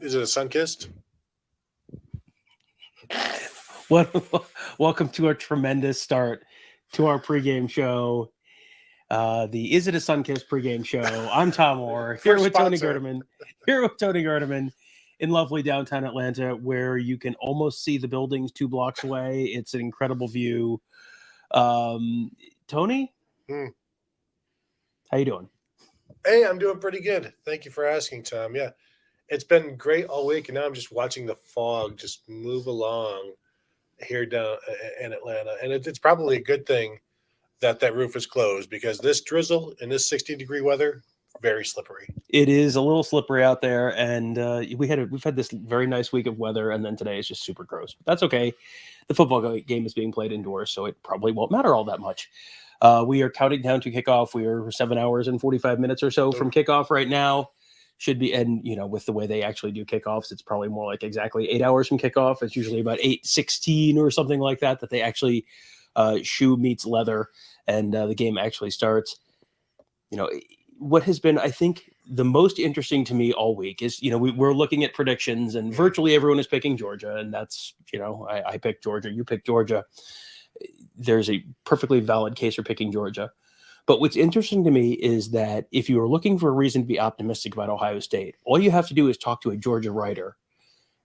Is it a sun-kissed? Welcome to a tremendous start to our pregame show. The Is It a Sunkissed pregame show. I'm Tom Orr, here with Tony Gerdeman in lovely downtown Atlanta, where you can almost see the buildings 2 blocks away. It's an incredible view. Tony, how you doing? Hey, I'm doing pretty good. Thank you for asking, Tom. Yeah, it's been great all week, and now I'm just watching the fog just move along here down in Atlanta. And it's probably a good thing that roof is closed, because this drizzle in this 60-degree weather, very slippery. It is a little slippery out there, and we've had this very nice week of weather, and then today is just super gross. But that's okay. The football game is being played indoors, so it probably won't matter all that much. We are counting down to kickoff. We are 7 hours and 45 minutes or so from kickoff right now. Should be, and with the way they actually do kickoffs, it's probably more like exactly 8 hours from kickoff. It's usually about 8:16 or something like that they actually shoe meets leather, and the game actually starts. What has been, I think, the most interesting to me all week is, we're looking at predictions, and virtually everyone is picking Georgia, and that's, I picked Georgia, you picked Georgia. There's a perfectly valid case for picking Georgia. But what's interesting to me is that if you are looking for a reason to be optimistic about Ohio State, all you have to do is talk to a Georgia writer,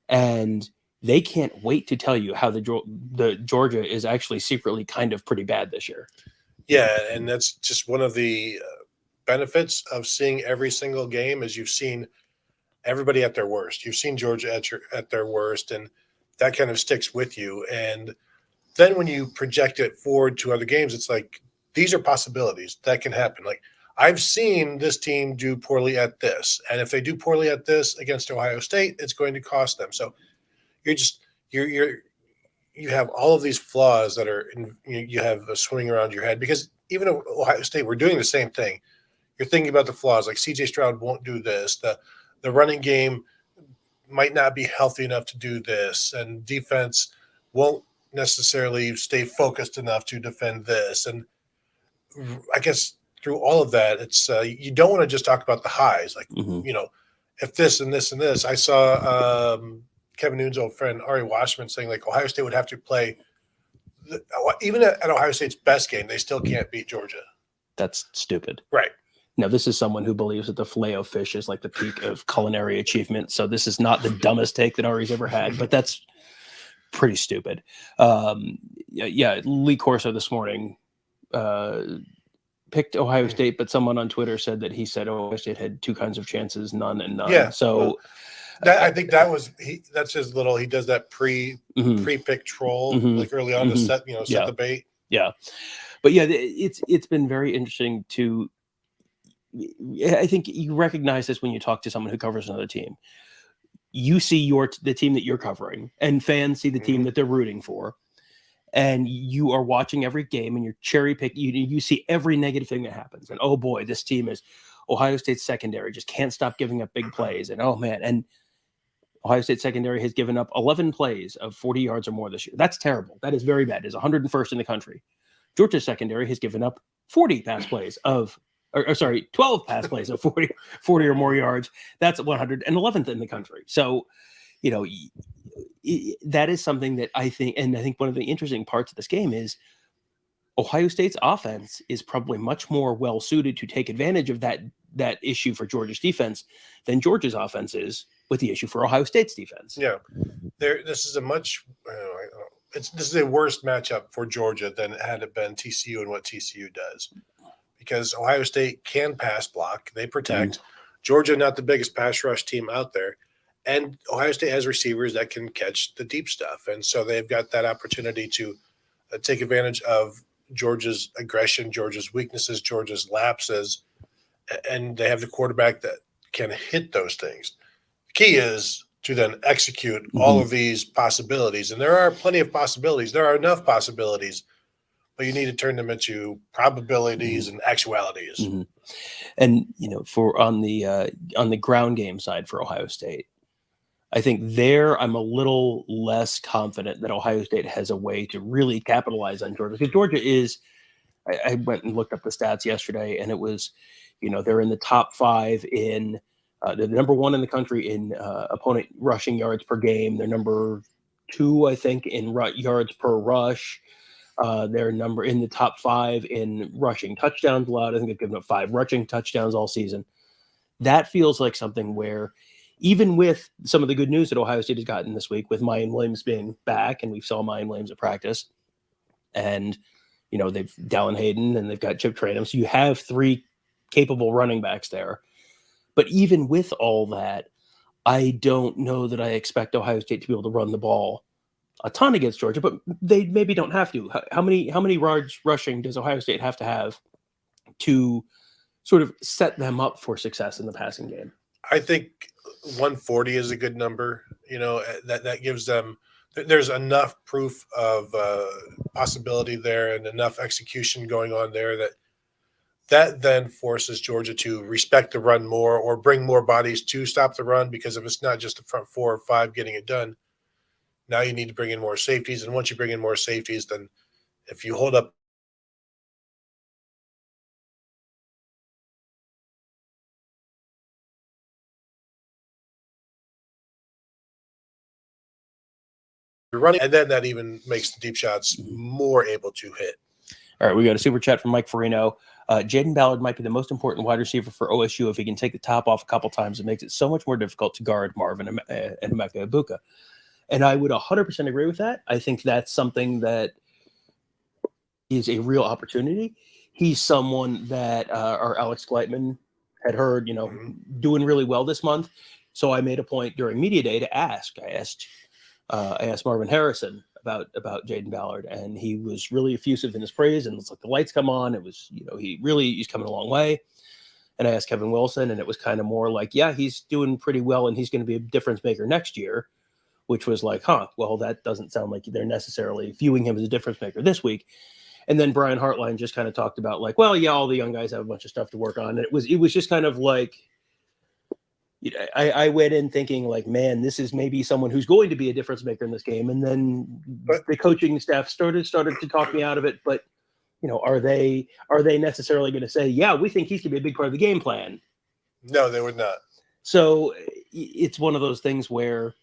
and they can't wait to tell you how the Georgia is actually secretly kind of pretty bad this year. Yeah, and that's just one of the benefits of seeing every single game, is you've seen everybody at their worst. You've seen Georgia at their worst, and that kind of sticks with you. And then when you project it forward to other games, it's like, these are possibilities that can happen. Like, I've seen this team do poorly at this, and if they do poorly at this against Ohio State, it's going to cost them. So you have all of these flaws that are you have swimming around your head, because even at Ohio State, we're doing the same thing. You're thinking about the flaws, like CJ Stroud won't do this. The running game might not be healthy enough to do this, and defense won't necessarily stay focused enough to defend this. And I guess through all of that, it's you don't want to just talk about the highs, like if this and this and this. I saw Kevin Noon's old friend Ari Washman saying, like, Ohio State would have to play even at Ohio State's best game, they still can't beat Georgia. That's stupid, right? Now, this is someone who believes that the Filet-O-Fish is like the peak of culinary achievement. So this is not the dumbest take that Ari's ever had, but that's pretty stupid. Lee Corso this morning picked Ohio State, but someone on Twitter said that he said Ohio State had 2 kinds of chances, none and none. Yeah. So I think that's his little, he does that pre-pick troll like early on to set the bait. Yeah. But yeah, it's been very interesting to, I think you recognize this when you talk to someone who covers another team. You see the team that you're covering, and fans see the team that they're rooting for, and you are watching every game, and you're cherry picking. You see every negative thing that happens, and oh boy, this team is Ohio State's secondary just can't stop giving up big plays, and oh man, and Ohio State secondary has given up 11 plays of 40 yards or more this year. That's terrible. That is very bad. It's 101st in the country. Georgia's secondary has given up 40 pass plays of 12 pass plays of 40 or more yards. That's 111th in the country. So, that is something that I think, and I think one of the interesting parts of this game is Ohio State's offense is probably much more well suited to take advantage of that issue for Georgia's defense than Georgia's offense is with the issue for Ohio State's defense. Yeah, this is a much this is a worse matchup for Georgia than had it been TCU and what TCU does. Because Ohio State can pass block, they protect. Georgia, not the biggest pass rush team out there, and Ohio State has receivers that can catch the deep stuff, and so they've got that opportunity to take advantage of Georgia's aggression, Georgia's weaknesses, Georgia's lapses, and they have the quarterback that can hit those things. The key is to then execute all of these possibilities, and there are plenty of possibilities. There are enough possibilities, but you need to turn them into probabilities and actualities. And for on the ground game side for Ohio State, I think there I'm a little less confident that Ohio State has a way to really capitalize on Georgia, because Georgia is. I went and looked up the stats yesterday, and it was, they're in the top 5 in They're number 1 in the country in opponent rushing yards per game. They're number 2, I think, in yards per rush. They're number in the top 5 in rushing touchdowns allowed. I think they've given up 5 rushing touchdowns all season. That feels like something where, even with some of the good news that Ohio State has gotten this week, with Mayan Williams being back, and we saw Mayan Williams at practice, and they've Dallin Hayden and they've got Chip Trayanum, so you have 3 capable running backs there. But even with all that, I don't know that I expect Ohio State to be able to run the ball a ton against Georgia, but they maybe don't have to. How many yards rushing does Ohio State have to sort of set them up for success in the passing game? I think 140 is a good number. That gives them, there's enough proof of possibility there and enough execution going on there that then forces Georgia to respect the run more or bring more bodies to stop the run, because if it's not just the front 4 or 5 getting it done, now you need to bring in more safeties. And once you bring in more safeties, then if you hold up you're running, and then that even makes the deep shots more able to hit. All right, we got a super chat from Mike Farino. Jaden Ballard might be the most important wide receiver for OSU if he can take the top off a couple times. It makes it so much more difficult to guard Marvin and Emeka Egbuka. And I would 100% agree with that. I think that's something that is a real opportunity. He's someone that our Alex Gleitman had heard, doing really well this month. So I made a point during media day to ask. I asked Marvin Harrison about Jaden Ballard, and he was really effusive in his praise. And it's like the lights come on. It was, he's coming a long way. And I asked Kevin Wilson, and it was kind of more like, yeah, he's doing pretty well, and he's going to be a difference maker next year. Which was like, well, that doesn't sound like they're necessarily viewing him as a difference maker this week. And then Brian Hartline just kind of talked about like, well, yeah, all the young guys have a bunch of stuff to work on. And it was just kind of like, I went in thinking like, man, this is maybe someone who's going to be a difference maker in this game. And then the coaching staff started to talk me out of it. But, are they necessarily going to say, yeah, we think he's going to be a big part of the game plan? No, they would not. So it's one of those things where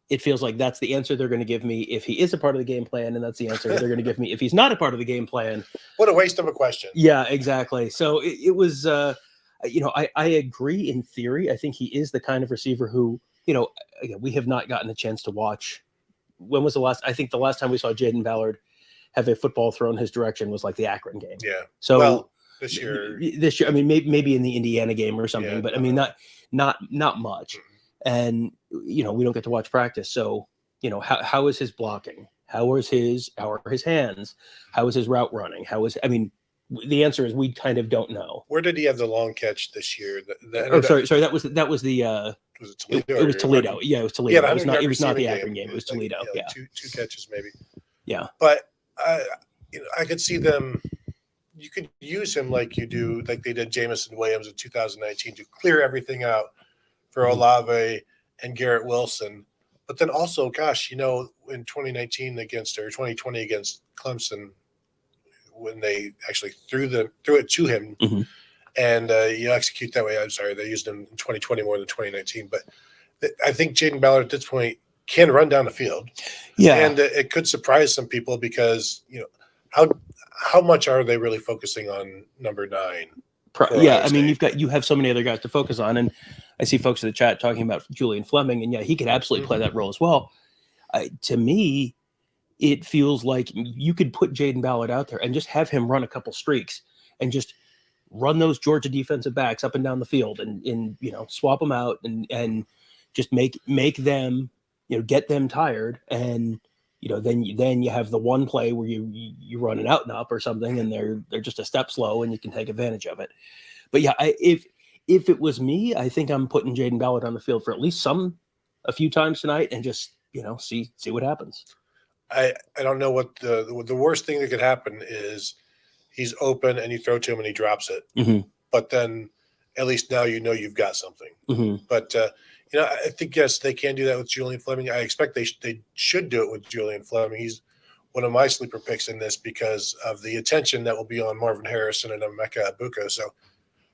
it feels like that's the answer they're going to give me if he is a part of the game plan, and that's the answer they're going to give me if he's not a part of the game plan. What a waste of a question. Yeah, exactly. So it was, I agree in theory. I think he is the kind of receiver who, again, we have not gotten a chance to watch. When was the last? I think the last time we saw Jaden Ballard have a football thrown his direction was like the Akron game. Yeah. So this year, I mean, maybe in the Indiana game or something, but I mean, not much. And, we don't get to watch practice. So, how is his blocking? How are his hands? How is his route running? The answer is we kind of don't know. Where did he have the long catch this year? Sorry. That was the, was it Toledo? It was Toledo. Yeah, it was Toledo. Yeah, it was not the Akron game. It was Toledo. Yeah. Two catches maybe. Yeah. But, I could see them. You could use him like they did Jamison Williams in 2019 to clear everything out for Olave and Garrett Wilson. But then also, gosh, in 2019 or 2020 against Clemson, when they actually threw it to him, and you execute that way. I'm sorry, they used him in 2020 more than 2019. But I think Jaden Ballard at this point can run down the field. Yeah, and it could surprise some people because how much are they really focusing on number 9? Yeah, I mean, you have so many other guys to focus on, and I see folks in the chat talking about Julian Fleming, and yeah, he could absolutely play that role as well. To me, it feels like you could put Jaden Ballard out there and just have him run a couple streaks and just run those Georgia defensive backs up and down the field and swap them out and just make them, get them tired. And, then you have the one play where you run an out and up or something, and they're just a step slow and you can take advantage of it. But yeah, if it was me, I think I'm putting Jaden Ballard on the field for at least a few times tonight and just, see what happens. I don't know what the worst thing that could happen is he's open and you throw to him and he drops it. Mm-hmm. But then at least now you've got something. Mm-hmm. But I think yes, they can do that with Julian Fleming. I expect they should do it with Julian Fleming. He's one of my sleeper picks in this because of the attention that will be on Marvin Harrison and Emeka Egbuka. So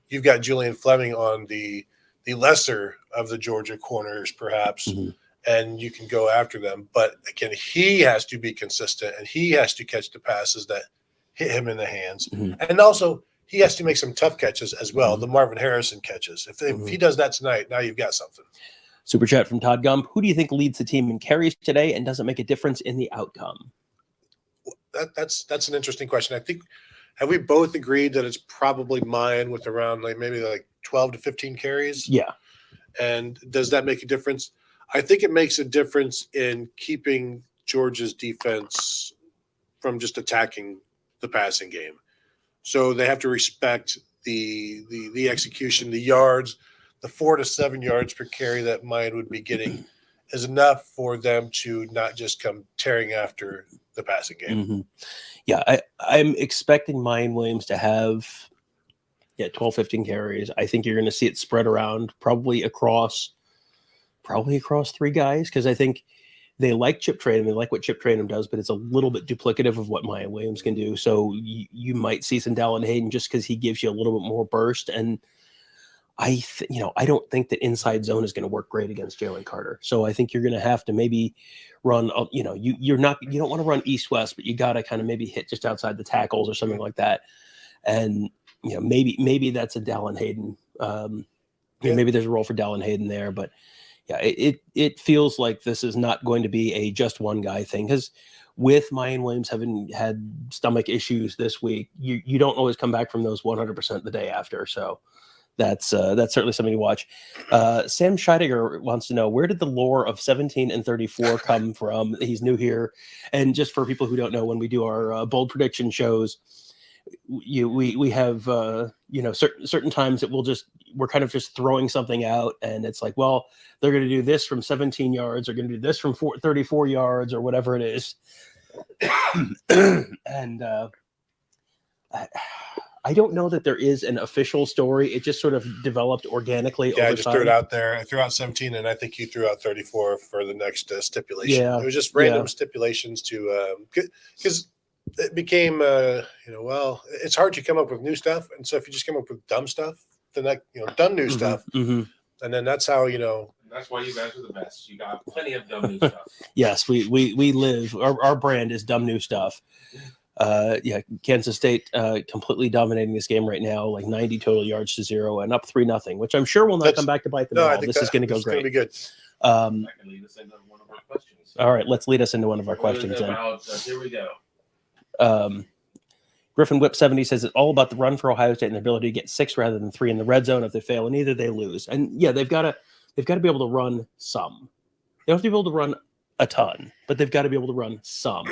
you've got Julian Fleming on the lesser of the Georgia corners, perhaps, Mm-hmm. and you can go after them. But again, he has to be consistent, and he has to catch the passes that hit him in the hands. Mm-hmm. And also, he has to make some tough catches as well, Mm-hmm. the Marvin Harrison catches. If he does that tonight, now you've got something. Super chat from Todd Gump. Who do you think leads the team in carries today and doesn't make a difference in the outcome? That's an interesting question. I think, have we both agreed that it's probably Mayan with around maybe 12 to 15 carries? Yeah. And does that make a difference? I think it makes a difference in keeping Georgia's defense from just attacking the passing game. So they have to respect the execution, the yards, the 4 to 7 yards per carry that Mayan would be getting is enough for them to not just come tearing after the passing game. Mm-hmm. Yeah, I'm expecting Mayan Williams to have 12, 15 carries. I think you're going to see it spread around probably across 3 guys, because I think they like Chip Trayanum. They like what Chip Trayanum does, but it's a little bit duplicative of what Mayan Williams can do. So you might see some Dallin Hayden just because he gives you a little bit more burst. And I don't think that inside zone is going to work great against Jalen Carter. So I think you're going to have to maybe run, you don't want to run east-west, but you got to kind of maybe hit just outside the tackles or something like that. And, maybe that's a Dallin Hayden. Maybe there's a role for Dallin Hayden there, but yeah, it feels like this is not going to be a just one guy thing, because with Mayan Williams having had stomach issues this week, you don't always come back from those 100% the day after. So that's certainly something to watch. Sam Scheidegger wants to know, where did the lore of 17 and 34 come from? He's new here. And just for people who don't know, when we do our bold prediction shows, we have certain times that we're kind of just throwing something out, and it's like, well, they're going to do this from 17 yards, they're going to do this from 34 yards, or whatever it is. And I don't know that there is an official story. It just sort of developed organically. Yeah, over I just time. threw it out there. I threw out 17, and I think you threw out 34 for the next stipulation. Yeah, it was just random stipulations to because it became it's hard to come up with new stuff, and so if you just come up with dumb stuff, then dumb new stuff, and then that's how That's why you guys are the best. You got plenty of dumb new stuff. Yes, we live. Our brand is dumb new stuff. Kansas State completely dominating this game right now, like 90 total yards to 0 and up 3-0, which I'm sure will not come back to bite them at all. This is going to go great. Be good. That can lead us into one of our questions. All right, let's lead us into one of our questions then. Here we go. Griffin Whip 70 says it's all about the run for Ohio State and their ability to get 6 rather than 3 in the red zone. If they fail in either, they lose. And yeah, they've got to be able to run some. They don't have to be able to run a ton, but they've got to be able to run some.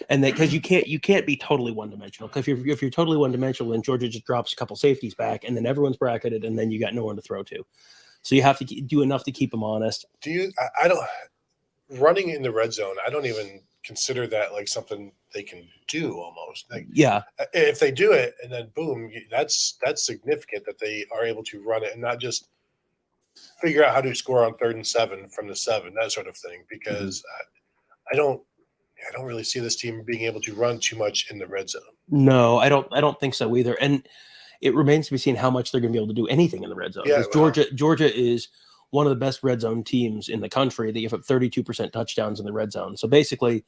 And because you can't be totally one-dimensional. Because if you're totally one-dimensional, then Georgia just drops a couple safeties back, and then everyone's bracketed, and then you got no one to throw to. So you have to do enough to keep them honest. I don't running in the red zone. I don't even consider that like something they can do almost. If they do it and then boom, that's significant that they are able to run it and not just figure out how to score on 3rd and 7 from the 7, that sort of thing. Because I don't really see this team being able to run too much in the red zone. No, I don't think so either. And it remains to be seen how much they're going to be able to do anything in the red zone. Yeah, Georgia is one of the best red zone teams in the country. They give up 32% touchdowns in the red zone. So basically,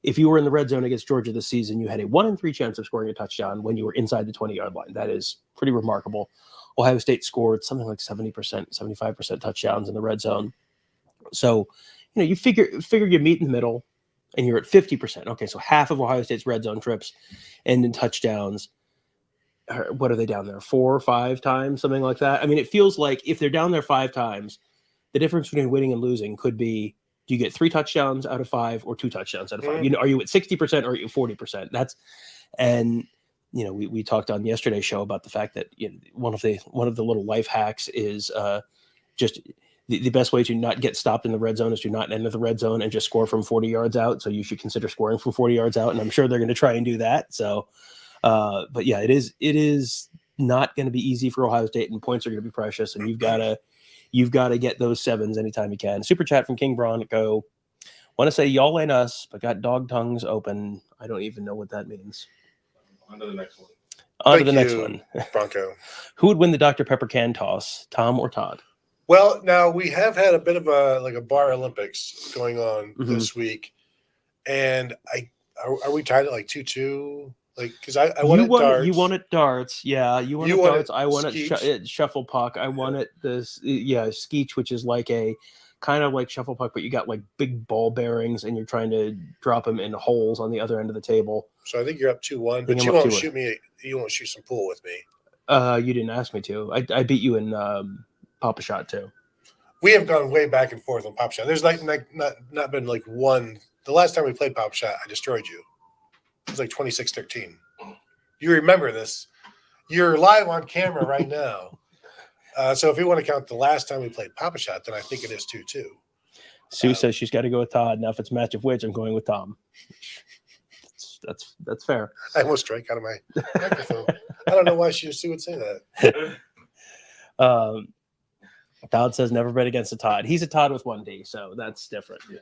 if you were in the red zone against Georgia this season, you had a 1 in 3 chance of scoring a touchdown when you were inside the 20-yard line. That is pretty remarkable. Ohio State scored something like 70%, 75% touchdowns in the red zone. So, you figure you meet in the middle and you're at 50%. Okay, so half of Ohio State's red zone trips end in touchdowns. What are they down there? 4 or 5 times, something like that. I mean, it feels like if they're down there 5 times, the difference between winning and losing could be, do you get 3 touchdowns out of 5 or 2 touchdowns out of 5? Are you at 60% or are you 40%? We talked on yesterday's show about the fact that one of the little life hacks is just the best way to not get stopped in the red zone is to not enter the red zone and just score from 40 yards out. So you should consider scoring from 40 yards out, and I'm sure they're going to try and do that. So, but yeah, it is not going to be easy for Ohio State, and points are going to be precious, and you've got to get those 7s anytime you can. Super chat from King Bronco. Want to say y'all ain't us, but got dog tongues open. I don't even know what that means. On to the next one. On to the next one. Bronco. Who would win the Dr. Pepper can toss, Tom or Todd? Well, now we have had a bit of a bar Olympics going on this week, and are we tied at like 2-2? Like, because I won at darts. You won at darts. Yeah, you won at darts. I won at shuffle puck. I won at this skeech, which is like a kind of like shuffle puck, but you got like big ball bearings, and you're trying to drop them in holes on the other end of the table. So I think you're up 2-1, but you won't shoot me. You won't shoot some pool with me. You didn't ask me to. I beat you in Papa Shot too. We have gone way back and forth on Pop Shot. There's like not been like one. The last time we played Pop Shot, I destroyed you. It was like 26-13. You remember this? You're live on camera right now. So if you want to count the last time we played Papa Shot, then I think it is 2-2. Sue says she's got to go with Todd. Now, if it's match of which, I'm going with Tom. That's fair. I almost drank out of my microphone. I don't know why Sue would say that. Todd says never bet against a Todd. He's a Todd with 1D, so that's different. Yeah.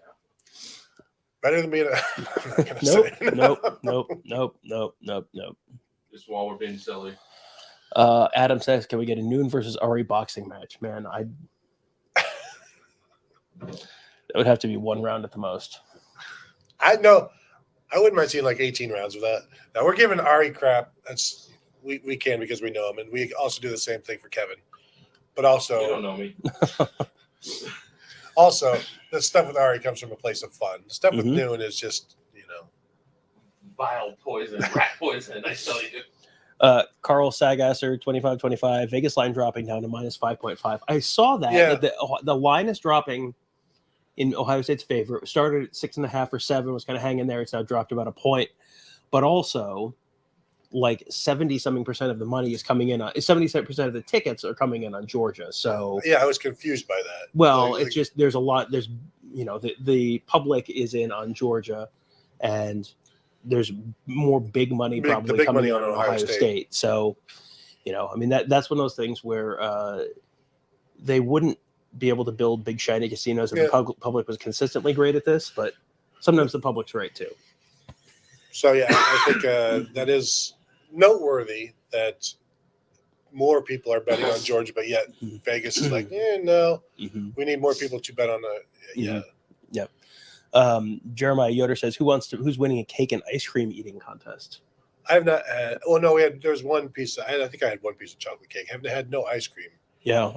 Better than me. Nope. Just while we're being silly. Adam says, can we get a Noon versus Ari boxing match? Man, that would have to be one round at the most. I wouldn't mind seeing like 18 rounds of that. Now we're giving Ari crap. That's we can because we know him, and we also do the same thing for Kevin. But also, you don't know me. Also, the stuff with Ari comes from a place of fun. The stuff with Noon is just, vile poison, rat poison. I tell you. Carl Sagasser, 25-25. Vegas line dropping down to -5.5. I saw that. Yeah. The line is dropping in Ohio State's favor. It started at 6.5 or 7, was kind of hanging there. It's now dropped about a point. But also, like 70-something% of the money is coming in on 77% of the tickets are coming in on Georgia. So yeah, I was confused by that. Well, it's just there's a lot. There's the public is in on Georgia, and there's more big money probably coming in on Ohio State. So, I mean that's one of those things where they wouldn't be able to build big shiny casinos if the public was consistently great at this, but sometimes the public's right too. So yeah, I think that is noteworthy that more people are betting on Georgia, but yet Vegas is like, no, we need more people to bet on the Yep. Jeremiah Yoder says, who's winning a cake and ice cream eating contest? I have not had. Oh no, there's one piece. I think I had one piece of chocolate cake. I haven't had no ice cream. Yeah,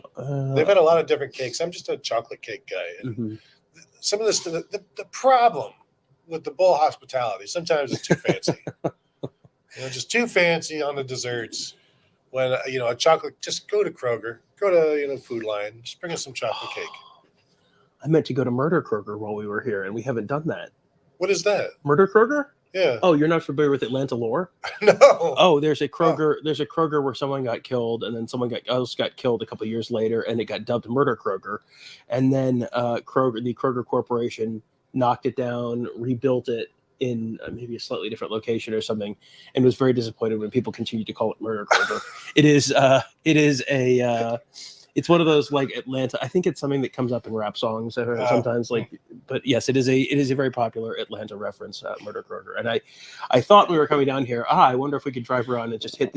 they've had a lot of different cakes. I'm just a chocolate cake guy. And some of this, the problem with the bowl hospitality, sometimes it's too fancy. Just too fancy on the desserts. When a chocolate, just go to Kroger, go to Food Line, just bring us some chocolate cake. I meant to go to Murder Kroger while we were here, and we haven't done that. What is that? Murder Kroger? Yeah. Oh, you're not familiar with Atlanta lore? No. Oh, there's a Kroger. Oh. There's a Kroger where someone got killed, and then someone else got killed a couple of years later, and it got dubbed Murder Kroger. And then the Kroger Corporation knocked it down, rebuilt it in maybe a slightly different location or something, and was very disappointed when people continued to call it Murder Kroger. It's one of those like Atlanta. I think it's something that comes up in rap songs sometimes. But yes, it is a very popular Atlanta reference, Murder Kroger. And I thought we were coming down here. I wonder if we could drive around and just hit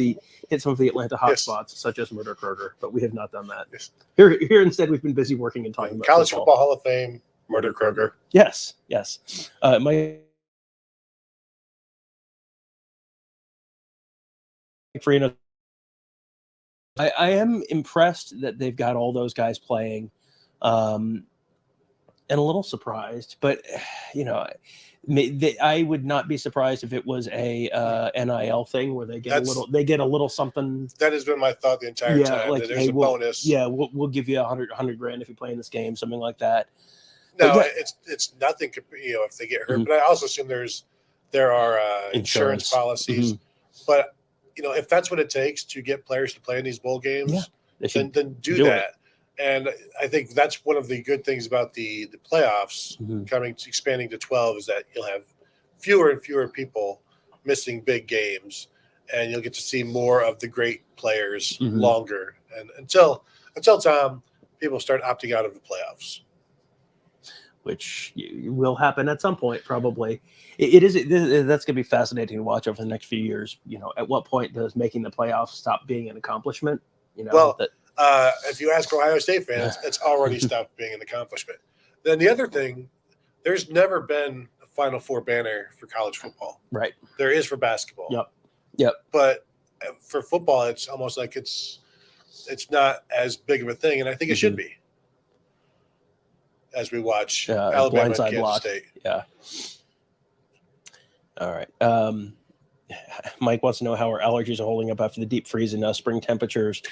some of the Atlanta hotspots, such as Murder Kroger. But we have not done that. Yes. Here instead, we've been busy working and talking about College Football Hall of Fame, Murder Kroger. Yes. I am impressed that they've got all those guys playing, and a little surprised. But I would not be surprised if it was a NIL thing where they get a little something. That has been my thought the entire time. Like, there's a bonus. Yeah, we'll give you $100 grand if you play in this game, something like that. No, it's nothing. If they get hurt, but I also assume there are insurance policies, but. If that's what it takes to get players to play in these bowl games, then do that. And I think that's one of the good things about the playoffs expanding to 12 is that you'll have fewer and fewer people missing big games, and you'll get to see more of the great players longer. And until Tom, people start opting out of the playoffs, which will happen at some point, probably. That's going to be fascinating to watch over the next few years. At what point does making the playoffs stop being an accomplishment? If you ask Ohio State fans, it's already stopped being an accomplishment. Then the other thing, there's never been a Final Four banner for college football. Right. There is for basketball. Yep. But for football, it's almost like it's not as big of a thing, and I think it should be. As we watch Alabama and Kansas block. State. Yeah. All right. Mike wants to know how our allergies are holding up after the deep freeze and spring temperatures. I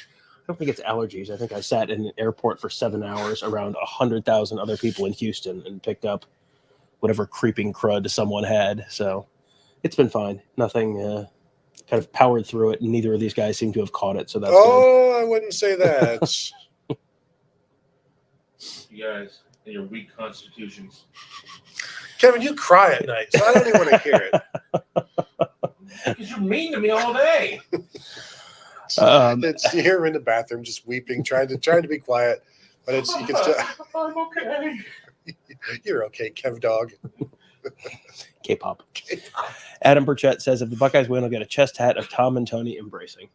don't think it's allergies. I think I sat in an airport for 7 hours around 100,000 other people in Houston and picked up whatever creeping crud someone had. So it's been fine. Nothing kind of powered through it, and neither of these guys seem to have caught it. So that's good. I wouldn't say that. You guys and your weak constitutions. Kevin, you cry at night, so I don't even want to hear it. Because you're mean to me all day. You hear him in the bathroom just weeping, trying to be quiet, but you can still. I'm okay. You're okay, Kev Dog. K-pop. Adam Burchett says if the Buckeyes win, I'll get a chest hat of Tom and Tony embracing.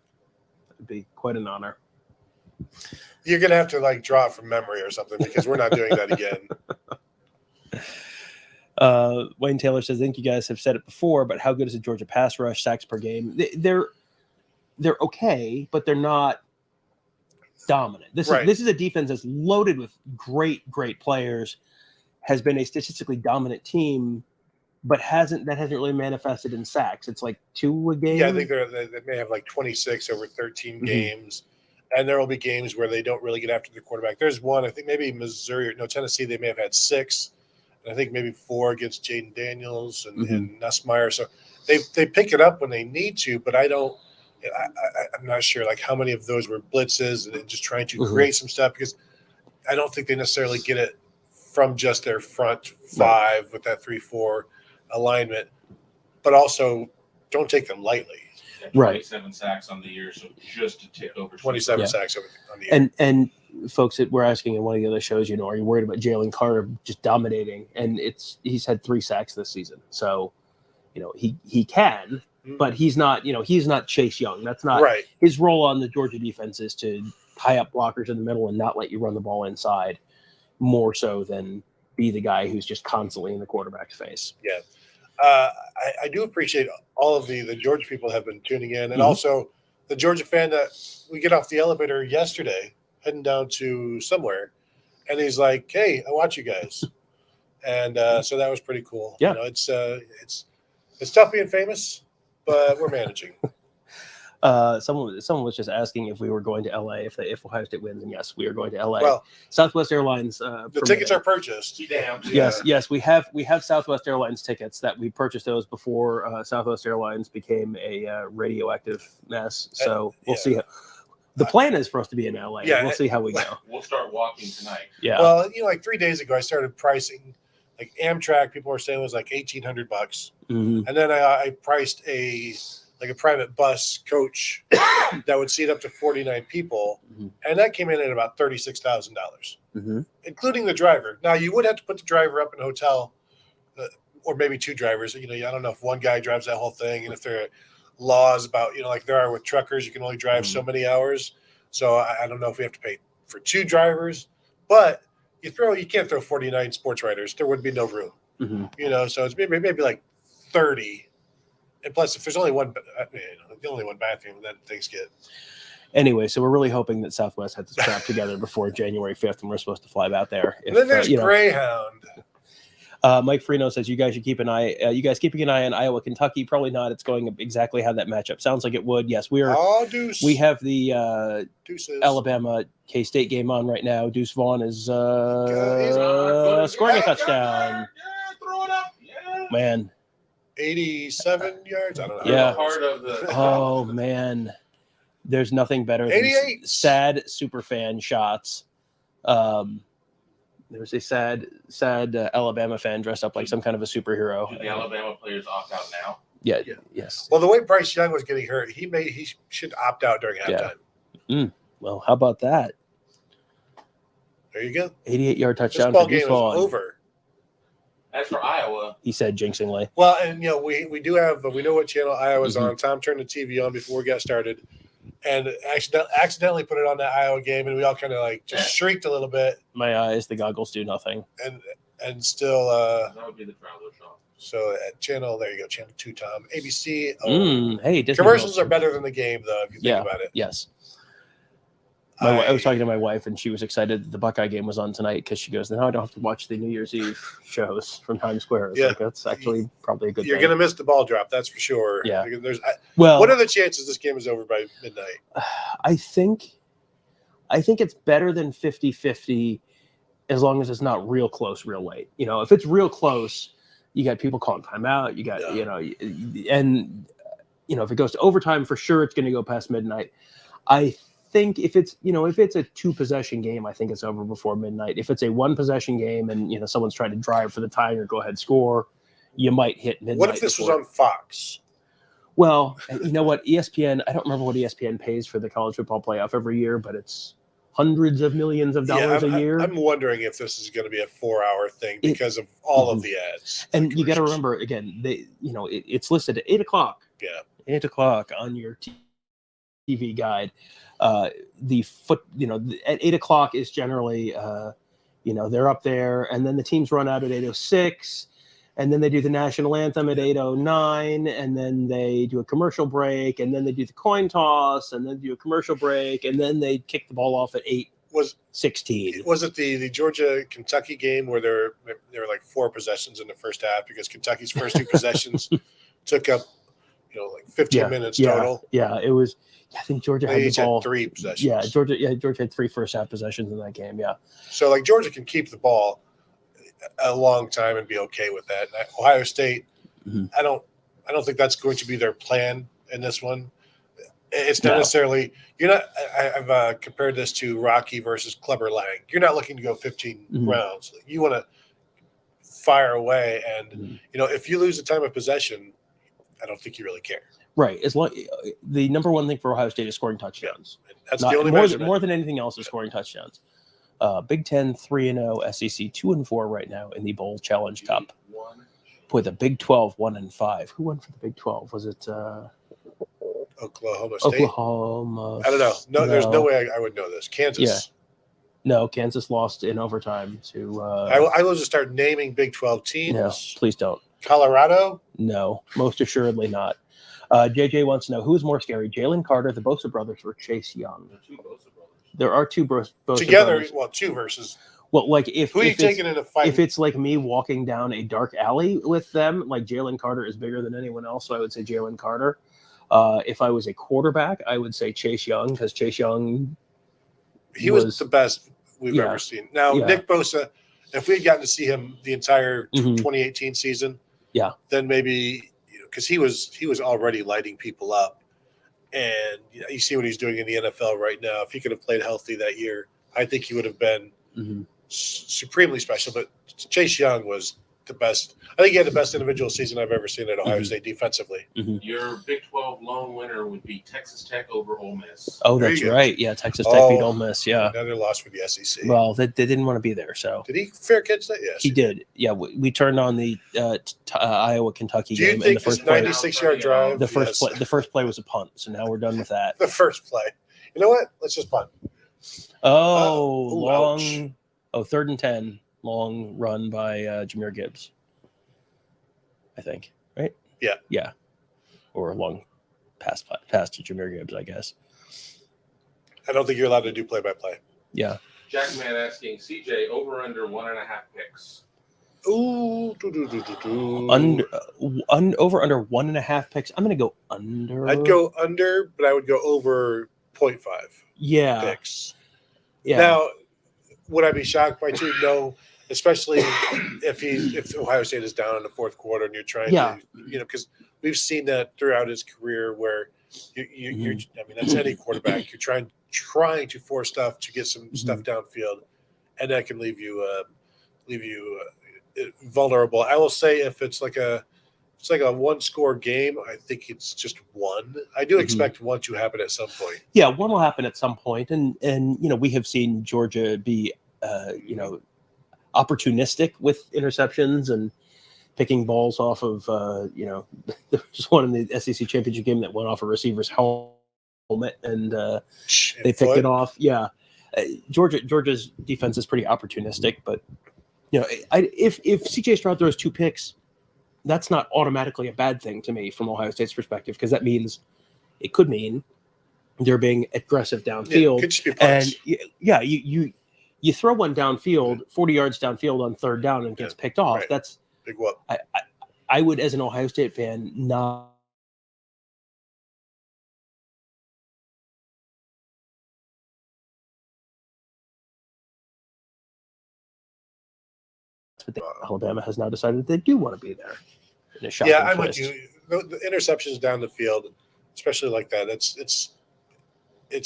That'd be quite an honor. You're gonna have to draw it from memory or something because we're not doing that again. Wayne Taylor says, I think you guys have said it before, but how good is the Georgia pass rush, sacks per game? They're okay, but they're not dominant. This is a defense that's loaded with great players, has been a statistically dominant team, but hasn't really manifested in sacks. It's like 2 a game. Yeah, I think they may have 26 over 13 games, and there will be games where they don't really get after the quarterback. There's one, I think maybe Tennessee, they may have had 6. I think maybe 4 against Jaden Daniels and Nussmeier. So they pick it up when they need to, but I'm not sure how many of those were blitzes and just trying to create some stuff, because I don't think they necessarily get it from just their front 5 with that 3-4 alignment, but also don't take them lightly. 27 sacks on the year, so just to tick over 27 sacks on the year. And folks that we're asking in one of the other shows, are you worried about Jalen Carter just dominating? And he's had 3 sacks this season. So, he can, but he's not Chase Young. That's not his role on the Georgia defense is to tie up blockers in the middle and not let you run the ball inside, more so than be the guy who's just constantly in the quarterback's face. Yeah. I do appreciate all of the Georgia people have been tuning in, and also the Georgia fan that we get off the elevator yesterday heading down to somewhere, and he's like, "Hey, I watch you guys," and so that was pretty cool. Yeah, it's tough being famous, but we're managing. Someone was just asking if we were going to LA if Ohio State wins, and yes, we are going to LA. Well, Southwest Airlines. The tickets are purchased. Yes, we have Southwest Airlines tickets that we purchased those before Southwest Airlines became a radioactive mess. So we'll see. The plan is for us to be in LA. Yeah, we'll see how we go. We'll start walking tonight. Yeah. Well, 3 days ago, I started pricing. Amtrak, people were saying was $1,800, and then I priced a private bus coach that would seat up to 49 people, and that came in at about $36,000, including the driver. Now, you would have to put the driver up in a hotel, or maybe 2 drivers. I don't know if one guy drives that whole thing, and if there are laws about, like there are with truckers, you can only drive so many hours. So I don't know if we have to pay for 2 drivers, but you can't throw 49 sports writers. There would be no room, so it's maybe 30. And plus, if there's only one bathroom, then things get. Anyway, so we're really hoping that Southwest has its crap together before January 5th, and we're supposed to fly out there. And then there's Greyhound. Mike Freno says you guys should keep an eye. You guys keeping an eye on Iowa, Kentucky? Probably not. It's going exactly how that matchup sounds like it would. Yes, we are. We have the Alabama K-State game on right now. Deuce Vaughn is scoring a touchdown. Yeah, throw it up. Yeah. Man. 87 yards. I don't know. Yeah. Oh man, there's nothing better than sad superfan shots. There's a sad Alabama fan dressed up like some kind of a superhero. Do the Alabama players opt out now? Yeah. Yes. Well, the way Bryce Young was getting hurt, he should opt out during halftime. Yeah. Well, how about that? There you go. 88-yard touchdown for Deuce Vaughn. Over. As for Iowa, he said jinxingly. Well, and we do have we know what channel Iowa's on. Tom turned the TV on before we got started. and accidentally put it on that Iowa game, and we all kind of like just shrieked a little bit. My eyes, the goggles do nothing. And still, That would be the traveler shop. so at channel, there you go, channel 2, Tom, ABC. Hey, Disney Commercials World. are better than the game, though, if you think about it. Yes. I was talking to my wife, and she was excited that the Buckeye game was on tonight because she goes, now I don't have to watch the New Year's Eve shows from Times Square. It's like, that's actually probably a good You're thing. going to miss the ball drop, that's for sure. Yeah. Well, what are the chances this game is over by midnight? I think it's better than 50-50 as long as it's not real close, real late. You know, if it's real close, you got people calling timeout. You got, and, if it goes to overtime, for sure it's going to go past midnight. I think if it's a 2-possession game, I think it's over before midnight. If it's a 1-possession game and, someone's trying to drive for the tie or go ahead score, you might hit midnight. What if this was on Fox? Well, you know what? ESPN, I don't remember what ESPN pays for the college football playoff every year, but it's hundreds of millions of dollars a year. I'm wondering if this is going to be a 4-hour thing because of all of the ads. And you got to remember, again, it's listed at 8 o'clock. Yeah. 8 o'clock on your TV guide. At 8 o'clock is generally, they're up there, and then the teams run out at 8:06. And then they do the national anthem at 8:09, and then they do a commercial break, and then they do the coin toss, and then do a commercial break, and then they kick the ball off at 8:16. Was it the Georgia-Kentucky game where there were like 4 possessions in the first half because Kentucky's first 2 possessions took up, like 15 minutes total? Yeah, it was. I think Georgia had the ball. Had 3 possessions. Yeah, Georgia had 3 first half possessions in that game. Yeah. So like Georgia can keep the ball a long time and be okay with that. And Ohio State, I don't think that's going to be their plan in this one. It's not necessarily. I've compared this to Rocky versus Clubber Lang. You're not looking to go 15 rounds. You want to fire away, and if you lose the time of possession, I don't think you really care. Right. As long the number one thing for Ohio State is scoring touchdowns. That's the only more than anything else is scoring touchdowns. Big Ten 3-0, SEC 2-4 right now in the Bowl Challenge Cup. With a Big 12 1-5. Who won for the Big 12? Was it Oklahoma State? Oklahoma. I don't know. No, there's no way I would know this. Kansas. Yeah. No, Kansas lost in overtime to. I will just start naming Big 12 teams. No, please don't. Colorado? No, most assuredly not. JJ wants to know who's more scary, Jalen Carter, the Bosa brothers, or Chase Young. There are 2 Bosa together. brothers. Well, 2 versus. Well, like if who are you taking in a fight? If it's like me walking down a dark alley with them, like Jalen Carter is bigger than anyone else, so I would say Jalen Carter. If I was a quarterback, I would say Chase Young because Chase Young. He was the best we've ever seen. Now, Nick Bosa, if we had gotten to see him the entire 2018 season, then maybe because he was already lighting people up, and you see what he's doing in the NFL right now. If he could have played healthy that year, I think he would have been supremely special. But Chase Young was the best. I think he had the best individual season I've ever seen at Ohio State defensively. Your Big 12 lone winner would be Texas Tech over Ole Miss. Oh, that's right. Yeah, Texas Tech beat Ole Miss. Yeah, another loss for the SEC. Well, they didn't want to be there. So did he fair catch that? Yes, he did. Yeah, we turned on the Iowa-Kentucky game. Do you think this 96-yard drive? The first play was a punt. So now we're done with that. The first play. You know what? Let's just punt. Long. Ouch. 3rd and 10. Long run by Jahmyr Gibbs. I think, right? Yeah. Or a long pass to Jahmyr Gibbs, I guess. I don't think you're allowed to do play-by-play. Yeah. Jackman asking CJ over under 1.5 picks. Ooh. Over under 1.5 picks. I'm going to go under. I'd go under, but I would go over 0.5. Yeah. Picks. Yeah. Now, would I be shocked by 2? No. Especially if Ohio State is down in the 4th quarter and you're trying to, because we've seen that throughout his career where you're I mean, that's any quarterback. You're trying to force stuff to get some stuff downfield, and that can leave you vulnerable. I will say if it's like a 1-score game, I think it's just 1. I do expect 1 to happen at some point. Yeah, 1 will happen at some point, and we have seen Georgia be opportunistic with interceptions and picking balls off of, there was one in the SEC championship game that went off a receiver's helmet helmet, and In they picked foot. it off. Yeah, Georgia's defense is pretty opportunistic, but if CJ Stroud throws 2 picks, that's not automatically a bad thing to me from Ohio State's perspective, because that means it could mean they're being aggressive downfield. It could just be and punts. You throw one downfield, 40 yards downfield on 3rd down, and gets picked off. Right. That's Big whoop. I would, as an Ohio State fan, not. But Alabama has now decided they do want to be there. In a shocking I'm twist. with you. The interceptions down the field, especially like that, it's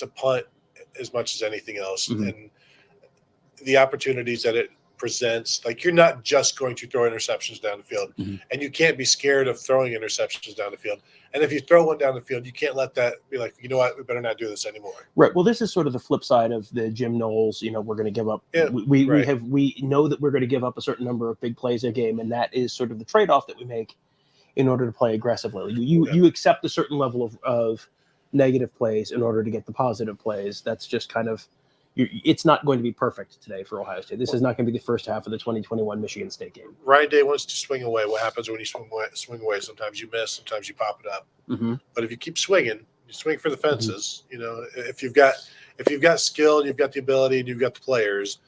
a punt as much as anything else, and the opportunities that it presents. Like, you're not just going to throw interceptions down the field, and you can't be scared of throwing interceptions down the field. And if you throw one down the field, you can't let that be like, you know what, we better not do this anymore. Right. Well, this is sort of the flip side of the Jim Knowles. We're going to give up. Yeah, we know that we're going to give up a certain number of big plays a game, and that is sort of the trade-off that we make in order to play aggressively. You accept a certain level of negative plays in order to get the positive plays. That's just kind of. It's not going to be perfect today for Ohio State. This is not going to be the first half of the 2021 Michigan State game. Ryan Day wants to swing away. What happens when you swing away? Sometimes you miss, sometimes you pop it up. But if you keep swinging, you swing for the fences. If you've got skill and you've got the ability and you've got the players,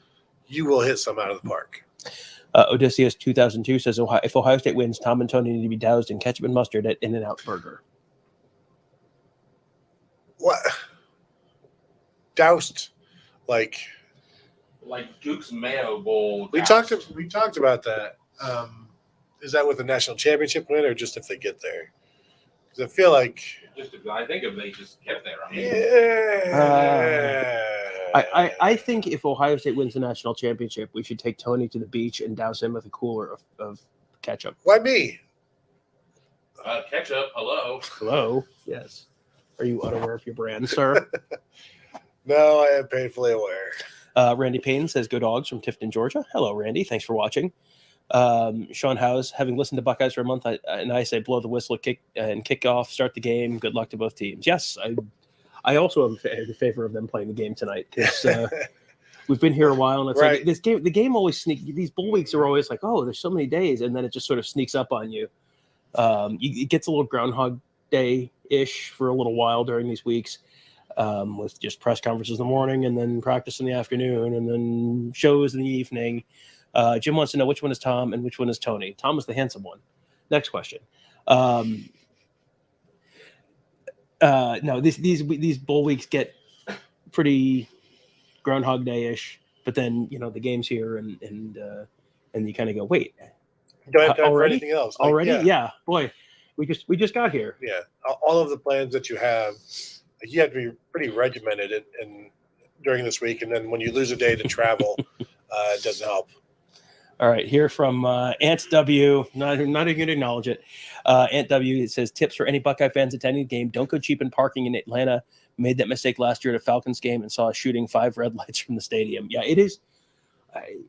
you will hit some out of the park. Odysseus 2002 says, if Ohio State wins, Tom and Tony need to be doused in ketchup and mustard at In-N-Out Burger. What? Doused? Like Duke's Mayo Bowl. We talked about that. Is that with the national championship win, or just if they get there? Because I feel like I think if they just get there. I think if Ohio State wins the national championship, we should take Tony to the beach and douse him with a cooler of ketchup. Why me? Ketchup. Hello. Yes. Are you unaware of your brand, sir? No, I am painfully aware. Randy Payne says, "Go Dogs" from Tifton, Georgia. Hello, Randy. Thanks for watching. Sean Howes, having listened to Buckeyes for a month, I say blow the whistle, kick off, start the game. Good luck to both teams. Yes, I also am in favor of them playing the game tonight, because we've been here a while, and it's like the game always sneaks. These bowl weeks are always like, oh, there's so many days, and then it just sort of sneaks up on you. It gets a little Groundhog Day-ish for a little while during these weeks. With just press conferences in the morning, and then practice in the afternoon, and then shows in the evening. Jim wants to know which one is Tom and which one is Tony. Tom is the handsome one. Next question. No, these bowl weeks get pretty Groundhog Day-ish, but then the game's here, and you kind of go, wait, you don't have time for anything else. Yeah, boy, we just got here. Yeah, all of the plans that you have. You have to be pretty regimented during this week, and then when you lose a day to travel, it doesn't help. All right, here from Ant W. Not even going to acknowledge it. Ant W. It says, tips for any Buckeye fans attending the game: don't go cheap in parking in Atlanta. Made that mistake last year at a Falcons game and saw us shooting 5 red lights from the stadium. Yeah, it is.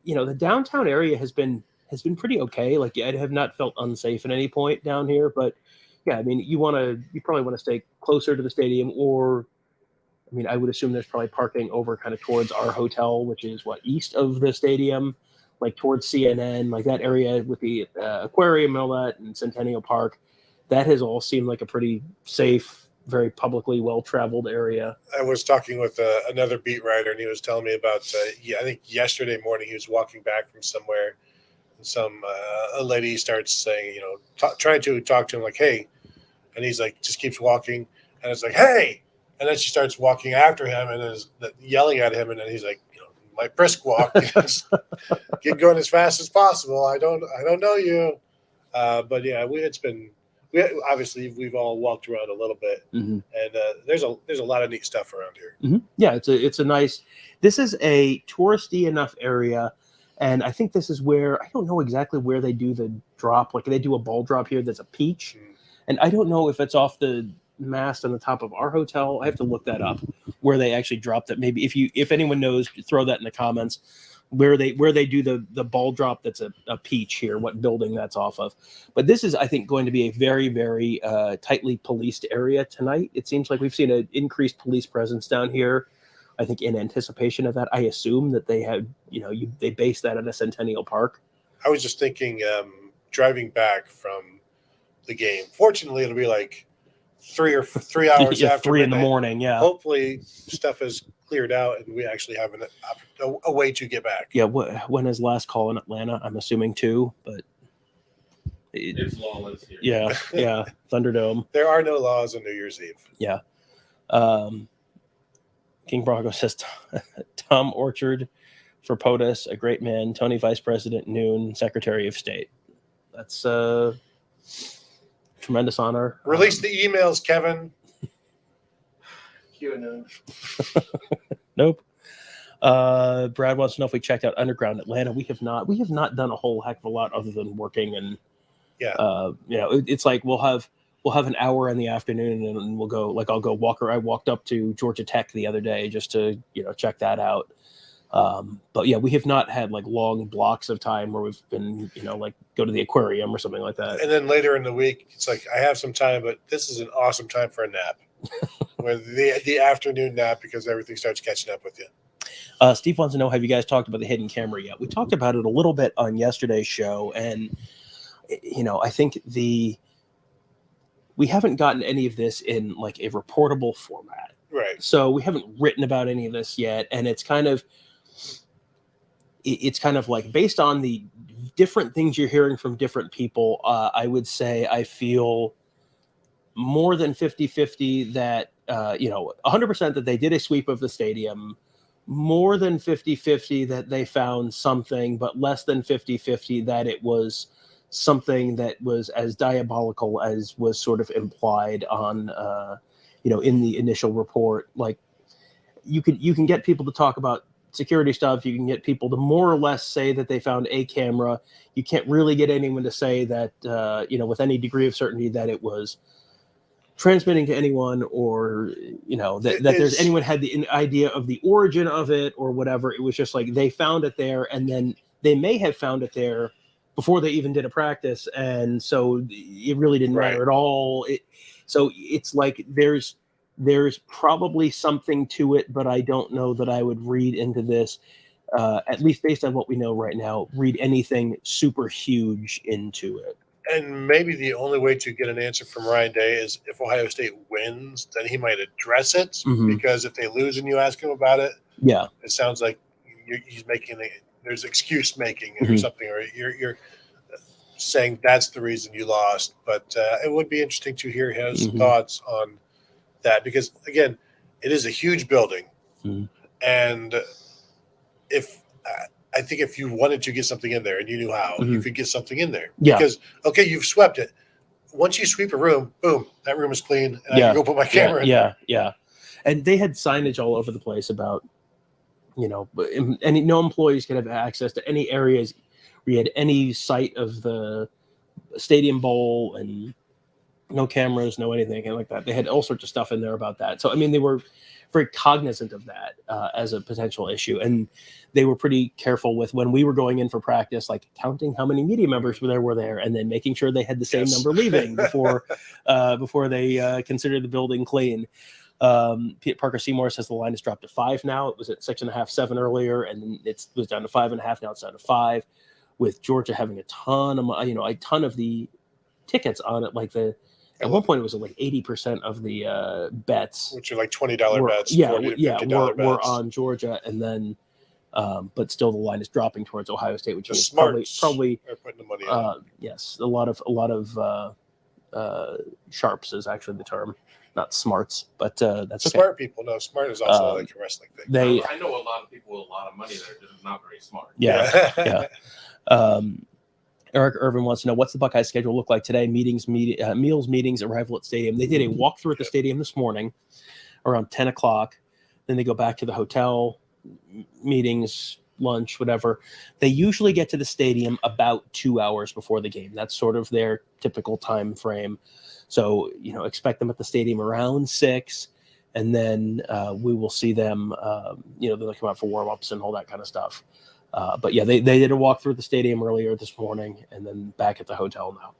The downtown area has been pretty okay. Like, I have not felt unsafe at any point down here, but. Yeah, I mean, you probably want to stay closer to the stadium, or, I would assume there's probably parking over kind of towards our hotel, which is east of the stadium, like towards CNN, like that area with the aquarium and all that, and Centennial Park. That has all seemed like a pretty safe, very publicly well-traveled area. I was talking with another beat writer, and he was telling me about, I think yesterday morning he was walking back from somewhere. A lady starts saying, trying to talk to him like, hey, and he's like, just keeps walking, and it's like, hey, and then she starts walking after him and is yelling at him, and then he's like, my brisk walk, get going as fast as possible. I don't know you, but yeah, we've all walked around a little bit, and there's a lot of neat stuff around here. Yeah, it's a nice. This is a touristy enough area. And I think this is where, I don't know exactly where they do the drop. Like, they do a ball drop here that's a peach. And I don't know if it's off the mast on the top of our hotel. I have to look that up, where they actually drop that. Maybe if anyone knows, throw that in the comments. where they do the ball drop. That's a peach here, what building that's off of. But this is, I think, going to be a very, very tightly policed area tonight. It seems like we've seen an increased police presence down here. I think in anticipation of that, I assume that they had, they base that at a Centennial Park. I was just thinking, driving back from the game. Fortunately, it'll be like 3 hours Yeah, after 3 in the midnight. morning. Yeah. Hopefully, stuff is cleared out and we actually have a way to get back. Yeah. When is last call in Atlanta? I'm assuming 2, but It's lawless here. yeah, yeah. Thunderdome. There are no laws on New Year's Eve. Yeah. King Bronco says Tom Orchard for POTUS, a great man. Tony Vice President Noon, Secretary of State. That's tremendous honor. Release the emails, Kevin. QAnon. Nope. Brad wants to know if we checked out Underground Atlanta. We have not. We have not done a whole heck of a lot other than working and it's like we'll have an hour in the afternoon and we'll go, like I'll go walk around. I walked up to Georgia Tech the other day just to check that out. But yeah, we have not had like long blocks of time where we've been like go to the aquarium or something like that. And then later in the week, it's like I have some time, but this is an awesome time for a nap. With the afternoon nap because everything starts catching up with you. Steve wants to know, have you guys talked about the hidden camera yet? We talked about it a little bit on yesterday's show, and I think we haven't gotten any of this in like a reportable format. Right. So we haven't written about any of this yet, and it's kind of like based on the different things you're hearing from different people, I would say I feel more than 50-50 that 100% that they did a sweep of the stadium, more than 50-50 that they found something, but less than 50-50 that it was something that was as diabolical as was sort of implied on in the initial report. Like you can get people to talk about security stuff, you can get people to more or less say that they found a camera. You can't really get anyone to say that with any degree of certainty that it was transmitting to anyone, or that there's anyone had the idea of the origin of it or whatever. It was just like they found it there, and then they may have found it there before they even did a practice, and so it really didn't matter at all. So it's like there's probably something to it, but I don't know that I would read into this, at least based on what we know right now, read anything super huge into it. And maybe the only way to get an answer from Ryan Day is if Ohio State wins, then he might address it. Mm-hmm. Because if they lose and you ask him about it, it sounds like he's making there's excuse making or something, or you're saying that's the reason you lost. But it would be interesting to hear his thoughts on that, because again, it is a huge building, and I think if you wanted to get something in there and you knew how, you could get something in there. Yeah. Because, okay, you've swept it. Once you sweep a room, boom, that room is clean, and I can go put my camera in there. Yeah. And they had signage all over the place about, and no employees could have access to any areas where you had any sight of the stadium bowl, and no cameras, no anything like that. They had all sorts of stuff in there about that. So, I mean, they were very cognizant of that as a potential issue. And they were pretty careful with when we were going in for practice, like counting how many media members were there, and then making sure they had the same number leaving before they considered the building clean. Parker Seymour says the line has dropped to 5 now. It was at 6.5, 7 earlier, and then it was down to 5.5. Now it's down to 5, with Georgia having a ton of the tickets on it. Like at one point, it was like 80% of the bets, which are like $20 bets, $40 to $50 bets, were on Georgia, and then, but still the line is dropping towards Ohio State, which is probably are putting the money on. Yes, a lot of sharps is actually the term, not smarts, but that's okay. Smart people. No, smart is also like a wrestling thing. I know a lot of people with a lot of money that are just not very smart. Yeah. Eric Irvin wants to know, what's the Buckeye schedule look like today? Meals, meetings, arrival at stadium. They did a walkthrough at the stadium this morning around 10 o'clock. Then they go back to the hotel, meetings, lunch, whatever. They usually get to the stadium about 2 hours before the game. That's sort of their typical time frame. So, expect them at the stadium around 6, and then we will see them, they'll come out for warm-ups and all that kind of stuff. But yeah, they did a walk through the stadium earlier this morning, and then back at the hotel now.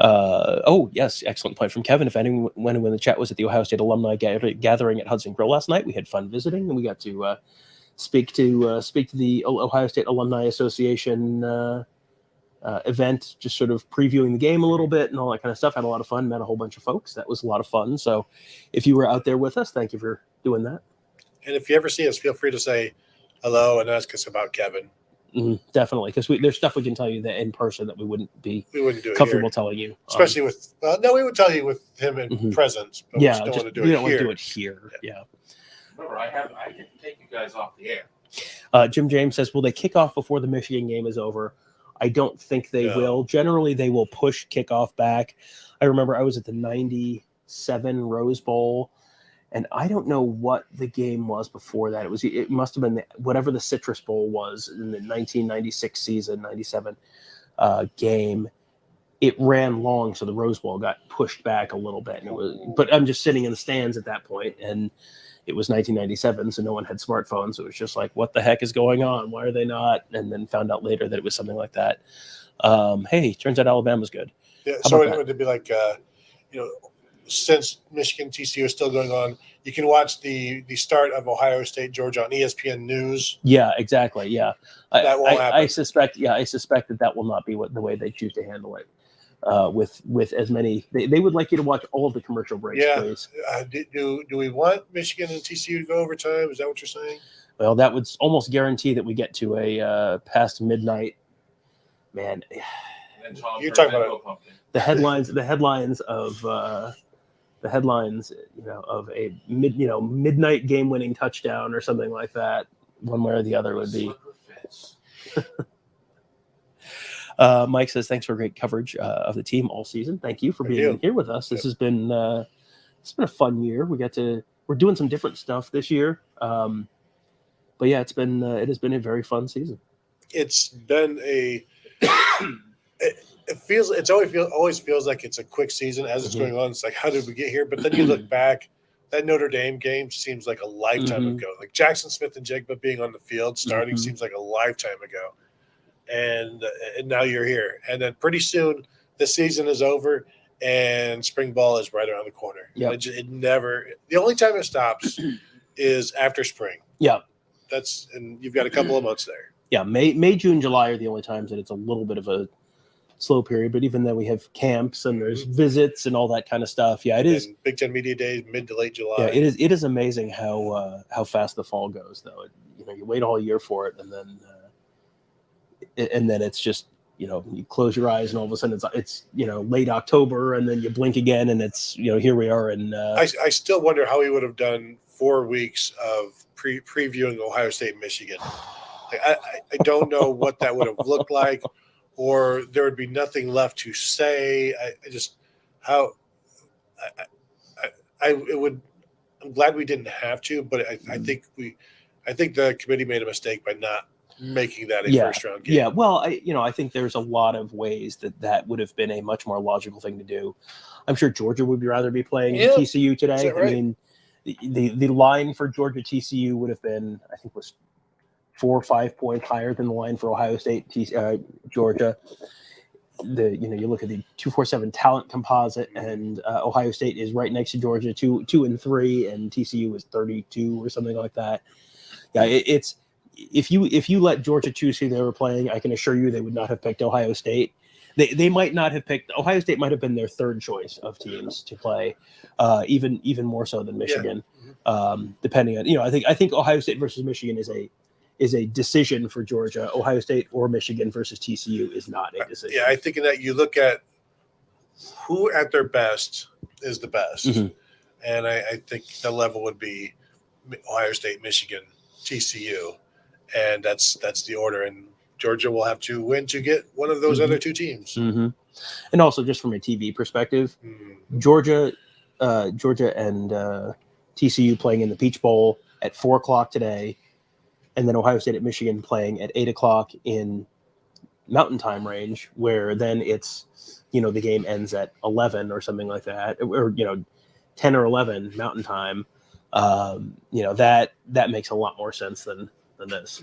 Oh yes, excellent point from Kevin. If anyone in the chat was at the Ohio State alumni gathering at Hudson Grill last night, we had fun visiting, and we got to speak to the Ohio State Alumni Association event, just sort of previewing the game a little bit and all that kind of stuff. Had a lot of fun, met a whole bunch of folks. That was a lot of fun. So if you were out there with us, thank you for doing that. And if you ever see us, feel free to say hello and ask us about Kevin. Definitely, because there's stuff we can tell you that in person that we wouldn't do it comfortable here. telling you, especially with no, we would tell you with him in presence, but yeah, we just don't want to do it here. Yeah. Remember, I can take you guys off the air. Jim James says, will they kick off before the Michigan game is over? I don't think they will. Generally, they will push kickoff back. I remember I was at the 97 Rose Bowl, and I don't know what the game was before that. It must have been whatever the Citrus Bowl was in the 1996 season, 97 game. It ran long, so the Rose Bowl got pushed back a little bit. But I'm just sitting in the stands at that point, and it was 1997, so no one had smartphones. So it was just like, what the heck is going on? Why are they not? And then found out later that it was something like that. Hey, turns out Alabama's good. Yeah, so it would be like, since Michigan TCU is still going on, you can watch the start of Ohio State Georgia on ESPN News. Yeah, exactly. Yeah, that won't happen. I suspect that will not be the way they choose to handle it. With as many, they would like you to watch all of the commercial breaks. Yeah. Please. Do we want Michigan and TCU to go overtime? Is that what you're saying? Well, that would almost guarantee that we get to a past midnight. Man, you're talking about the headlines. The headlines of of a midnight game-winning touchdown or something like that. One way or the other would be. Mike says, thanks for great coverage of the team all season. Thank you for being here with us. This has been it's been a fun year. We're doing some different stuff this year. But yeah, it has been a very fun season. It's been it always feels like it's a quick season as it's going on. It's like, how did we get here? But then you look back, that Notre Dame game seems like a lifetime ago. Like Jackson Smith and Jigba being on the field starting seems like a lifetime ago. And now you're here. And then pretty soon the season is over and spring ball is right around the corner. Yeah. The only time it stops is after spring. Yeah. And you've got a couple of months there. Yeah. May, June, July are the only times that it's a little bit of a slow period, but even then we have camps and there's visits and all that kind of stuff. Yeah, it is. And Big Ten Media Days, mid to late July. Yeah, it is amazing how fast the fall goes, though. You wait all year for it, and then it's just you close your eyes and all of a sudden it's late October, and then you blink again and it's here we are. And I still wonder how he would have done 4 weeks of previewing Ohio State, Michigan. I don't know what that would have looked like. Or there would be nothing left to say. I'm glad we didn't have to, but I think the committee made a mistake by not making that a first round game. Yeah, well, I think there's a lot of ways that would have been a much more logical thing to do. I'm sure Georgia would rather be playing TCU today. Is that right? I mean, the line for Georgia TCU would have been, I think, was 4 or 5 points higher than the line for Ohio State, Georgia. You look at the 247 talent composite, and Ohio State is right next to Georgia, 2 and 3, and TCU is 32 or something like that. Yeah, it's if you let Georgia choose who they were playing, I can assure you they would not have picked Ohio State. They might not have picked Ohio State. Might have been their third choice of teams to play, even more so than Michigan. Yeah. Depending on I think Ohio State versus Michigan is a decision for Georgia. Ohio State or Michigan versus TCU is not a decision. Yeah, I think in that you look at who at their best is the best. And I think the level would be Ohio State, Michigan, TCU. And that's the order. And Georgia will have to win to get one of those other two teams. And also just from a TV perspective, Georgia and TCU playing in the Peach Bowl at 4:00 today. And then Ohio State at Michigan playing at 8:00 in Mountain Time range, where then it's, the game ends at 11 or something like that, or 10 or 11 Mountain Time. That makes a lot more sense than than this.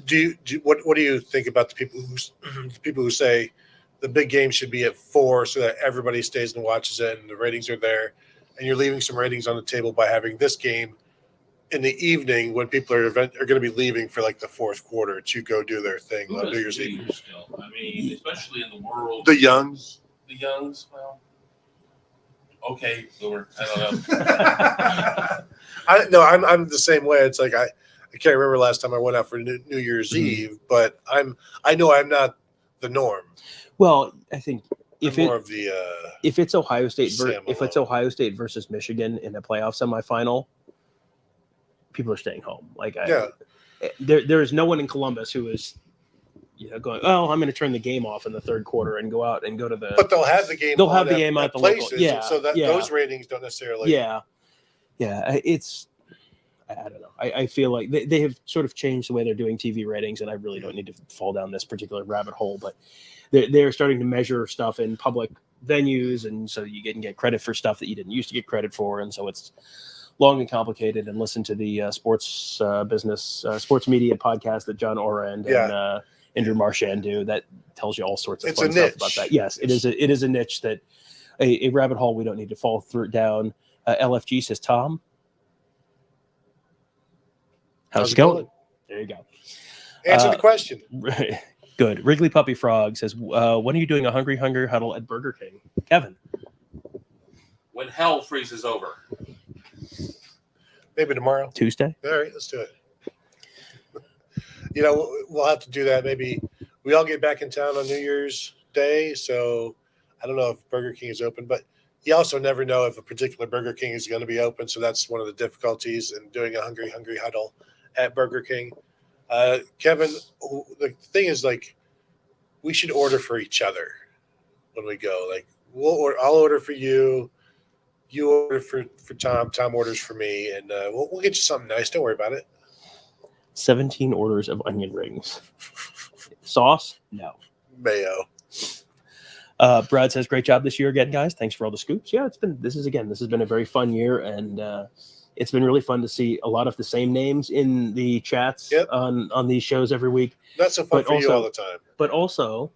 What do you think about the people who say the big game should be at 4 so that everybody stays and watches it and the ratings are there, and you're leaving some ratings on the table by having this game in the evening when people are going to be leaving for like the fourth quarter to go do their thing on New Year's Eve? Still, I mean, especially in the world, The youngs. Well, okay, Boomer. I don't know. I'm the same way. It's like I can't remember last time I went out for New Year's Eve, but I know I'm not the norm. Well, I think if it's Ohio State versus Michigan in a playoff semifinal, people are staying home. There is no one in Columbus who is going, oh, I'm going to turn the game off in the third quarter and go out and go to the. But they'll have the game. They'll have the game at the places, local. so that those ratings don't necessarily. Yeah. It's. I don't know. I feel like they have sort of changed the way they're doing TV ratings, and I really don't need to fall down this particular rabbit hole, but they're starting to measure stuff in public venues, and so you can get credit for stuff that you didn't used to get credit for, and so it's long and complicated. And listen to the sports media podcast that John Orand and Andrew Marchand do. That tells you all sorts of fun stuff about that. Yes, it is a niche that a rabbit hole we don't need to fall through down. LFG says, Tom, how's it going? There you go. Answer the question. Good. Wrigley Puppy Frog says, when are you doing a Hungry Huddle at Burger King? Kevin. When hell freezes over. Maybe tomorrow. Tuesday? All right, let's do it. We'll have to do that. Maybe we all get back in town on New Year's Day, so I don't know if Burger King is open, but you also never know if a particular Burger King is going to be open, so that's one of the difficulties in doing a Hungry Huddle at Burger King. Kevin, the thing is, we should order for each other when we go. I'll order for you. You order for Tom. Tom orders for me, and we'll get you something nice. Don't worry about it. 17 orders of onion rings. Sauce? No. Mayo. Brad says, great job this year again, guys. Thanks for all the scoops. Yeah, this has been a very fun year, and it's been really fun to see a lot of the same names in the chats on these shows every week. Not so fun for you all the time. But also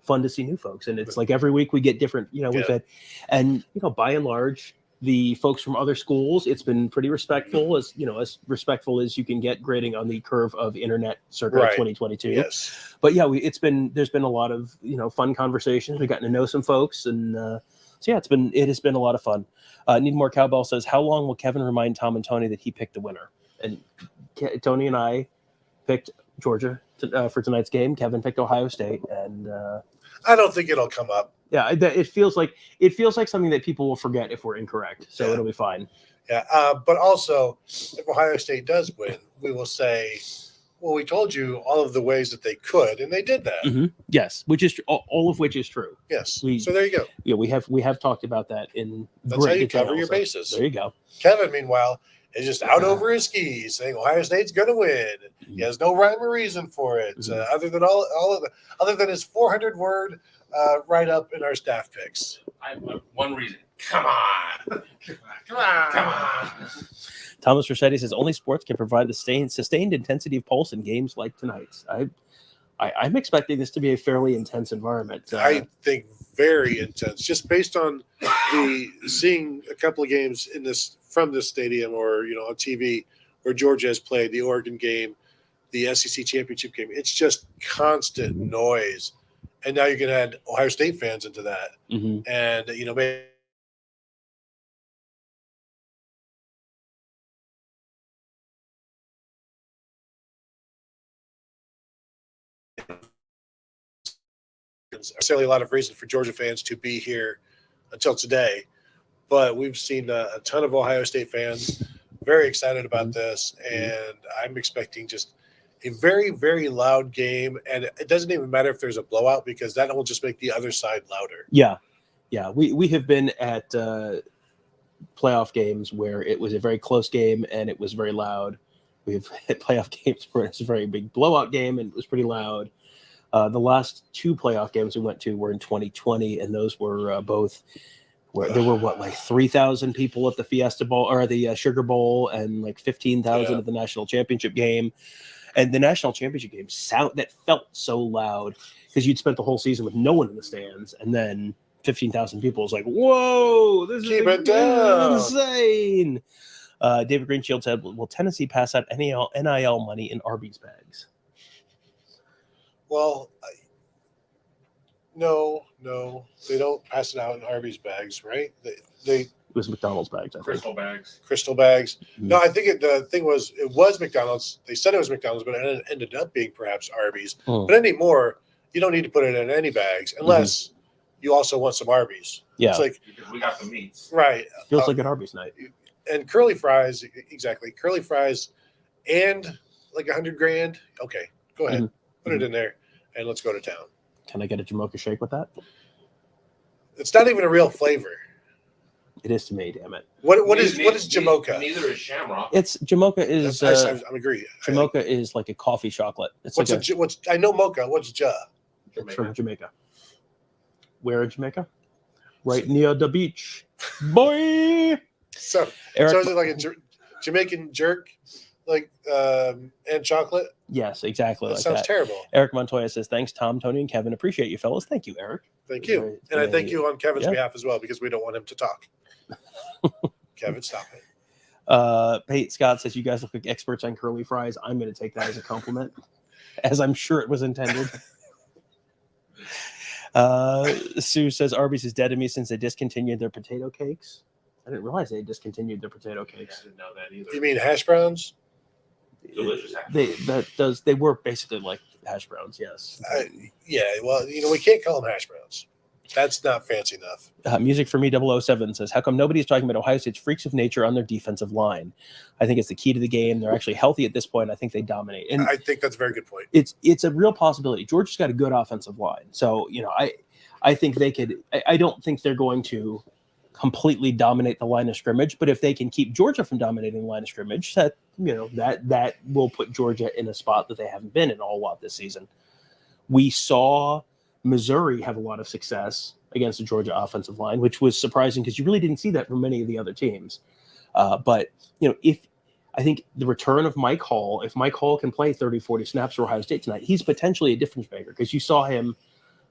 fun to see new folks. And it's like every week we get different, we've had, and, by and large, the folks from other schools, it's been pretty respectful, as respectful as you can get grading on the curve of internet circa 2022. Yes. But yeah, there's been a lot of, fun conversations. We've gotten to know some folks, and so yeah, it has been a lot of fun. Need More Cowbell says, how long will Kevin remind Tom and Tony that he picked a winner? And Tony and I picked Georgia for tonight's game. Kevin picked Ohio State, and I don't think it'll come up. Yeah, it feels like something that people will forget if we're incorrect. So it'll be fine. Yeah, but also, if Ohio State does win, we will say, well, we told you all of the ways that they could, and they did that. Mm-hmm. Yes, which is all of which is true. Yes. So there you go. Yeah, we have talked about that in. That's how you cover your bases. There you go. Kevin, meanwhile, is just out over his skis, saying Ohio State's going to win. He has no rhyme or reason for it, other than other than his 400-word write up in our staff picks. I have one reason. Come on. Come on. Thomas Rossetti says only sports can provide the sustained intensity of pulse in games like tonight's. I'm expecting this to be a fairly intense environment. I think very intense, just based on seeing a couple of games from this stadium or on TV where Georgia has played, the Oregon game, the SEC championship game. It's just constant noise. And now you're going to add Ohio State fans into that. Mm-hmm. And, maybe necessarily a lot of reason for Georgia fans to be here until today. But we've seen a ton of Ohio State fans very excited about this. And I'm expecting just a very, very loud game, and it doesn't even matter if there's a blowout because that will just make the other side louder. Yeah. We have been at playoff games where it was a very close game and it was very loud. We've had playoff games where it's a very big blowout game and it was pretty loud. The last two playoff games we went to were in 2020, and those were both where there were 3,000 people at the Fiesta Bowl or the Sugar Bowl, and 15,000 at the national championship game. And the national championship game that felt so loud because you'd spent the whole season with no one in the stands, and then 15,000 people was like, whoa, this Keep is it down. insane. David Greenshield said, will Tennessee pass out NIL money in Arby's bags? Well, no, they don't pass it out in Arby's bags, right? They It was McDonald's bags, I think. Crystal bags. No, I think the thing was it was McDonald's. They said it was McDonald's, but it ended up being perhaps Arby's. Oh. But anymore, you don't need to put it in any bags unless you also want some Arby's. Yeah. It's like Because we got the meats. right. Feels like an Arby's night. And curly fries, exactly. Curly fries and like $100,000. Okay, go ahead. Put it in there and let's go to town. Can I get a Jamocha shake with that? It's not even a real flavor. It is to me, damn it. What is Jamocha? Neither is Shamrock. It's Jamocha is I agree. Jamocha is like a coffee chocolate. It's What's like what's I know mocha. What's Ja? it's from Jamaica. Where in Jamaica? Right near the beach, boy. So Eric, is it like a Jamaican jerk, like and chocolate? yes, exactly. That Like sounds that. terrible. Eric Montoya says, "Thanks, Tom, Tony, and Kevin. Appreciate you, fellas. Thank you, Eric. Thank you, Very- and I thank you on Kevin's yeah. behalf as well because we don't want him to talk. Kevin, stop it. Pate Scott says, "You guys look like experts on curly fries. I'm going to take that as a compliment, as I'm sure it was intended." Sue says, "Arby's is dead to me since they discontinued their potato cakes." I didn't realize they discontinued their potato I cakes. didn't know that either. You mean hash browns? Delicious. They were basically like hash browns, yes. Yeah. Well, we can't call them hash browns. That's not fancy enough. Music for me 007 says, how come nobody's talking about Ohio State's freaks of nature on their defensive line? I think it's the key to the game. They're actually healthy at this point. I think they dominate. And I think that's a very good point. it's a real possibility. Georgia's got a good offensive line. So, I think they could – I don't think they're going to completely dominate the line of scrimmage, but if they can keep Georgia from dominating the line of scrimmage, that will put Georgia in a spot that they haven't been in a whole lot this season. We saw Missouri have a lot of success against the Georgia offensive line, which was surprising because you really didn't see that from many of the other teams. But if I think the return of Mike Hall, if Mike Hall can play 30, 40 snaps for Ohio State tonight, he's potentially a difference maker because you saw him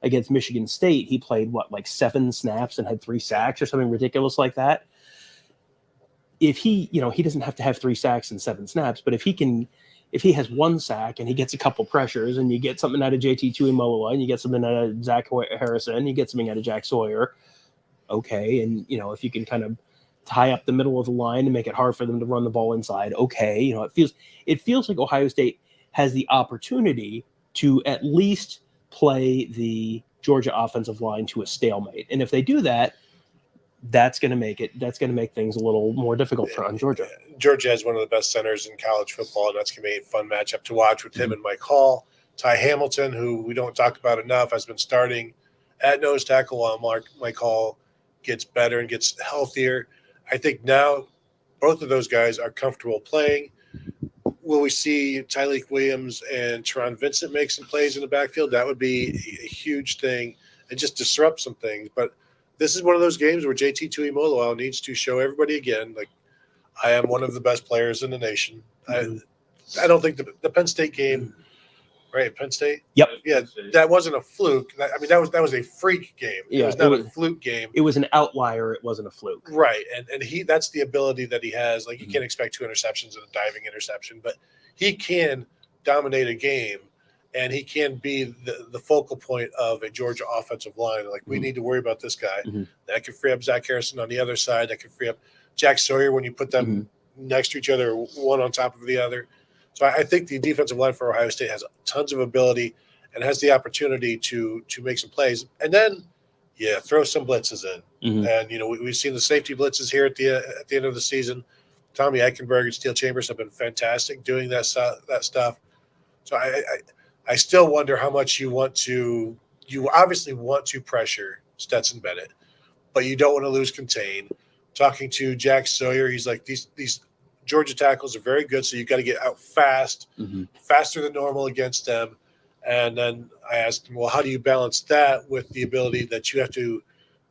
against Michigan State. He played 7 snaps and had 3 sacks or something ridiculous like that. If he doesn't have to have 3 sacks and 7 snaps, but if he has 1 sack and he gets a couple pressures and you get something out of JT Tuimoloau and you get something out of Zach Harrison, you get something out of Jack Sawyer, okay. And, if you can kind of tie up the middle of the line and make it hard for them to run the ball inside, okay. It feels like Ohio State has the opportunity to at least play the Georgia offensive line to a stalemate. And if they do that, that's going to make things a little more difficult on Georgia. Georgia has one of the best centers in college football, and that's going to be a fun matchup to watch with him and Mike Hall. Ty Hamilton, who we don't talk about enough, has been starting at nose tackle while Mike Hall gets better and gets healthier. I think now both of those guys are comfortable playing. Will we see Tyleik Williams and Teron Vincent make some plays in the backfield? That would be a huge thing and just disrupt some things. But this is one of those games where JT Tuimoloau needs to show everybody again, like, I am one of the best players in the nation. I don't think the Penn State game, right? Penn State? Yep. Yeah, that wasn't a fluke. That was a freak game. It was not a fluke game. It was an outlier. It wasn't a fluke. Right. And that's the ability that he has. Like, you can't expect 2 interceptions and a diving interception, but he can dominate a game. And he can be the focal point of a Georgia offensive line. Like, we need to worry about this guy. That could free up Zach Harrison on the other side. That could free up Jack Sawyer when you put them next to each other, one on top of the other. So I think the defensive line for Ohio State has tons of ability and has the opportunity to make some plays. And then, throw some blitzes in. And, we've seen the safety blitzes here at the end of the season. Tommy Eichenberg and Steel Chambers have been fantastic doing that stuff. So I still wonder how much you obviously want to pressure Stetson Bennett, but you don't want to lose contain. Talking to Jack Sawyer, he's like, these Georgia tackles are very good, so you got to get out fast, faster than normal against them. And then I asked him, well, how do you balance that with the ability that you have to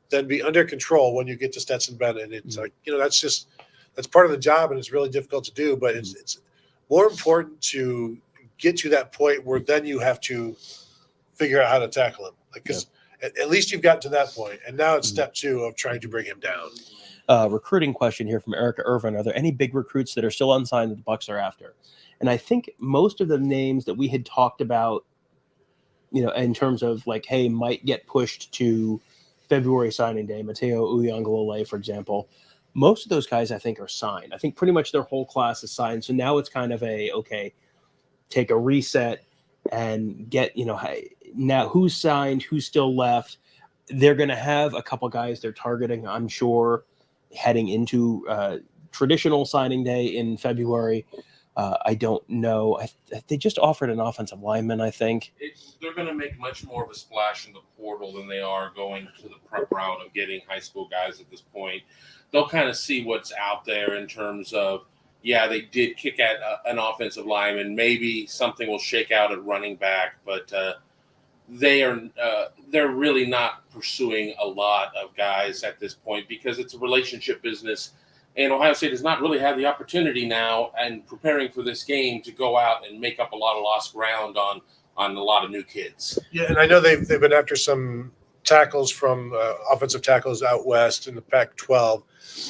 then be under control when you get to Stetson Bennett? It's like, that's part of the job, and it's really difficult to do, but it's more important to get to that point where then you have to figure out how to tackle him. Because at least you've gotten to that point, and now it's step 2 of trying to bring him down. Recruiting question here from Erica Irvin. Are there any big recruits that are still unsigned that the Bucs are after? And I think most of the names that we had talked about, in terms of like, hey, might get pushed to February signing day, Mateo Uiagalelei, for example, most of those guys I think are signed. I think pretty much their whole class is signed. So now it's kind of take a reset and get, now who's signed, who's still left. They're going to have a couple guys they're targeting, I'm sure, heading into traditional signing day in February. I don't know. They just offered an offensive lineman, I think. They're going to make much more of a splash in the portal than they are going to the prep route of getting high school guys at this point. They'll kind of see what's out there in terms of, they did kick at an offensive lineman. Maybe something will shake out at running back, but they're really not pursuing a lot of guys at this point because it's a relationship business. And Ohio State has not really had the opportunity now and preparing for this game to go out and make up a lot of lost ground on a lot of new kids. Yeah, and I know they've been after some tackles from offensive tackles out west in the Pac-12.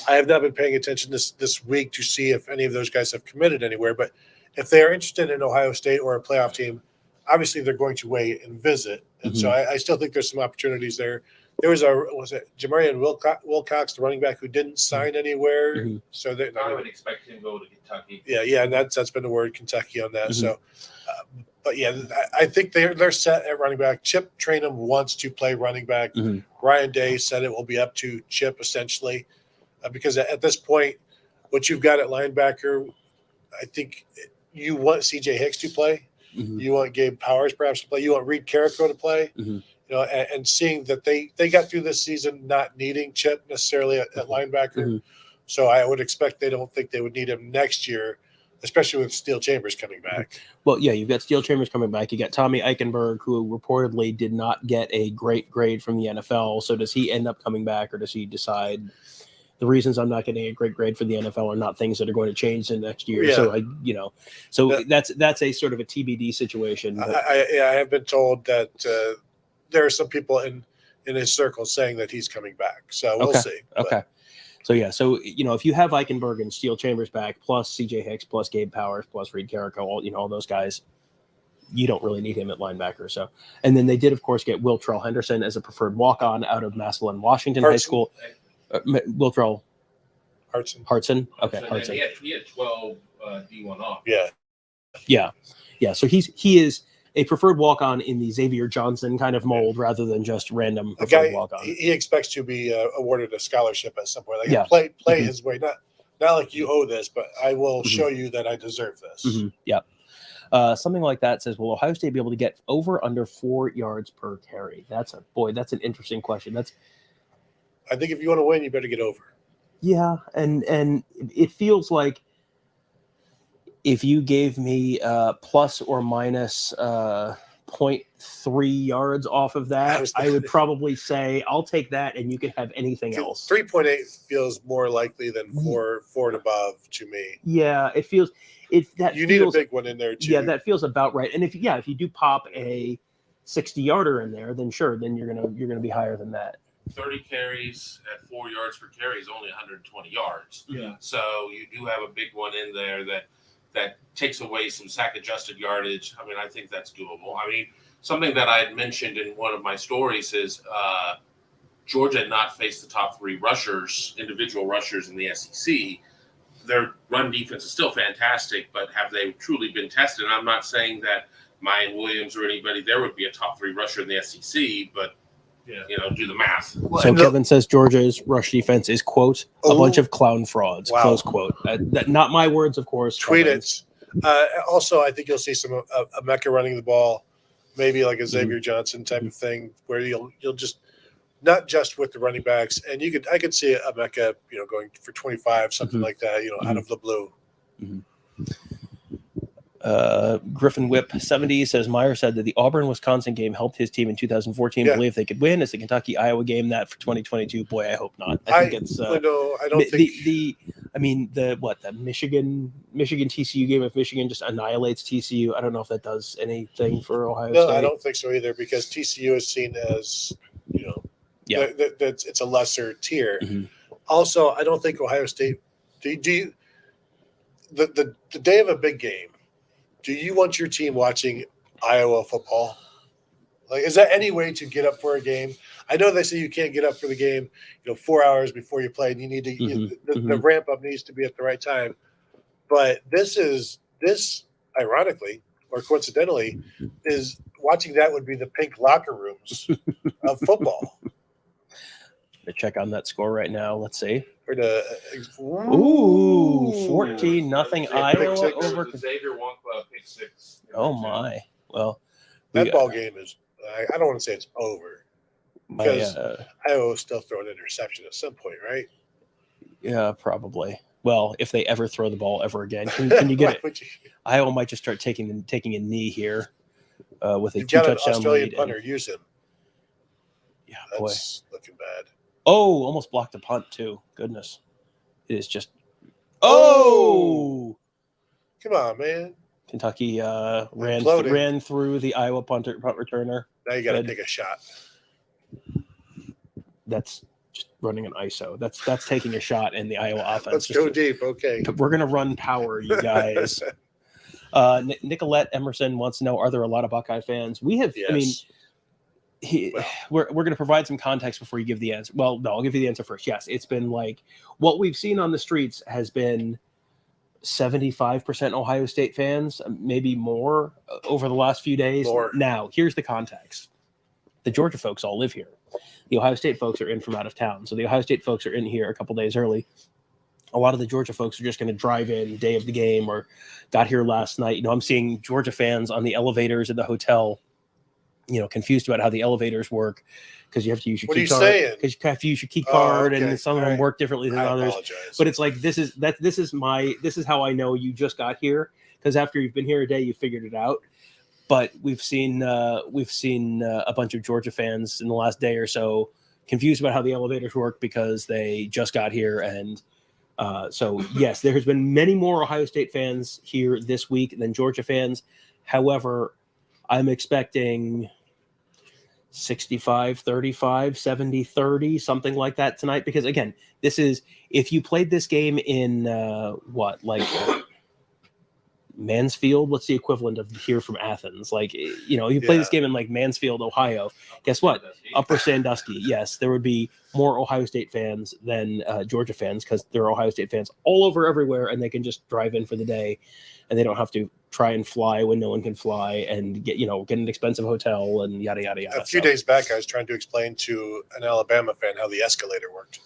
I have not been paying attention this week to see if any of those guys have committed anywhere. But if they are interested in Ohio State or a playoff team, obviously they're going to wait and visit. And so I still think there's some opportunities there. There was Jamarian Wilcox, the running back, who didn't sign anywhere. So I would expect him to go to Kentucky. Yeah, and that's been the word, Kentucky, on that. So, but yeah, I think they're set at running back. Chip Trainum wants to play running back. Ryan Day said it will be up to Chip essentially, because at this point, what you've got at linebacker, I think you want C.J. Hicks to play. You want Gabe Powers perhaps to play. You want Reed Carrico to play. And seeing that they got through this season not needing Chip necessarily at linebacker. So I would expect they don't think they would need him next year, especially with Steel Chambers coming back. Well, yeah, you've got Steel Chambers coming back. You got Tommy Eichenberg, who reportedly did not get a great grade from the NFL. So does he end up coming back, or does he decide the reasons I'm not getting a great grade for the NFL are not things that are going to change in next year? Yeah. So that's a sort of a TBD situation. I have been told that there are some people in his circle saying that he's coming back. So we'll see. Okay. So, if you have Eichenberg and Steel Chambers back, plus C.J. Hicks, plus Gabe Powers, plus Reed Carrico, all those guys, you don't really need him at linebacker. So, and then they did, of course, get Will Trell Henderson as a preferred walk-on out of Massillon, Washington High School. Will Trell Hartson. Okay, Hartson. He had 12 D1 off. Yeah. So he is a preferred walk-on in the Xavier Johnson kind of mold rather than just random preferred walk-on. He expects to be awarded a scholarship at some point. Like play his way. Not like you owe this, but I will show you that I deserve this. Something like that says, will Ohio State be able to get over under 4 yards per carry? That's an interesting question. I think if you want to win, you better get over. Yeah, and it feels like if you gave me plus or minus 0.3 yards off of that, I would probably say I'll take that, and you could have anything else. 3.8 feels more likely than 4 and above to me. Yeah, it feels you need a big one in there too. Yeah, that feels about right. And if you do pop a 60-yarder in there, then sure, then you're gonna be higher than that. 30 carries at 4 yards per carry is only 120 yards. Yeah. So you do have a big one in there that takes away some sack-adjusted yardage. I mean, I think that's doable. I mean, something that I had mentioned in one of my stories is Georgia had not faced the top 3 individual rushers in the SEC. Their run defense is still fantastic, but have they truly been tested? And I'm not saying that Mayan Williams or anybody there would be a top 3 rusher in the SEC, but do the math. So Kevin says Georgia's rush defense is, quote, a bunch of clown frauds, close quote. Not my words, of course. Tweet it. Also, I think you'll see some Emeka running the ball, maybe like a Xavier Johnson type of thing, where you'll just not just with the running backs, and I could see Emeka, going for 25, something like that, out of the blue. Griffin Whip 70 says Meyer said that the Auburn-Wisconsin game helped his team in 2014 believe they could win. Is the Kentucky-Iowa game that for 2022? Boy, I hope not. I think it's. I don't think I mean, the Michigan TCU game, if Michigan just annihilates TCU, I don't know if that does anything for Ohio No, State. I don't think so either, because TCU is seen as, Yeah. it's a lesser tier. Mhm. Also, I don't think Ohio State. Do you the day of a big game? Do you want your team watching Iowa football? Like, is there any way to get up for a game? I know they say you can't get up for the game, 4 hours before you play, and you need to the ramp up needs to be at the right time. But this ironically or coincidentally is watching that would be the pink locker rooms of football. Check on that score right now. Let's see. For the 14-0 Iowa over Xavier Wonkla pick 6. Oh my! Well, that ball game is. I don't want to say it's over because Iowa will still throw an interception at some point, right? Yeah, probably. Well, if they ever throw the ball ever again, can you get it? Iowa might just start taking a knee here with a You've got an two-touchdown Australian lead. punter. Use him. Yeah, That's looking bad. Oh, almost blocked a punt too. Goodness, it is just. Oh, come on, man! Kentucky ran through the Iowa punt returner. Now you got to take a shot. That's just running an ISO. That's taking a shot in the Iowa offense. Let's go deep. Okay, we're gonna run power, you guys. Nicolette Emerson wants to know: are there a lot of Buckeye fans? We have. Yes. I mean. We're going to provide some context before you give the answer. Well, no, I'll give you the answer first. Yes, it's been like what we've seen on the streets has been 75% Ohio State fans, maybe more over the last few days. More. Now, here's the context. The Georgia folks all live here. The Ohio State folks are in from out of town. So the Ohio State folks are in here a couple days early. A lot of the Georgia folks are just going to drive in day of the game or got here last night. I'm seeing Georgia fans on the elevators at the hotel confused about how the elevators work because you have to use your key card. Because you have to use your key card, and some of them work differently than others. Apologize. But it's like this is how I know you just got here, because after you've been here a day, you figured it out. But we've seen a bunch of Georgia fans in the last day or so confused about how the elevators work because they just got here, and so yes, there has been many more Ohio State fans here this week than Georgia fans. However, I'm expecting 65-35, 70-30, something like that tonight. Because again, this is if you played this game in Mansfield, what's the equivalent of here from Athens? You play this game in Mansfield, Ohio. Guess what? Upper Sandusky. Yes, there would be more Ohio State fans than Georgia fans because there are Ohio State fans all over everywhere, and they can just drive in for the day, and they don't have to try and fly when no one can fly and get an expensive hotel and yada yada yada. A few days back, I was trying to explain to an Alabama fan how the escalator worked.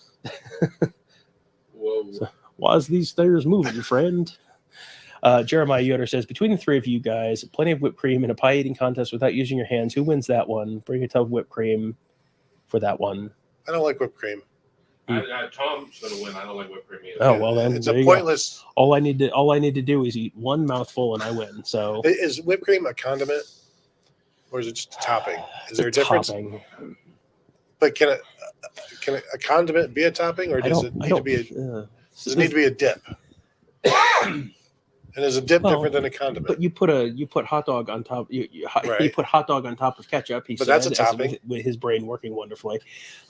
Whoa! So, why's these stairs moving, friend? Jeremiah Yoder says, between the three of you guys, plenty of whipped cream in a pie eating contest without using your hands. Who wins that one? Bring a tub of whipped cream for that one. I don't like whipped cream. Tom's going to win. I don't like whipped cream either. Oh, well, then it's a pointless. Go. All I need to do is eat one mouthful and I win. So is whipped cream a condiment, or is it just a topping? Is there a difference? Topping. But can a condiment be a topping, or does it need to be a dip? And is a dip different than a condiment? But you put hot dog on top. You put hot dog on top of ketchup. But that's a topping. With his brain working wonderfully.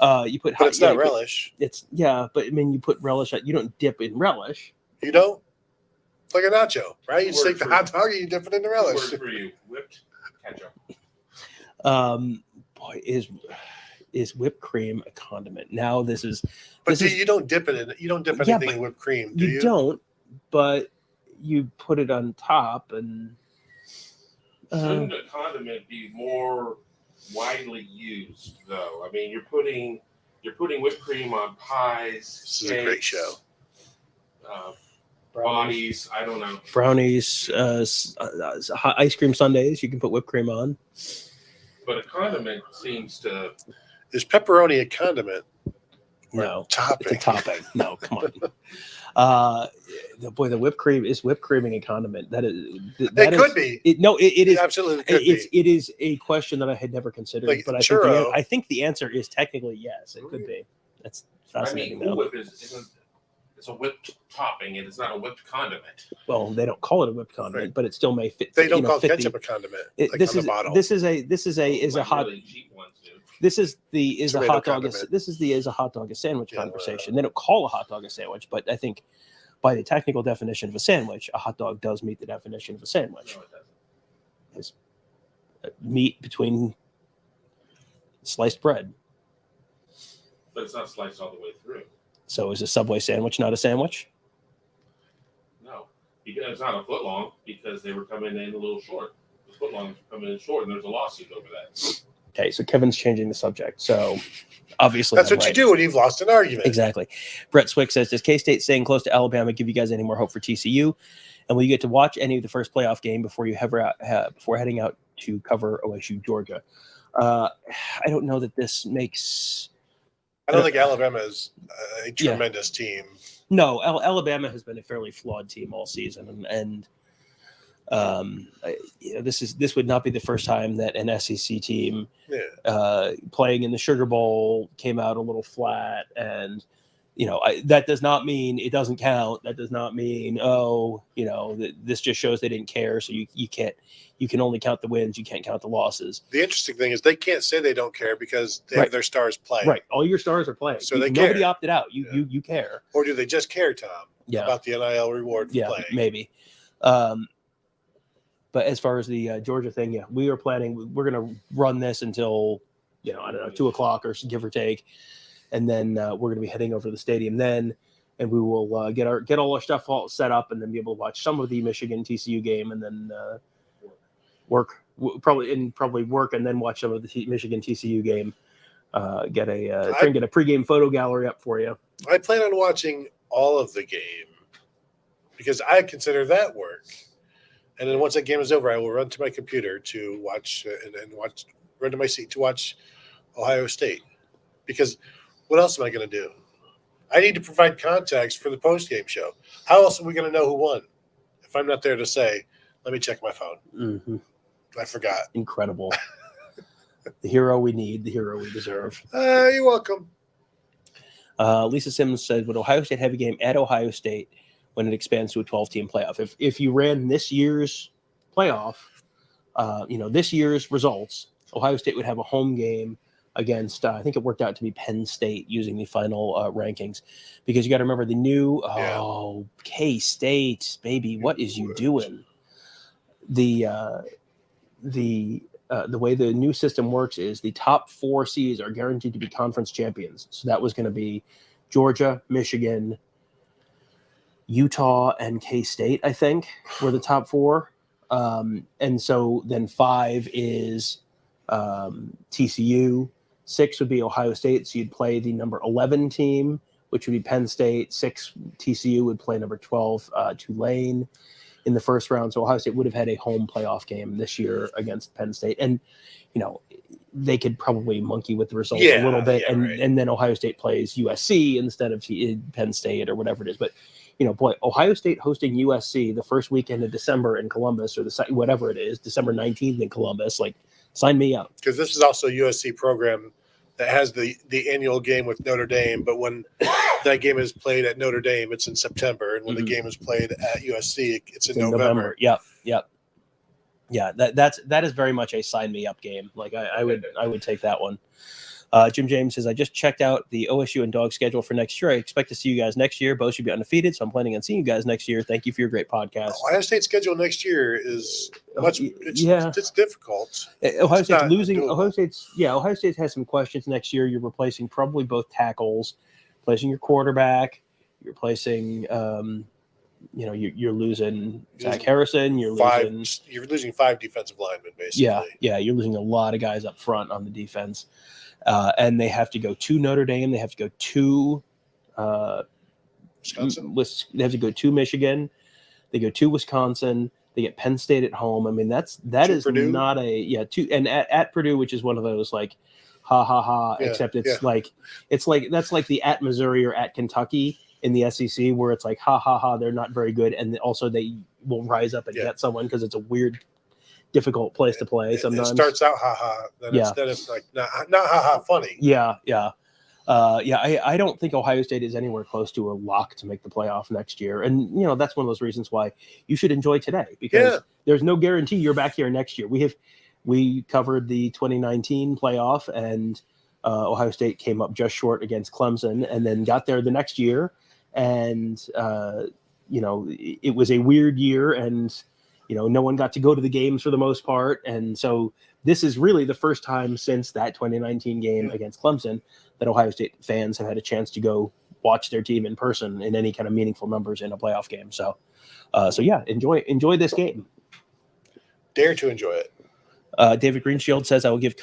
You put. But it's not relish. But I mean, you put relish. You don't dip in relish. You don't. It's like a nacho, right? You take the hot dog and you dip it in the relish. Word for you, whipped ketchup. Boy, is whipped cream a condiment? Now this is. But you don't dip it in. You don't dip anything in whipped cream. Do you? You don't. But you put it on top, and shouldn't a condiment be more widely used, though? I mean, you're putting whipped cream on pies. This is a great show. Brownies, I don't know. Brownies, ice cream sundaes. You can put whipped cream on. But a condiment seems to. Is pepperoni a condiment? No, topping. It's a topping. No, come on. The whipped cream is whipped creaming a condiment. That could be. It is absolutely. It is a question that I had never considered, but I think the answer is technically yes. It could be. That's fascinating. Cool Whip isn't It's a whipped topping, and it's not a whipped condiment. Well, they don't call it a whipped condiment, Right. but it still may fit. They don't call fit ketchup the, a condiment. it, Like this on is the bottle. this is a hot. Really cheap ones do. This is the is a Tomato hot dog. condiment. This is the is a hot dog a sandwich Yeah, conversation. They don't call a hot dog a sandwich, but I think by the technical definition of a sandwich, a hot dog does meet the definition of a sandwich. No, it doesn't. It's meat between sliced bread. But it's not sliced all the way through. So is a Subway sandwich not a sandwich? No, because it's not a foot long because they were coming in a little short. The foot longs were coming in short, and there's a lawsuit over that. Okay, so Kevin's changing the subject. So obviously That's I'm what right. you do when you've lost an argument. Exactly. Brett Swick says, does K-State staying close to Alabama give you guys any more hope for TCU? And will you get to watch any of the first playoff game before you before heading out to cover OSU Georgia? I don't know that this makes. I don't think Alabama is a tremendous team. No, Alabama has been a fairly flawed team all season, and this would not be the first time that an SEC team playing in the Sugar Bowl came out a little flat, and that does not mean it doesn't count. That does not mean this just shows they didn't care. So you can only count the wins. You can't count the losses. The interesting thing is they can't say they don't care because they have their stars playing. Right, all your stars are playing. So they nobody care. opted out. You care. Or do they just care, Tom? Yeah. About the NIL reward for playing? Maybe. But as far as the Georgia thing, we are planning. We're going to run this until 2:00 or give or take, and then we're going to be heading over to the stadium then, and we will get all our stuff all set up, and then be able to watch some of the Michigan TCU game, and then probably work, and then watch some of the Michigan TCU game. Get a pregame photo gallery up for you. I plan on watching all of the game because I consider that work. And then once that game is over, I will run to my computer to watch run to my seat to watch Ohio State. Because what else am I going to do? I need to provide context for the postgame show. How else are we going to know who won if I'm not there to say, let me check my phone? Mm-hmm. I forgot. Incredible. The hero we need, the hero we deserve. You're welcome. Lisa Simmons said, would Ohio State have a game at Ohio State when it expands to a 12-team playoff? If you ran this year's playoff, this year's results, Ohio State would have a home game against, I think it worked out to be Penn State using the final rankings, because you got to remember the new, K-State, baby, what is you doing? The way the new system works is the top 4 seeds are guaranteed to be conference champions. So that was going to be Georgia, Michigan, Utah, and K-State, I think, were the top 4. And so then 5 is TCU. 6 would be Ohio State. So you'd play the number 11 team, which would be Penn State. 6 TCU would play number 12 Tulane in the first round. So Ohio State would have had a home playoff game this year against Penn State. And, they could probably monkey with the results a little bit. And then Ohio State plays USC instead of Penn State or whatever it is. But, Ohio State hosting USC the first weekend of December in Columbus, or whatever it is, December 19th in Columbus, sign me up. Because this is also a USC program that has the annual game with Notre Dame. But when that game is played at Notre Dame, it's in September. And when the game is played at USC, it's in November. Yep. Yeah, that is very much a sign me up game. I would take that one. Jim James says, I just checked out the OSU and Dog schedule for next year. I expect to see you guys next year. Both should be undefeated, so I'm planning on seeing you guys next year. Thank you for your great podcast. Ohio State's schedule next year is it's difficult. Ohio State's losing. Doable. Ohio State has some questions next year. You're replacing probably both tackles, replacing your quarterback. You're replacing you're losing Zach Harrison. You're losing 5 defensive linemen, basically. Yeah, you're losing a lot of guys up front on the defense. And they have to go to Notre Dame. They have to go to Wisconsin. They have to go to Michigan. They go to Wisconsin. They get Penn State at home. I mean, that is Purdue. Not and at Purdue, which is one of those ha ha ha. Except it's that's like the at Missouri or at Kentucky in the SEC, where it's ha ha ha. They're not very good, and also they will rise up and get someone because it's a weird, difficult place to play sometimes. It starts out ha ha, then instead of not ha ha funny. Yeah. I don't think Ohio State is anywhere close to a lock to make the playoff next year. And, that's one of those reasons why you should enjoy today, because there's no guarantee you're back here next year. We covered the 2019 playoff, and Ohio State came up just short against Clemson and then got there the next year. And, it was a weird year, and, no one got to go to the games for the most part. And so this is really the first time since that 2019 game against Clemson that Ohio State fans have had a chance to go watch their team in person in any kind of meaningful numbers in a playoff game. So enjoy this game. Dare to enjoy it. David Greenshield says, I will give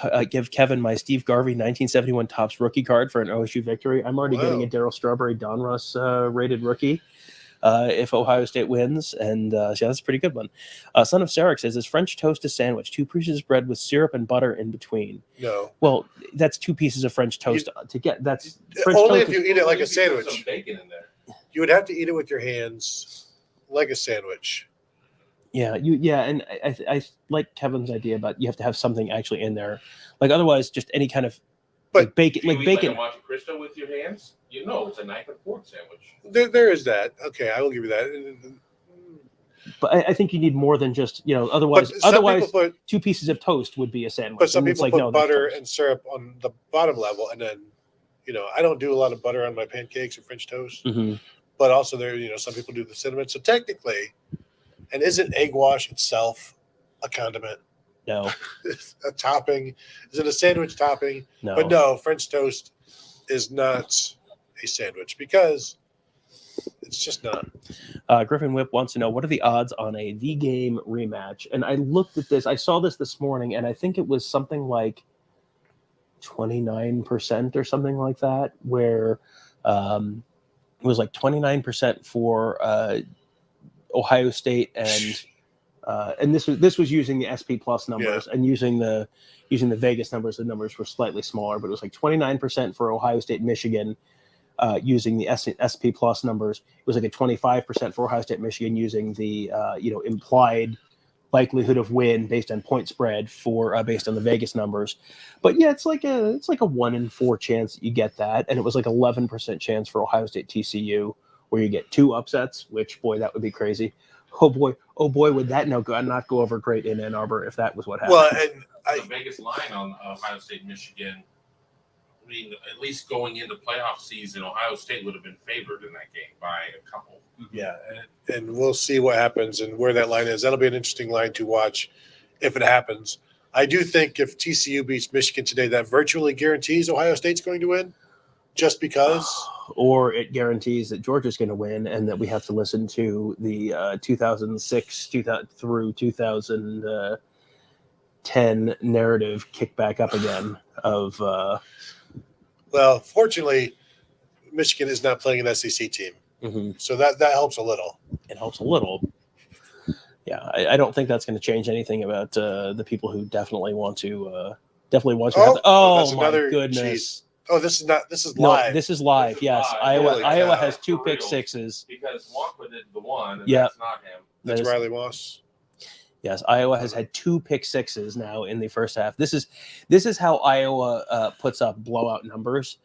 Kevin my Steve Garvey 1971 Topps rookie card for an OSU victory. I'm already getting a Darryl Strawberry Donruss rated rookie if Ohio State wins. And that's a pretty good one. Son of Sarek says, is French toast a sandwich? 2 pieces of bread with syrup and butter in between? No. Well, that's 2 pieces of French toast to get. That's French only toast if you eat it like a sandwich. Some bacon in there. You would have to eat it with your hands like a sandwich. Yeah, and I like Kevin's idea about you have to have something actually in there, like otherwise just any kind of bacon, like bacon. Like a Monte Cristo with your hands, it's a knife and fork sandwich. There is that. Okay, I will give you that. But I think you need more than just otherwise 2 pieces of toast would be a sandwich. But some people put butter and syrup on the bottom level, and then I don't do a lot of butter on my pancakes or French toast. Mm-hmm. But also there some people do the cinnamon. So technically. And isn't egg wash itself a condiment? No. A topping? Is it a sandwich topping? No. But no, French toast is not a sandwich because it's just not. Griffin Whip wants to know, what are the odds on a The Game rematch? And I looked at this. I saw this morning, and I think it was something like 29% or something like that, where it was like 29% for Ohio State, and this was using the SP Plus numbers, and using the Vegas numbers. The numbers were slightly smaller, but it was like 29% for Ohio State, Michigan, using the SP Plus numbers. It was like a 25% for Ohio State, Michigan, using the implied likelihood of win based on point spread for based on the Vegas numbers. But yeah, it's like a 1 in 4 chance that you get that, and it was like 11% chance for Ohio State, TCU, where you get 2 upsets, which, boy, that would be crazy. Oh boy, would that not go over great in Ann Arbor if that was what happened. Well, and the Vegas line on Ohio State, Michigan, I mean, at least going into playoff season, Ohio State would have been favored in that game by a couple. Yeah, and we'll see what happens and where that line is. That'll be an interesting line to watch if it happens. I do think if TCU beats Michigan today, that virtually guarantees Ohio State's going to win, just because. Or it guarantees that Georgia's going to win, and that we have to listen to the 2006 through 2010 narrative kick back up again of. Well, fortunately, Michigan is not playing an SEC team, so that helps a little. It helps a little. Yeah, I don't think that's going to change anything about the people who definitely want to. Have my goodness. Geez. Oh, this is live. No, this is live. Yes, live. Iowa has 2 pick sixes. Because Wonka did the one, and that's not him. That's Riley Moss. Yes, Iowa has had 2 pick sixes now in the first half. This is how Iowa puts up blowout numbers.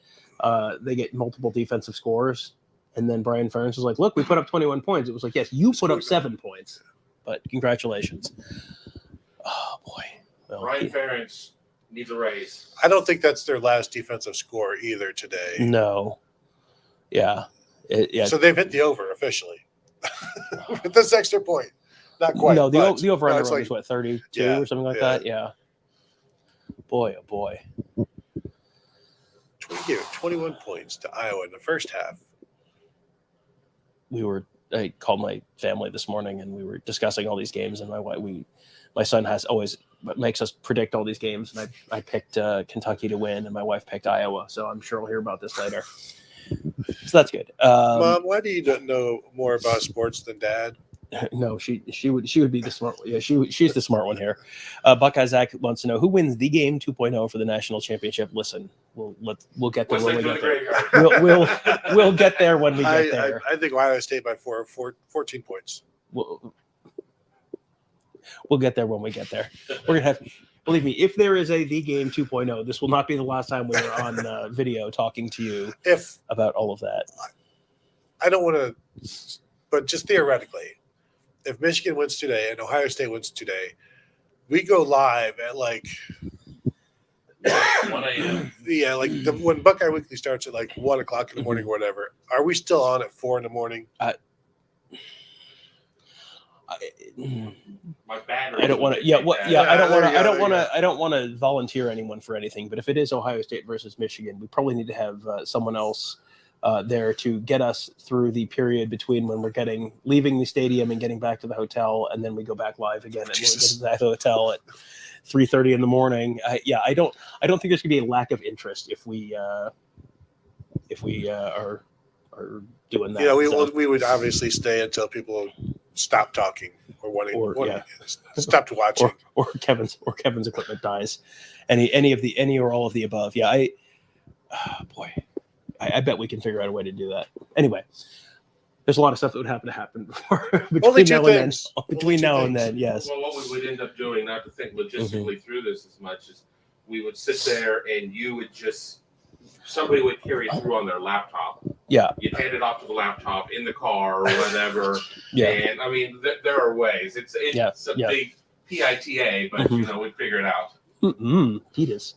They get multiple defensive scores, and then Brian Ferentz was like, "Look, we put up 21 points." It was like, "Yes, you put up 7 points, but congratulations." Oh boy, well, Brian Ferentz needs a raise. I don't think that's their last defensive score either today. No. Yeah. So they've hit the over officially with this extra point. Not quite. No, the over under was what, 32 or something like that? Yeah. Boy, oh boy. 21 points to Iowa in the first half. I called my family this morning, and we were discussing all these games, and my son makes us predict all these games, and I picked Kentucky to win, and my wife picked Iowa, so I'm sure we'll hear about this later. So that's good. Mom, why do you know more about sports than Dad? No, she would be the smart one. Yeah, she's the smart one here. Buckeye Zach wants to know who wins the game 2.0 for the national championship. Listen, we'll get there when we get there. We'll get there when we get there. I think Ohio State by 14 points. We'll get there when we get there. We're Believe me, if there is a The Game 2.0, this will not be the last time we are on video talking to you about all of that. I don't want to, but just theoretically, if Michigan wins today and Ohio State wins today, we go live at like 1 a.m. Yeah, like when Buckeye Weekly starts at like 1 o'clock in the morning or whatever. Are we still on at 4 in the morning? My battery. I don't want to. Yeah, what? Yeah, I don't want to. I don't want to volunteer anyone for anything. But if it is Ohio State versus Michigan, we probably need to have someone else there to get us through the period between when we're leaving the stadium and getting back to the hotel, and then we go back live again and we get to the hotel at 3:30 in the morning. I don't think there's gonna be a lack of interest if we are doing that. We would obviously stay until people stop talking or stop watching, or Kevin's equipment dies. Any or all of the above. Yeah, I bet we can figure out a way to do that. Anyway, there's a lot of stuff that would have to happen between now and then. Yes. Well, what we would end up doing, not to think logistically through this as much, is we would sit there and somebody would carry it through on their laptop. Yeah. You'd hand it off to the laptop in the car or whatever. Yeah. And I mean, there are ways. It's a big PITA, but we'd figure it out. Petus.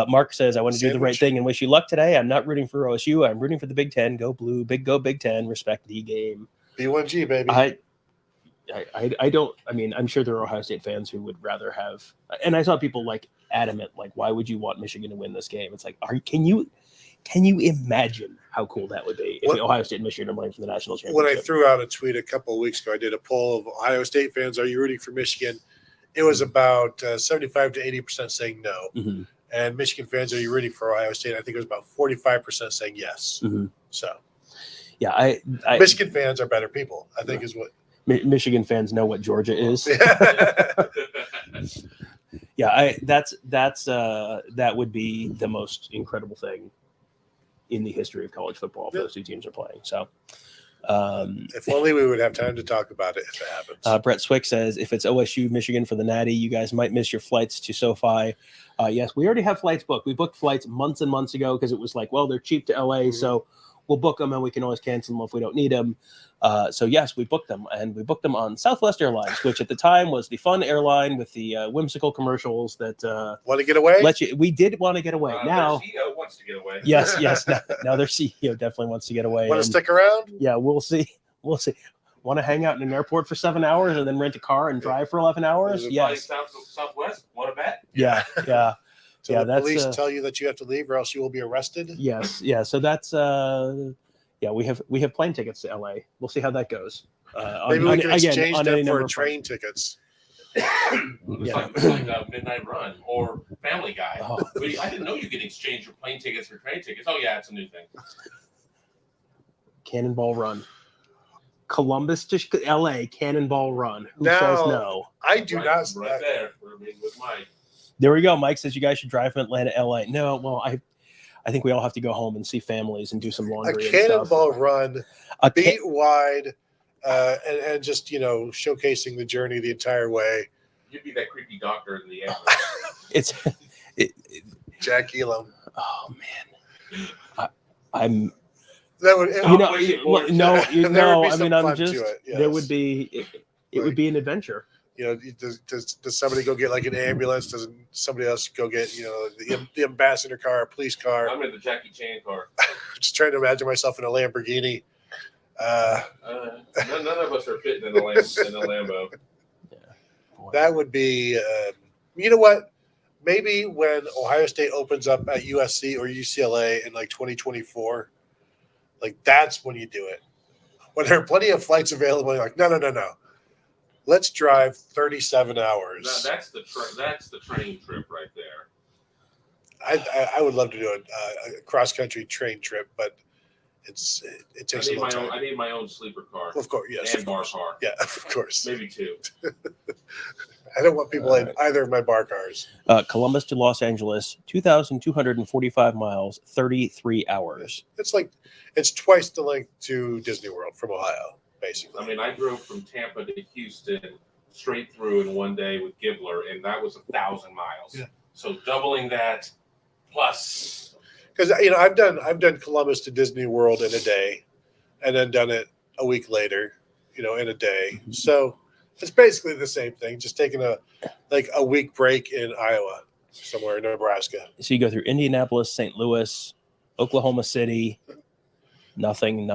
Mark says, I want to do the right thing and wish you luck today. I'm not rooting for OSU. I'm rooting for the Big Ten. Go Blue. Go Big Ten. Respect the game. B1G, baby. I don't. I mean, I'm sure there are Ohio State fans who would rather have. And I saw people adamant, why would you want Michigan to win this game? It's like, can you imagine how cool that would be if Ohio State and Michigan are playing for the national championship? When I threw out a tweet a couple of weeks ago, I did a poll of Ohio State fans. Are you rooting for Michigan? It was about 75 to 80% saying no. Mm-hmm. And Michigan fans, are you rooting for Ohio State? I think it was about 45% saying yes. Mm-hmm. So, yeah, Michigan fans are better people, I think is what. Michigan fans know what Georgia is. Yeah, that would be the most incredible thing in the history of college football if those two teams are playing. So, if only we would have time to talk about it if it happens. Brett Swick says, if it's OSU Michigan for the Natty, you guys might miss your flights to SoFi. Yes, we already have flights booked. We booked flights months and months ago because it was like, well, they're cheap to LA, so we'll book them and we can always cancel them if we don't need them. So yes, we booked them, and we booked them on Southwest Airlines, which at the time was the fun airline with the whimsical commercials that want to get away. We did want to get away. Now their CEO wants to get away. Yes. Now their CEO definitely wants to get away. Want to stick around? Yeah, we'll see. Want to hang out in an airport for 7 hours and then rent a car and drive for 11 hours? Yes. Southwest. Want to bet? Yeah. So the police tell you that you have to leave, or else you will be arrested. Yes. Yeah. So that's we have plane tickets to LA. We'll see how that goes. Maybe we can exchange them for train tickets. It's like a Midnight Run or Family Guy. Oh. I didn't know you could exchange your plane tickets for train tickets. Oh yeah, it's a new thing. Cannonball Run. Columbus to LA, Cannonball Run. Who says no? I do not. Right there. With Mike. There we go. Mike says you guys should drive from Atlanta to LA. No, well, I think we all have to go home and see families and do some laundry. A Cannonball Run, beat wide, and just showcasing the journey the entire way. You'd be that creepy doctor in the ambulance. Jack Elam. Oh man, I'm. That would there would be it would be an adventure. Does somebody go get like an ambulance? Does somebody else go get the ambassador car, a police car? I'm in the Jackie Chan car. Just trying to imagine myself in a Lamborghini. None of us are fitting in a Lambo. Yeah, that would be. You know what? Maybe when Ohio State opens up at USC or UCLA in like 2024. That's when you do it. When there are plenty of flights available, you're like, no. Let's drive 37 hours. That's the train trip right there. I would love to do a cross-country train trip, but it takes a long time. I need my own sleeper car. Of course, yes. And bar car. Yeah, of course. Maybe two. I don't want people in either of my bar cars. Columbus to Los Angeles, 2,245 miles, 33 hours. It's twice the length to Disney World from Ohio, basically. I mean, I drove from Tampa to Houston straight through in one day with Gibbler, and that was 1,000 miles. Yeah. So doubling that plus. Because I've done Columbus to Disney World in a day, and then done it a week later, in a day. So it's basically the same thing, just taking a week break in Iowa, somewhere in Nebraska. So you go through Indianapolis, St. Louis, Oklahoma City, nothing.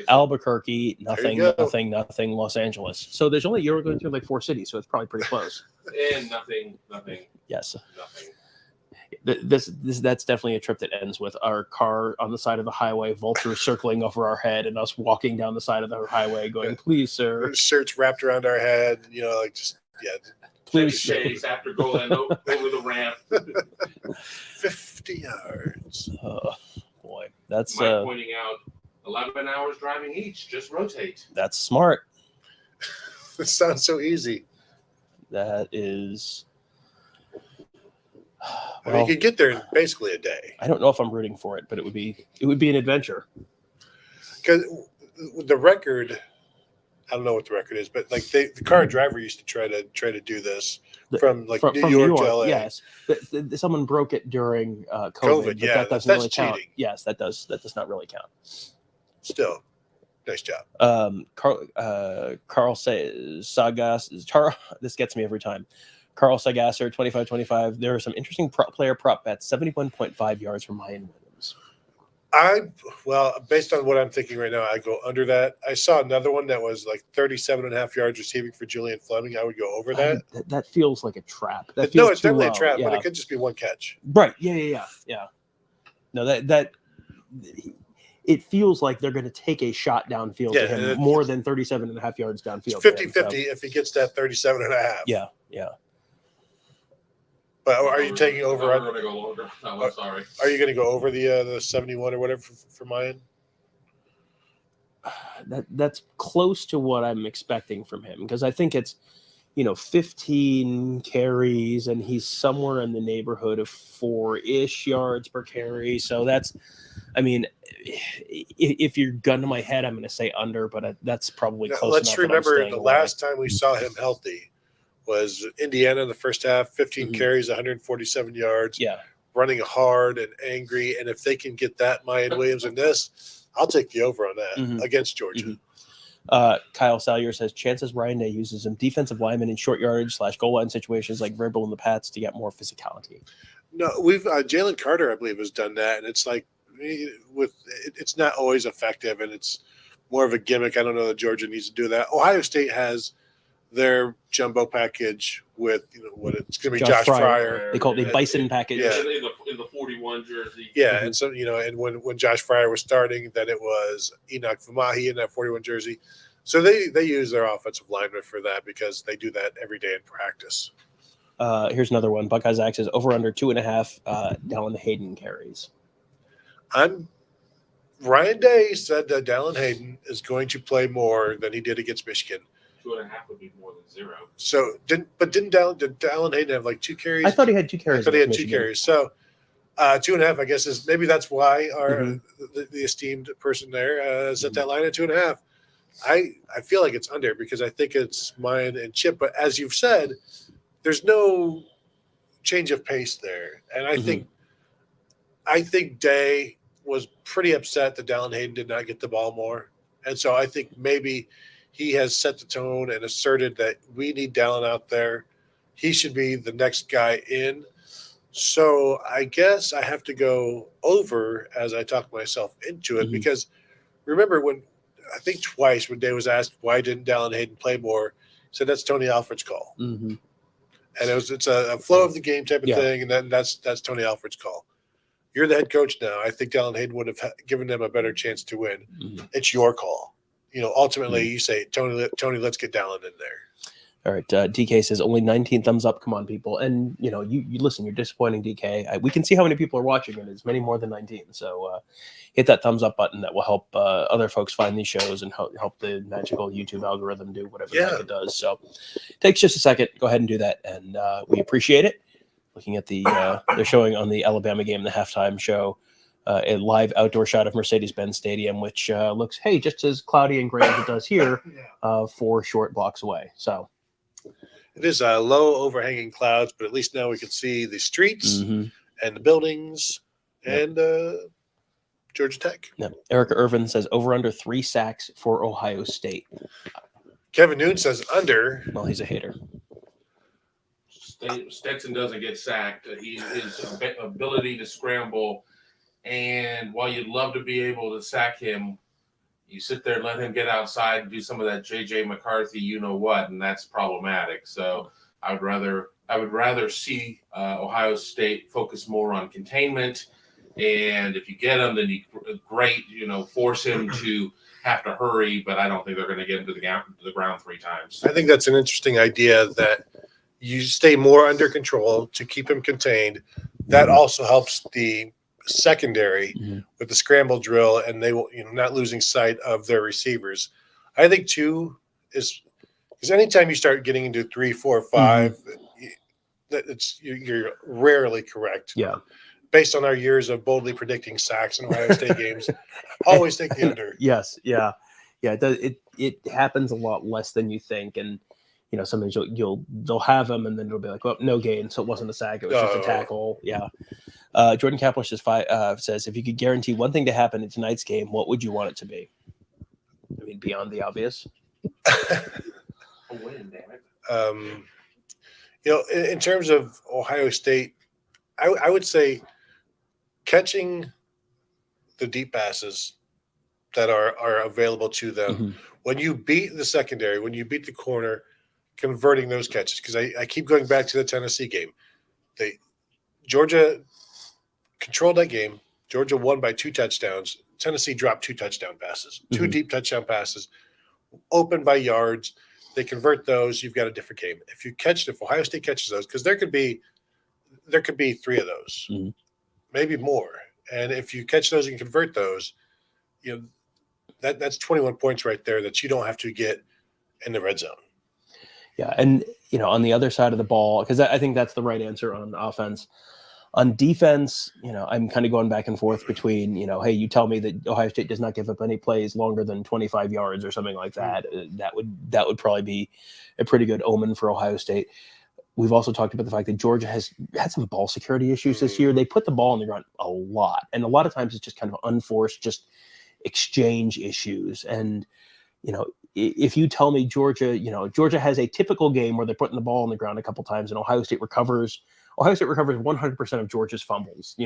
Albuquerque, nothing. Los Angeles. So you're going through like 4 cities, so it's probably pretty close. And nothing. Yes. Nothing. That's definitely a trip that ends with our car on the side of the highway, vultures circling over our head, and us walking down the side of the highway going, "Please, sir." Shirts wrapped around our head, Please, chase after going over the ramp. 50 yards. Oh, boy, that's Mike pointing out 11 hours driving each. Just rotate. That's smart. It sounds so easy. That is. Well, you could get there in basically a day. I don't know if I'm rooting for it, but it would be an adventure. Because the record, I don't know what the record is, but like the car driver used to try to do this from New York to LA. Yes, someone broke it during COVID. But yeah, that doesn't that's really count. cheating. Yes, that does not really count. Still, nice job. Carl says Sagas. This gets me every time. Carl Sagasser, 25-25. There are some interesting player prop bets. 71.5 yards from Mayan Williams. Based on what I'm thinking right now, I go under that. I saw another one that was like 37.5 yards receiving for Julian Fleming. I would go over that. That feels like a trap. It's definitely a trap, but it could just be one catch. Right. Yeah. No, that it feels like they're going to take a shot downfield to him more than 37.5 yards downfield. 50-50 if he gets that 37.5. Yeah. But are you taking over? We're going to go longer. No, I'm sorry. Are you going to go over the 71 or whatever for Mayan? That's close to what I'm expecting from him, because I think it's 15 carries and he's somewhere in the neighborhood of 4-ish yards per carry. So that's, if you're gun to my head, I'm going to say under, but that's probably close. Let's remember the last time we saw him healthy was Indiana in the first half, 15 carries, 147 yards, running hard and angry. And if they can get that Mayan Williams in this, I'll take the over on that against Georgia. Kyle Salyer says chances Ryan Day uses some defensive linemen in short yardage / goal line situations like Verbal and the Pats to get more physicality. No, we've Jalen Carter, I believe, has done that, and it's like it's not always effective, and it's more of a gimmick. I don't know that Georgia needs to do that. Ohio State has their jumbo package with what it's going to be Josh Fryer. They call it the Bison package. Yeah, in the 41 jersey. Yeah, and so and when Josh Fryer was starting, then it was Enoch Vamahi in that 41 jersey. So they use their offensive lineman for that because they do that every day in practice. Here's another one. Buckeyes Axe says over under 2.5 Dallin Hayden carries. Ryan Day said that Dallin Hayden is going to play more than he did against Michigan. 2.5 would be more than 0. So did Dallin Hayden have like 2 carries? I thought he had 2 carries. I thought he had 2 carries. So 2.5, I guess, is maybe that's why our the esteemed person there set that line at 2.5. I feel like it's under because I think it's Mayan and Chip. But as you've said, there's no change of pace there, and I think Day was pretty upset that Dallin Hayden did not get the ball more, and so I think maybe he has set the tone and asserted that we need Dallin out there. He should be the next guy in. So I guess I have to go over as I talk myself into it because remember I think twice when Day was asked why didn't Dallin Hayden play more, he said that's Tony Alford's call. And it's a flow of the game type of thing, and then that's Tony Alford's call. You're the head coach now. I think Dallin Hayden would have given them a better chance to win. It's your call. Ultimately, you say, Tony, let's get Dallin in there. All right. DK says only 19 thumbs up. Come on, people. And, you listen, you're disappointing, DK. We can see how many people are watching, and it's many more than 19. So hit that thumbs up button. That will help other folks find these shows and help the magical YouTube algorithm do whatever it does. So it takes just a second. Go ahead and do that. And we appreciate it. Looking at they're showing on the Alabama game, the halftime show, a live outdoor shot of Mercedes-Benz Stadium, which looks, hey, just as cloudy and gray as it does here, 4 short blocks away. So it is low overhanging clouds, but at least now we can see the streets and the buildings and Georgia Tech. Yep. Erica Irvin says over under 3 sacks for Ohio State. Kevin Noon says under. Well, he's a hater. Stetson doesn't get sacked. His ability to scramble, and while you'd love to be able to sack him, you sit there and let him get outside and do some of that J.J. McCarthy, you know what, and that's problematic. So I would rather see Ohio State focus more on containment. And if you get him, then great, force him to have to hurry. But I don't think they're going to get him to the ground 3 times. I think that's an interesting idea that you stay more under control to keep him contained. That also helps the secondary with the scramble drill, and they will, not losing sight of their receivers. I think 2 is because anytime you start getting into 3, 4, 5, you're rarely correct. Yeah. Based on our years of boldly predicting sacks in Ohio State games, always take the under. Yes, yeah. It does. It happens a lot less than you think, and sometimes they'll have them, and then it'll be like, well, no gain, so it wasn't a sack, it was just a tackle. Yeah. Jordan Kapler says, if you could guarantee one thing to happen in tonight's game, what would you want it to be? I mean, beyond the obvious. A win, damn it. In terms of Ohio State, I would say catching the deep passes that are available to them. When you beat the secondary, when you beat the corner, converting those catches. Because I keep going back to the Tennessee game. Georgia controlled that game. Georgia won by 2 touchdowns. Tennessee dropped 2 touchdown passes, 2 deep touchdown passes, open by yards. They convert those. You've got a different game. If Ohio State catches those, because there could be 3 of those, maybe more. And if you catch those and convert those, that's 21 points right there that you don't have to get in the red zone. Yeah, and on the other side of the ball, because I think that's the right answer on offense. On defense, I'm kind of going back and forth between, hey, you tell me that Ohio State does not give up any plays longer than 25 yards or something like that. That would probably be a pretty good omen for Ohio State. We've also talked about the fact that Georgia has had some ball security issues this year. They put the ball on the ground a lot, and a lot of times it's just kind of unforced, just exchange issues. And if you tell me Georgia has a typical game where they're putting the ball on the ground a couple times, and Ohio State recovers 100% of Georgia's fumbles.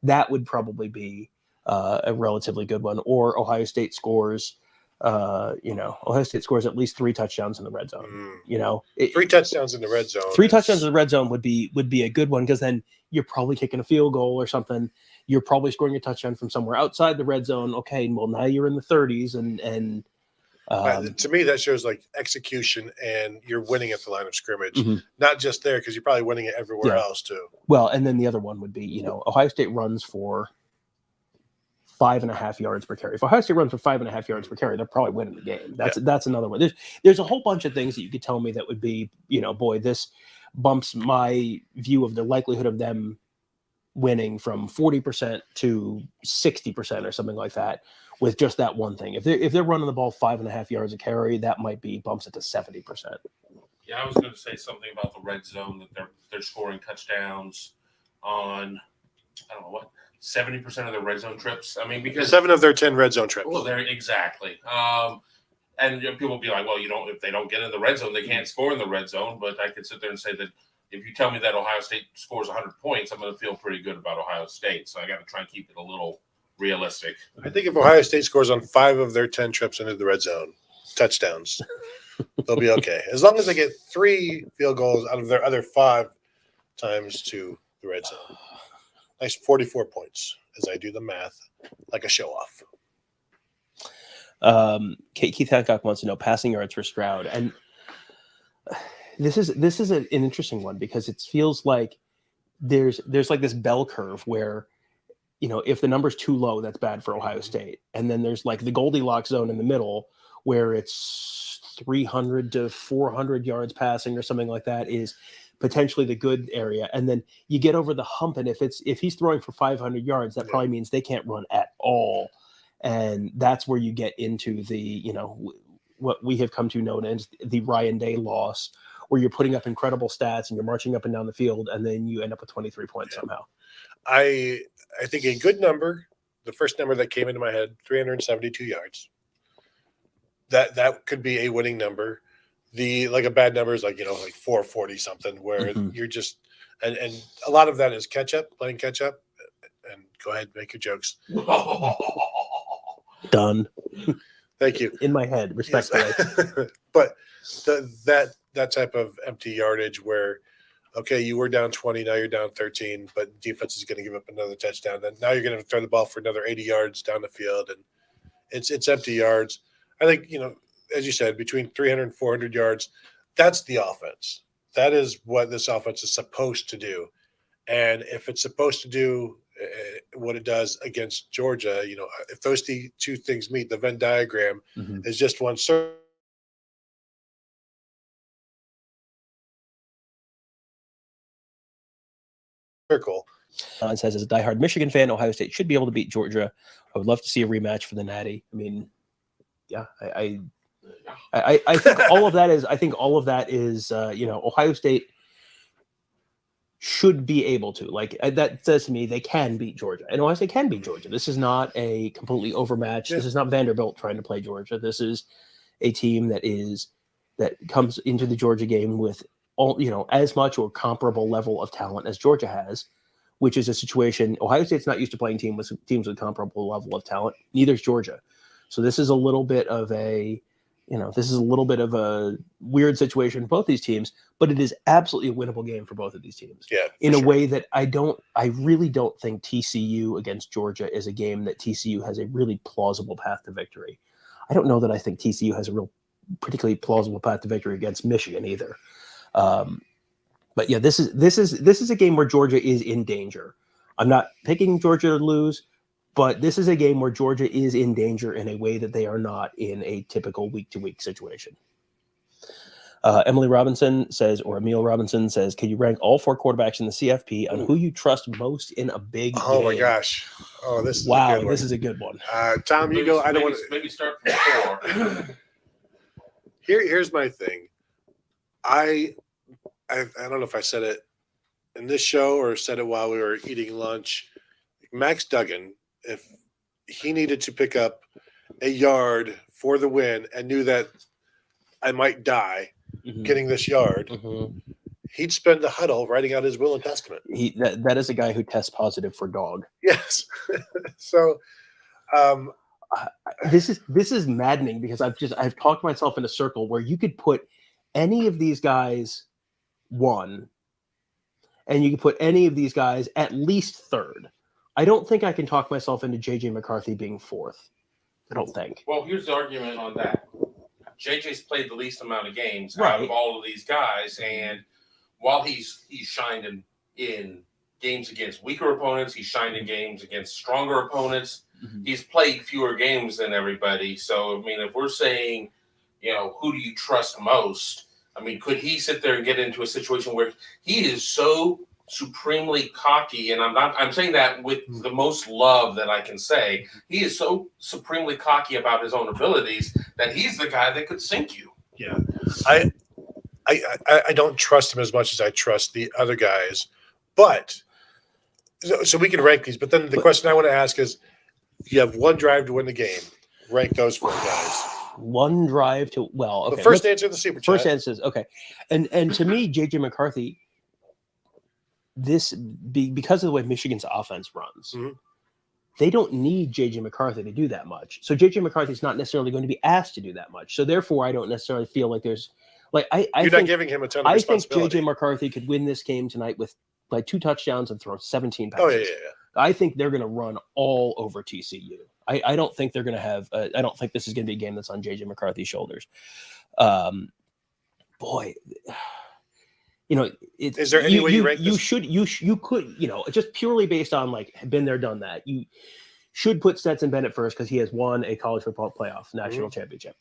That would probably be a relatively good one. Or Ohio State scores. Ohio State scores at least 3 touchdowns in the red zone. 3 touchdowns in the red zone. 3 touchdowns in the red zone would be a good one, because then you're probably kicking a field goal or something. You're probably scoring a touchdown from somewhere outside the red zone. Okay, well now you're in the 30s, and to me that shows like execution, and you're winning at the line of scrimmage, not just there, because you're probably winning it everywhere else too. Well, and then the other one would be Ohio State runs for 5.5 yards per carry. If Ohio State runs for 5.5 yards per carry, they're probably winning the game. That's another one. There's a whole bunch of things that you could tell me that would be, boy, this bumps my view of the likelihood of them winning from 40% to 60% or something like that with just that one thing. If they're running the ball 5.5 yards a carry, that might be bumps it to 70%. Yeah, I was going to say something about the red zone, that they're scoring touchdowns on, I don't know what, 70% of their red zone trips. I mean, because 7 of their 10 red zone trips. Well, they're exactly. And people will be like, well, if they don't get in the red zone, they can't score in the red zone. But I could sit there and say that if you tell me that Ohio State scores 100 points, I'm going to feel pretty good about Ohio State. So I got to try and keep it a little realistic. I think if Ohio State scores on 5 of their 10 trips into the red zone, touchdowns, they'll be okay. As long as they get 3 field goals out of their other 5 times to the red zone. Nice 44 points as I do the math like a show off. Keith Hancock wants to know passing yards for Stroud. And this is an interesting one, because it feels like there's like this bell curve where, if the number's too low, that's bad for Ohio State. And then there's like the Goldilocks zone in the middle where it's 300 to 400 yards passing or something like that is potentially the good area, and then you get over the hump. And if he's throwing for 500 yards, that probably means they can't run at all, and that's where you get into the what we have come to know as the Ryan Day loss, where you're putting up incredible stats and you're marching up and down the field, and then you end up with 23 points somehow. I think a good number, the first number that came into my head, 372 yards. That could be a winning number. A bad number is like 440 something, where you're just and a lot of that is playing catch up. And go ahead, make your jokes. Done. Thank you. In my head, respectfully. Yes. But that type of empty yardage where, okay, you were down 20, now you're down 13, but defense is going to give up another touchdown. Then now you're going to throw the ball for another 80 yards down the field, and it's empty yards. I think, as you said, between 300 and 400 yards, that's the offense. That is what this offense is supposed to do. And if it's supposed to do what it does against Georgia, if those two things meet, the Venn diagram is just one circle. It says, as a diehard Michigan fan, Ohio State should be able to beat Georgia. I would love to see a rematch for the Natty. I mean, yeah, I think all of that is. I think all of that is. Ohio State should be able to. That says to me they can beat Georgia, and Ohio State can beat Georgia. This is not a completely overmatched. This is not Vanderbilt trying to play Georgia. This is a team that comes into the Georgia game with as much or comparable level of talent as Georgia has, which is a situation. Ohio State's not used to playing teams with comparable level of talent. Neither is Georgia. So this is a little bit of a weird situation for both these teams, but it is absolutely a winnable game for both of these teams. Yeah, in a way that I really don't think TCU against Georgia is a game that TCU has a really plausible path to victory. I don't know that I think TCU has a real particularly plausible path to victory against Michigan either. But yeah, this is a game where Georgia is in danger. I'm not picking Georgia to lose, but this is a game where Georgia is in danger in a way that they are not in a typical week-to-week situation. Emil Robinson says, can you rank all 4 quarterbacks in the CFP on who you trust most in a big game? Oh my gosh. Oh, this is a good one. This is a good one. Tom, you go. I don't want to maybe start from 4. Here's my thing. I don't know if I said it in this show or said it while we were eating lunch. Max Duggan, if he needed to pick up a yard for the win and knew that I might die getting this yard, he'd spend the huddle writing out his will and testament. That is a guy who tests positive for dog. Yes. So this is maddening because I've talked myself in a circle where you could put any of these guys 1, and you can put any of these guys at least 3rd. I don't think I can talk myself into JJ McCarthy being 4th. I don't think. Well, here's the argument on that. JJ's played the least amount of games right. out of all of these guys, and while he's shined in games against weaker opponents, he's shined in games against stronger opponents. He's played fewer games than everybody. So, I mean, if we're saying, who do you trust most? I mean, could he sit there and get into a situation where he is so supremely cocky, and I'm saying that with the most love that I can say, he is so supremely cocky about his own abilities that he's the guy that could sink you. Yeah. I don't trust him as much as I trust the other guys, but so we can rank these, but then the question I want to ask is, you have 1 drive to win the game. Rank those 4 guys. 1 drive to okay. The first answer to the super chat. First answer is okay, and to me, JJ McCarthy. Because of the way Michigan's offense runs, they don't need JJ McCarthy to do that much. So JJ McCarthy is not necessarily going to be asked to do that much. So therefore, I don't necessarily feel like there's you're not giving him a ton of responsibility. I think JJ McCarthy could win this game tonight with 2 touchdowns and throw 17 passes. Oh yeah. I think they're going to run all over TCU. I don't think they're going to have. I don't think this is going to be a game that's on JJ McCarthy's shoulders. Boy. Is there any way you rank this? You could, just purely based on been there, done that. You should put Stetson Bennett first because he has won a college football playoff national championship.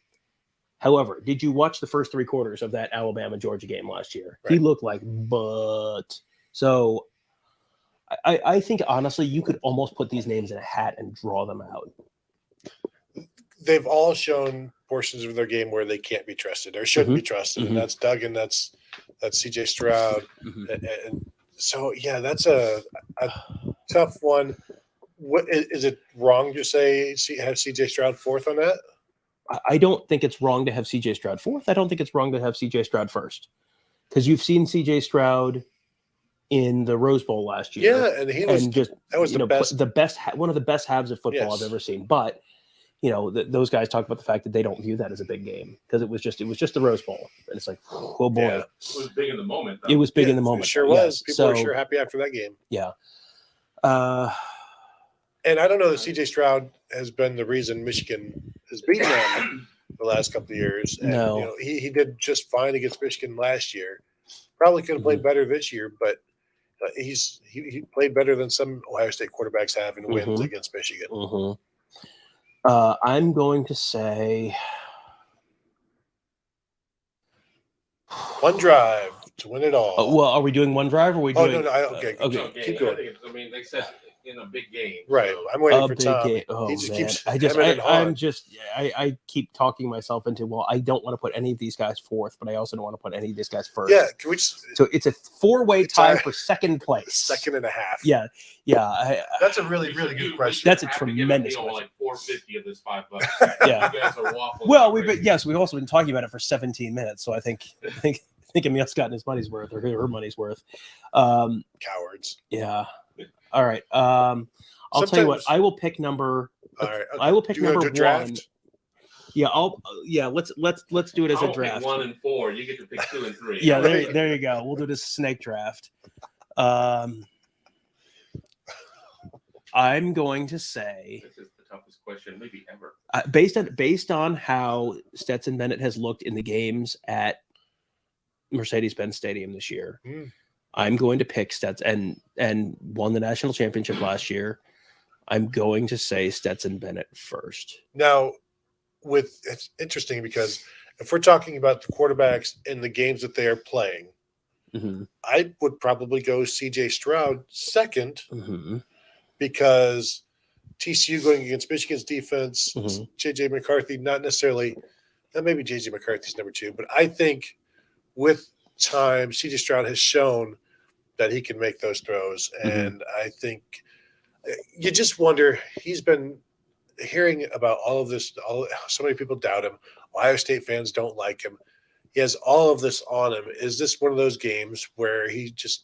However, did you watch the first 3 quarters of that Alabama-Georgia game last year? Right. He looked like butt. So I think, honestly, you could almost put these names in a hat and draw them out. They've all shown portions of their game where they can't be trusted or shouldn't be trusted, and that's Duggan, that's CJ Stroud, and so yeah, that's a tough one. What is it wrong to say have CJ Stroud 4th on that? I don't think it's wrong to have CJ Stroud 4th. I don't think it's wrong to have CJ Stroud 1st, because you've seen CJ Stroud in the Rose Bowl last year. Yeah, and he was just that was the best, one of the best halves of football Yes. I've ever seen. But those guys talk about the fact that they don't view that as a big game because it was just the Rose Bowl, and it's like, oh boy, Yeah. It was big in the moment. it was big in the moment. It sure was. People were sure happy after that game. Yeah. And I don't know that CJ Stroud has been the reason Michigan has beaten them the last couple of years. And, No. He did just fine against Michigan last year. Probably could have played better this year, but he played better than some Ohio State quarterbacks have in wins against Michigan. I'm going to say one drive to win it all. well, are we doing one drive or are we doing? No. Okay. Okay. Keep going. I mean, they said in a big game. Right. So. I'm waiting A for big Tom. game. Oh, He just man. keeps I keep talking myself into, well, I don't want to put any of these guys 4th, but I also don't want to put any of these guys 1st. Yeah. Can we just So it's a 4-way tie for 2nd place. second and a half? Yeah. That's a really, really good question. That's a have to give tremendous Neil question. like $4.50 of this $5. Yeah. You guys are waffling. Well, like crazy. we've also been talking about it for 17 minutes, so I think Emil's gotten his money's worth or her money's worth. Cowards. Yeah. All right. I'll tell you what. I will pick number. All right. Okay. I will pick Do you go number to draft? 1. Yeah. Let's do it as a I'll pick draft. 1 and 4. You get to pick 2 and 3. Yeah. There you go. We'll do this snake draft. I'm going to say This is the toughest question maybe ever. based on how Stetson Bennett has looked in the games at Mercedes-Benz Stadium this year. I'm going to pick Stetson and won the national championship last year. I'm going to say Stetson Bennett 1st. Now, it's interesting because if we're talking about the quarterbacks in the games that they are playing, I would probably go CJ Stroud 2nd because TCU going against Michigan's defense, JJ McCarthy, not necessarily, maybe JJ McCarthy's number 2, but I think with time, CJ Stroud has shown that he can make those throws. And I think you just wonder, he's been hearing about all of this. So many people doubt him. Ohio State fans don't like him. He has all of this on him. Is this one of those games where he just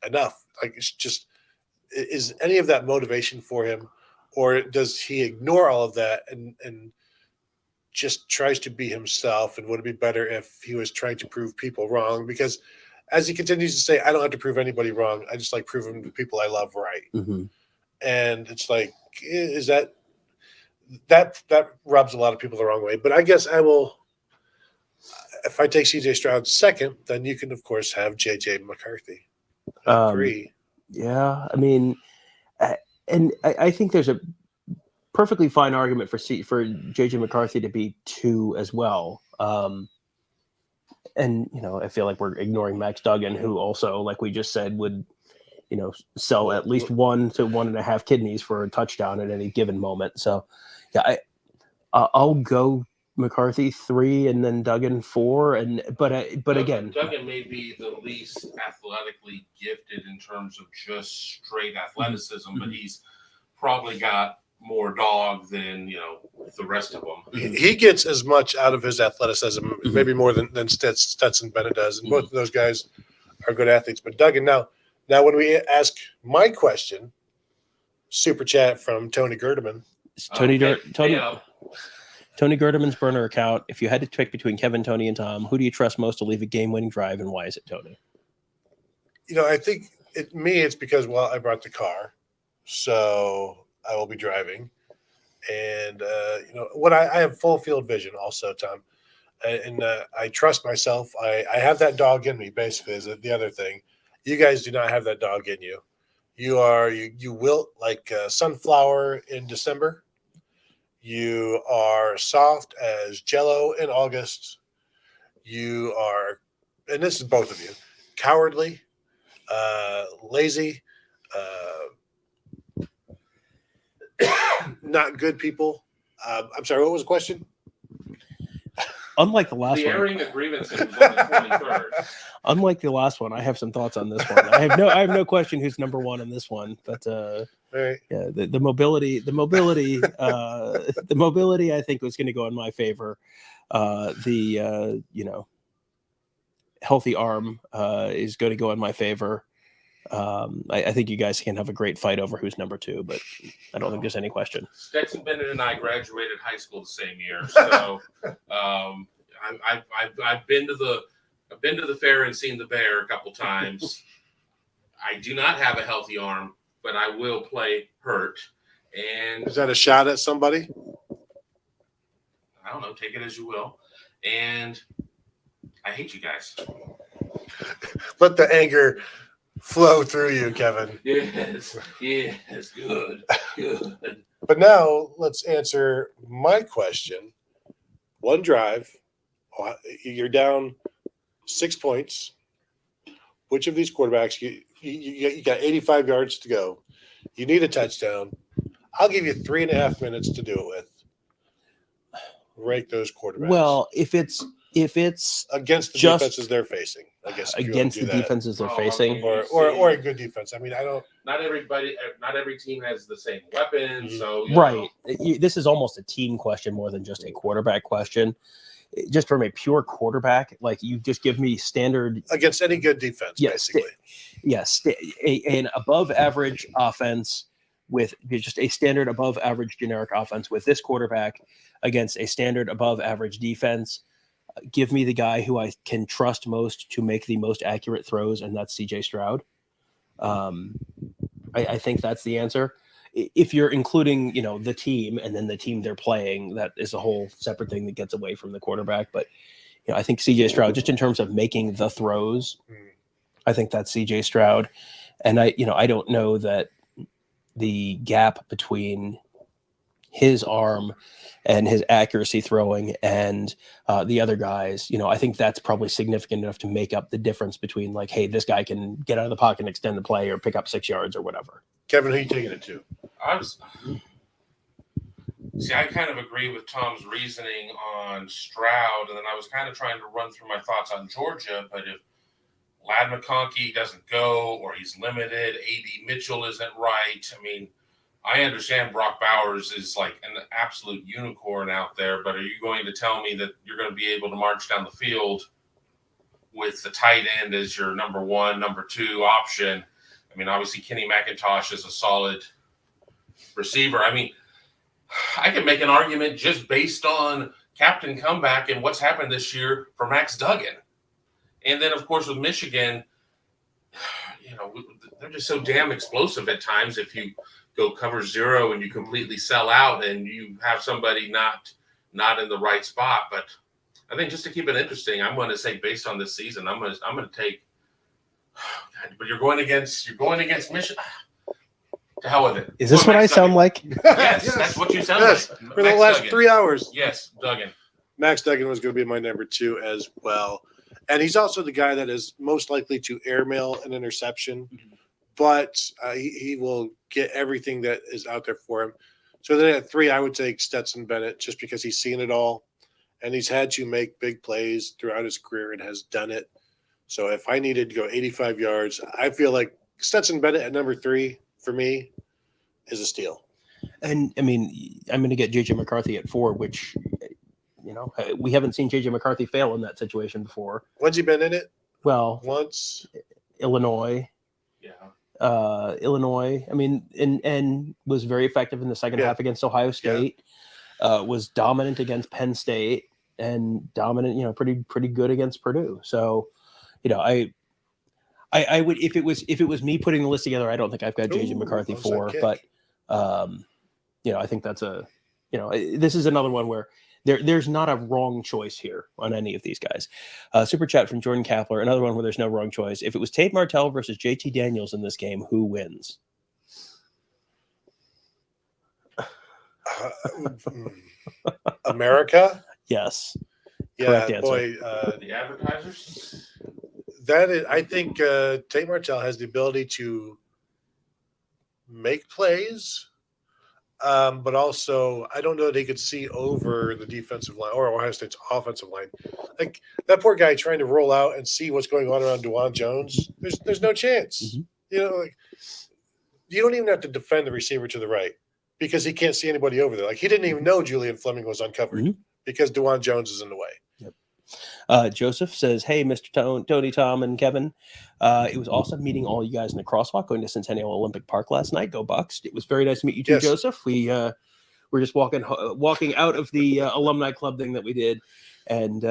enough? Like, it's just, is any of that motivation for him, or does he ignore all of that and just tries to be himself? And would it be better if he was trying to prove people wrong? Because as he continues to say, I don't have to prove anybody wrong. I just like proving the people I love right. And it's like, is that rubs a lot of people the wrong way. But I guess I will, if I take CJ Stroud 2nd, then you can, of course, have JJ McCarthy 3. Yeah. I mean, and I think there's a perfectly fine argument for JJ McCarthy to be 2 as well. And, I feel like we're ignoring Max Duggan, who also, like we just said, would, sell at least 1 to 1.5 kidneys for a touchdown at any given moment. So, yeah, I'll go McCarthy 3 and then Duggan 4. But again, Duggan may be the least athletically gifted in terms of just straight athleticism, but he's probably got more dog than the rest of them. He gets as much out of his athleticism, maybe more than Stetson Bennett does, and both of those guys are good athletes. But Duggan, now when we ask my question, super chat from Tony Gerdeman. Tony Gerdeman's burner account. If you had to pick between Kevin, Tony, and Tom, who do you trust most to leave a game-winning drive, and why is it Tony? I think it's because I brought the car, so I will be driving, and I have full field vision also, Tom, and I trust myself. I have that dog in me. Basically, is the other thing. You guys do not have that dog in you. You wilt like sunflower in December. You are soft as Jell-O in August. You are, and this is both of you, cowardly, lazy, not good people. I'm sorry, what was the question? Unlike the last The one, airing of grievances was on the 23rd. unlike the last one, I have some thoughts on this one. I have no question who's number one in this one, but Right. yeah, the mobility, the mobility, I think was going to go in my favor. Healthy arm is going to go in my favor. I think you guys can have a great fight over who's number two, but I don't think there's any question. Stetson Bennett and I graduated high school the same year, so I've been to the fair and seen the bear a couple times. I do not have a healthy arm, but I will play hurt. And Is that a shot at somebody? I don't know, take it as you will. And I hate you guys. Let the anger flow through you, Kevin. Yes, good. But now let's answer my question. One drive, you're down 6 points. Which of these quarterbacks, you got 85 yards to go. You need a touchdown. I'll give you 3.5 minutes to do it with. Rank those quarterbacks. Well, if it's against the just defenses they're facing, I guess. against the defenses they're facing, or a good defense. I mean, I don't. Not every team has the same weapons, so right. This is almost a team question more than just a quarterback question. Just from a pure quarterback, like you just give me standard Against any good defense, basically. An above average offense with just a standard above average generic offense with this quarterback against a standard above average defense. Give me the guy who I can trust most to make the most accurate throws, and that's CJ Stroud. I think that's the answer. If you're including, the team and then the team they're playing, that is a whole separate thing that gets away from the quarterback. But, I think CJ Stroud, just in terms of making the throws, I think that's CJ Stroud. And I don't know that the gap between his arm and his accuracy throwing and the other guys, I think that's probably significant enough to make up the difference between like, hey, this guy can get out of the pocket and extend the play or pick up 6 yards or whatever. Kevin, who are you taking it to? I kind of agree with Tom's reasoning on Stroud, and then I was kind of trying to run through my thoughts on Georgia, but if Ladd McConkey doesn't go or he's limited, A.D. Mitchell isn't right, I mean, I understand Brock Bowers is like an absolute unicorn out there, but are you going to tell me that you're going to be able to march down the field with the tight end as your number one, number two option? I mean, obviously Kenny McIntosh is a solid receiver. I mean, I could make an argument just based on Captain Comeback and what's happened this year for Max Duggan. And then, of course, with Michigan, they're just so damn explosive at times. If you go cover zero and you completely sell out and you have somebody not in the right spot. But I think just to keep it interesting, I'm going to say based on this season, I'm going to take. But you're going against Michigan. To hell with it. Is this what I sound like? Yes, that's what you sound like. For the last 3 hours. Yes, Duggan. Max Duggan was going to be my number two as well. And he's also the guy that is most likely to airmail an interception, but he will get everything that is out there for him. So then at 3, I would take Stetson Bennett just because he's seen it all, and he's had to make big plays throughout his career and has done it. So if I needed to go 85 yards, I feel like Stetson Bennett at number 3 for me is a steal. And I mean, I'm going to get JJ McCarthy at 4, which, we haven't seen JJ McCarthy fail in that situation before. When's he been in it? Well, once. Illinois. Yeah. Illinois. I mean, and was very effective in the second half against Ohio State. Was dominant against Penn State and dominant, pretty good against Purdue. So, I would, if it was me putting the list together, I don't think I've got JJ McCarthy 4, but I think that's this is another one where there's not a wrong choice here on any of these guys. Super chat from Jordan Kapler, another one where there's no wrong choice. If it was Tate Martell versus JT Daniels in this game, who wins? America. Yes. Yeah, Correct answer. boy. The advertisers. That is, I think Tate Martell has the ability to make plays, but also I don't know that he could see over the defensive line or Ohio State's offensive line. Like that poor guy trying to roll out and see what's going on around DeJuan Jones. There's no chance. Mm-hmm. Like you don't even have to defend the receiver to the right because he can't see anybody over there. Like he didn't even know Julian Fleming was uncovered because DeJuan Jones is in the way. Joseph says, "Hey, Mr. Tony, Tom, and Kevin. It was awesome meeting all you guys in the crosswalk going to Centennial Olympic Park last night. Go Bucks! It was very nice to meet you too, Yes. Joseph. We were just walking out of the alumni club thing that we did, and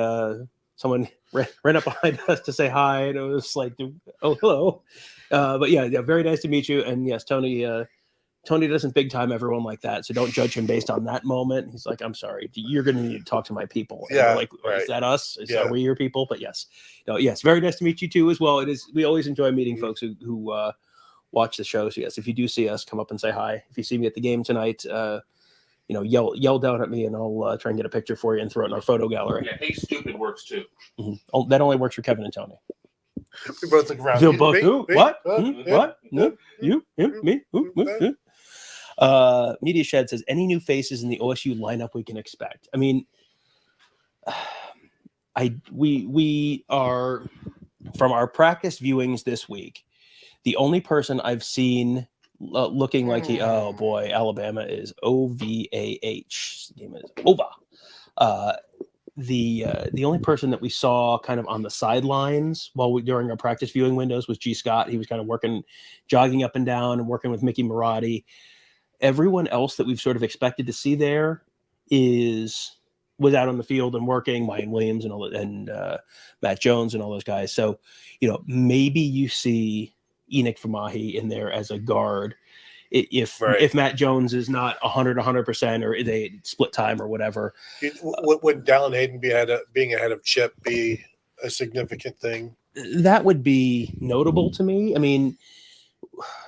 someone ran up behind us to say hi, and it was like, oh, hello. But yeah, very nice to meet you. And yes, Tony doesn't big time everyone like that, so don't judge him based on that moment. He's like, I'm sorry, you're going to need to talk to my people. And we're like, is that us? Are we your people? But yes, yes, very nice to meet you too as well. It is. We always enjoy meeting folks who watch the show. So yes, if you do see us, come up and say hi. If you see me at the game tonight, yell down at me, and I'll try and get a picture for you and throw it in our photo gallery. Yeah, hey, stupid works too. Mm-hmm. Oh, that only works for Kevin and Tony. We both look around. They'll both who? What? What? No, you? Him? Me? Who? Media Shed says, any new faces in the OSU lineup we can expect? I mean, we are, from our practice viewings this week, the only person I've seen looking like oh boy, Alabama is OVAH. The game is OVA. The only person that we saw kind of on the sidelines during our practice viewing windows was G. Scott. He was kind of jogging up and down and working with Mickey Marotti. Everyone else that we've sort of expected to see there was out on the field and working. Ryan Williams and Matt Jones and all those guys. So, maybe you see Enoch Famahi in there as a guard if Matt Jones is not 100% or they split time or whatever. Would Dallin Hayden being ahead of Chip be a significant thing? That would be notable to me. I mean,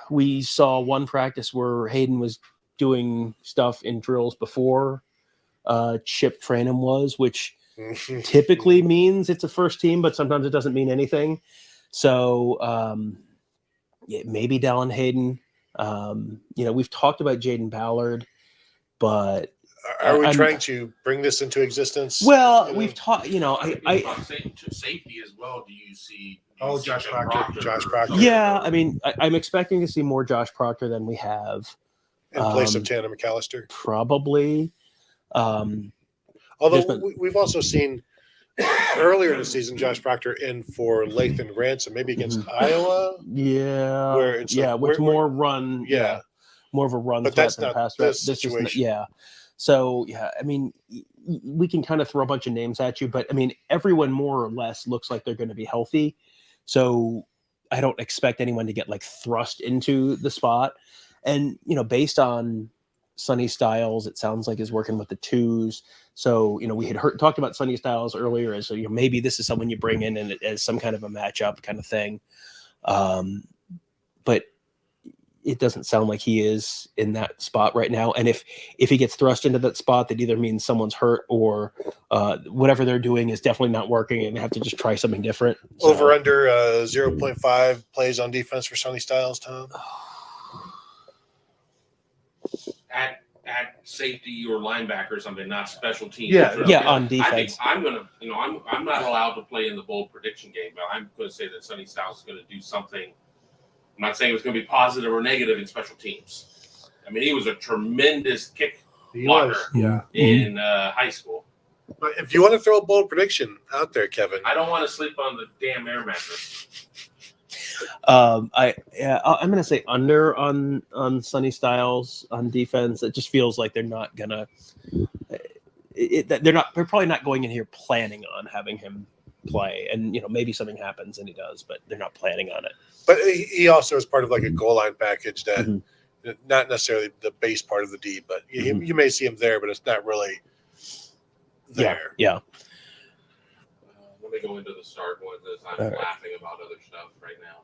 we saw one practice where Hayden was doing stuff in drills before Chip Trainum was, which typically means it's a first team, but sometimes it doesn't mean anything. So maybe Dallin Hayden. We've talked about Jaden Ballard, but are we trying to bring this into existence? Well, we've talked. Safety as well. Do you see? Josh Proctor. Josh Proctor. Yeah, I mean, I'm expecting to see more Josh Proctor than we have in place of Tanner McAllister. Probably. Although we've also seen earlier in the season Josh Proctor in for Lathan Ransom, maybe against Iowa. Yeah, where it's more run. Yeah, more of a run. But that's not pass this situation. So, I mean, we can kind of throw a bunch of names at you, but I mean, everyone more or less looks like they're going to be healthy. So I don't expect anyone to get thrust into the spot. And, based on Sonny Styles, it sounds like is working with the twos. So, we had talked about Sonny Styles earlier as, maybe this is someone you bring in and as some kind of a matchup kind of thing. But it doesn't sound like he is in that spot right now. And if he gets thrust into that spot, that either means someone's hurt or whatever they're doing is definitely not working and they have to just try something different. So, over under 0.5 plays on defense for Sonny Styles, Tom? At safety or linebacker or something, not special teams. Yeah, on defense. I think I'm gonna, I'm not allowed to play in the bold prediction game, but I'm going to say that Sonny Styles is going to do something. I'm not saying it's going to be positive or negative in special teams. I mean, he was a tremendous kick blocker in high school. But if you want to throw a bold prediction out there, Kevin, I don't want to sleep on the damn air mattress. I'm going to say under on Sonny Styles on defense. It just feels like they're not gonna. They're probably not going in here planning on having him play, and maybe something happens and he does, but they're not planning on it. But he also is part of a goal line package that not necessarily the base part of the D, but you may see him there, but it's not really there. Yeah. Let me go into the start one because I'm laughing about other stuff right now.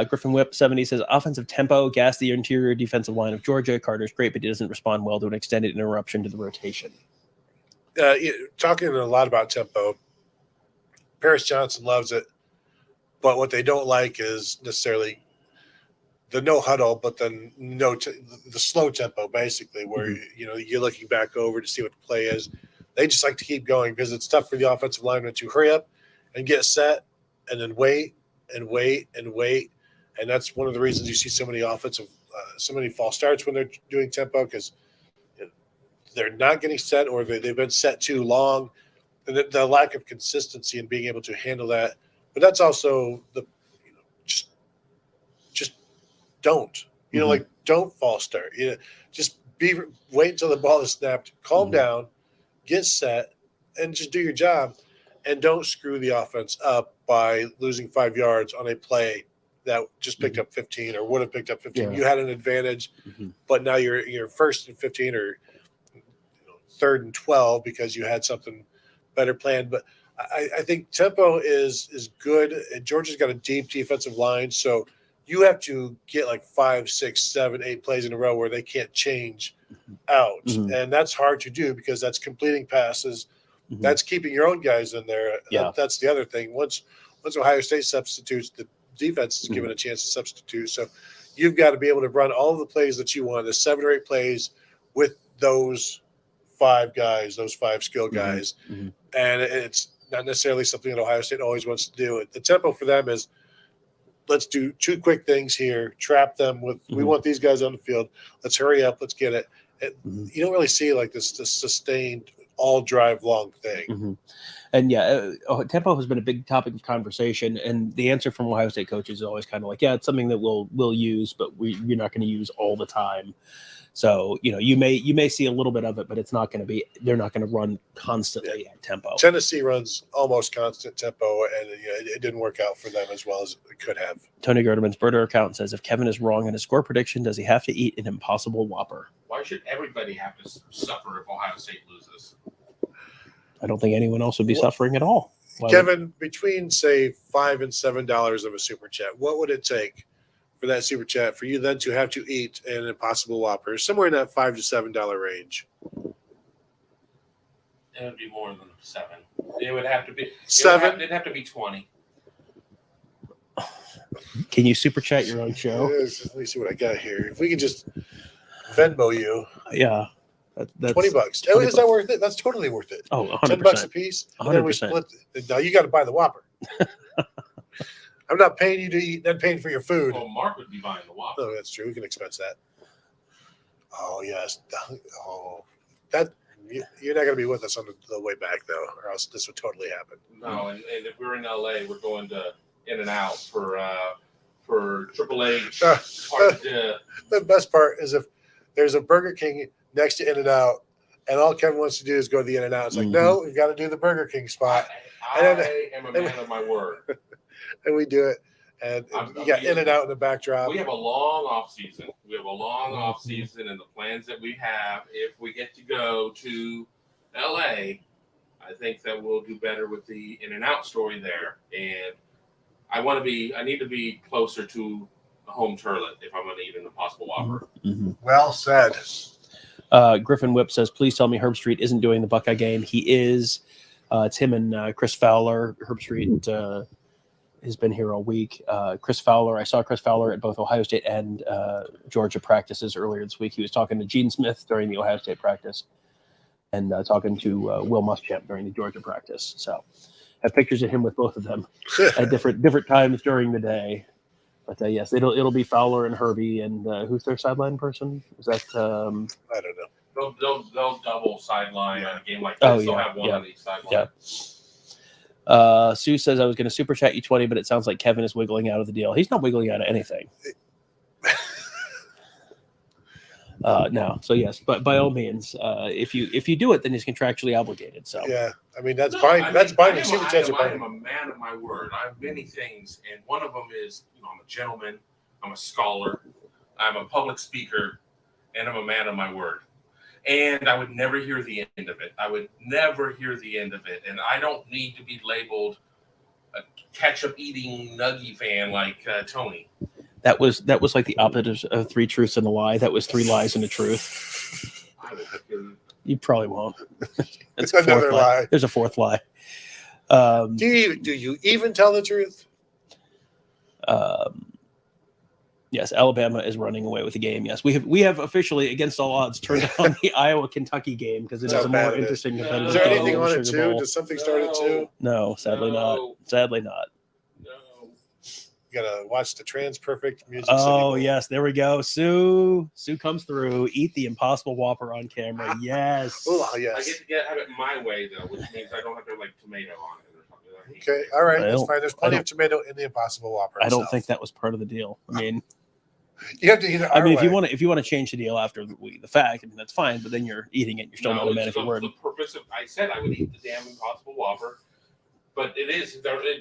Griffin Whip 70 says offensive tempo, gas the interior defensive line of Georgia. Carter's great, but he doesn't respond well to an extended interruption to the rotation. Talking a lot about tempo, Paris Johnson loves it, but what they don't like is necessarily the no huddle, but then the slow tempo, basically, where you're looking back over to see what the play is. They just like to keep going because it's tough for the offensive lineman to hurry up and get set and then wait and wait and wait. And that's one of the reasons you see so many so many false starts when they're doing tempo, because they're not getting set, or they've been set too long. And the lack of consistency in being able to handle that. But that's also just don't, like don't false start. Just wait until the ball is snapped, calm down, get set, and just do your job. And don't screw the offense up by losing 5 yards on a play that just picked up 15 or would have picked up 15. Yeah. You had an advantage, but now you're first and 15 or third and 12 because you had something better planned. But I think tempo is good. And Georgia's got a deep defensive line, so you have to get like 5, 6, 7, 8 plays in a row where they can't change out. And that's hard to do because that's completing passes. That's keeping your own guys in there. Yeah. That's the other thing. Once Ohio State substitutes, the defense is given a chance to substitute. So you've got to be able to run all of the plays that you want, the 7 or 8 plays with those 5 guys, those 5 skill guys. And it's not necessarily something that Ohio State always wants to do. The tempo for them is, let's do 2 quick things here, trap them with, we want these guys on the field. Let's hurry up. Let's get it. You don't really see like this sustained all drive long thing. And tempo has been a big topic of conversation, and the answer from Ohio State coaches is always kind of like, it's something that we'll use, but you're not going to use all the time. So you may see a little bit of it, but it's not going to be. They're not going to run constantly at tempo. Tennessee runs almost constant tempo, and it didn't work out for them as well as it could have. Tony Gerdeman's Birder account says, if Kevin is wrong in his score prediction, does he have to eat an Impossible Whopper? Why should everybody have to suffer if Ohio State loses? I don't think anyone else would be suffering at all. Kevin, between say $5 and $7 of a super chat, what would it take for that super chat for you then to have to eat an Impossible Whopper, somewhere in that $5 to $7 range? It would be more than 7. It would have to be 7. It'd have to be 20. Can you super chat your own show? Let me see what I got here. If we could just Venmo you. Yeah. That's $20. $20. Is that worth it? That's totally worth it. Oh, 100%. $10 a piece. And then we split it. Now you got to buy the Whopper. I'm not paying you to eat, then paying for your food. Well, Mark would be buying the Whopper. Oh, that's true. We can expense that. Oh, yes. Oh, you're not going to be with us on the way back, though, or else this would totally happen. No, and if we're in LA, we're going to In-N-Out for Triple H. The best part is if there's a Burger King next to In-N-Out, and all Kevin wants to do is go to the In-N-Out. It's like, no, we've got to do the Burger King spot. I am a man of my word. And we do it. And you got In-N-Out in the backdrop. We have a long off season. And the plans that we have, if we get to go to LA, I think that we'll do better with the In-N-Out story there. And I need to be closer to a home turlet if I'm going to eat an Impossible Whopper. Well said. Griffin Whip says, please tell me Herb Street isn't doing the Buckeye game. He is. It's him and Chris Fowler. Herb Street has been here all week. Chris Fowler, I saw Chris Fowler at both Ohio State and Georgia practices earlier this week. He was talking to Gene Smith during the Ohio State practice and talking to Will Muschamp during the Georgia practice. So I have pictures of him with both of them at different times during the day. But yes, it'll be Fowler and Herbie, and who's their sideline person? Is that I don't know. They'll double sideline on a game like this. They'll have one on each sideline. Yeah. Sue says I was going to super chat you 20, but it sounds like Kevin is wiggling out of the deal. He's not wiggling out of anything. No. So yes, but by all means, if you do it, then he's contractually obligated. So yeah, I mean that's binding. Super chats are binding. I am a man of my word. I have many things, and one of them is I'm a gentleman, I'm a scholar, I'm a public speaker, and I'm a man of my word. And I would never hear the end of it. And I don't need to be labeled ketchup eating nuggy fan like Tony. That was like the opposite of 3 truths and a lie. That was 3 lies and a truth. You probably won't. That's a Another fourth lie. There's a 4th lie. Do you even tell the truth? Yes, Alabama is running away with the game. Yes, we have officially, against all odds, turned on the Iowa-Kentucky game because it That's is a how more bad it is. interesting competitive Is there game anything than the on it Sugar too? Bowl. Does something start at 2? No, sadly not. Sadly not. No. You gotta watch the Trans-Perfect Music City Oh Bowl. yes, there we go. Sue comes through. Eat the Impossible Whopper on camera. Yes. Oh I yes. get to have it my way though, which means I don't have to like tomato on it or something. Okay. All right. That's Well, fine. There's plenty of tomato in the Impossible Whopper. I don't itself. think that was part of the deal. I mean, You have to eat it. I mean, our way. if you want to change the deal after the fact, I mean that's fine. But then you're eating it. You're still not a man of your word. The purpose of I said I would eat the damn Impossible Whopper, but it is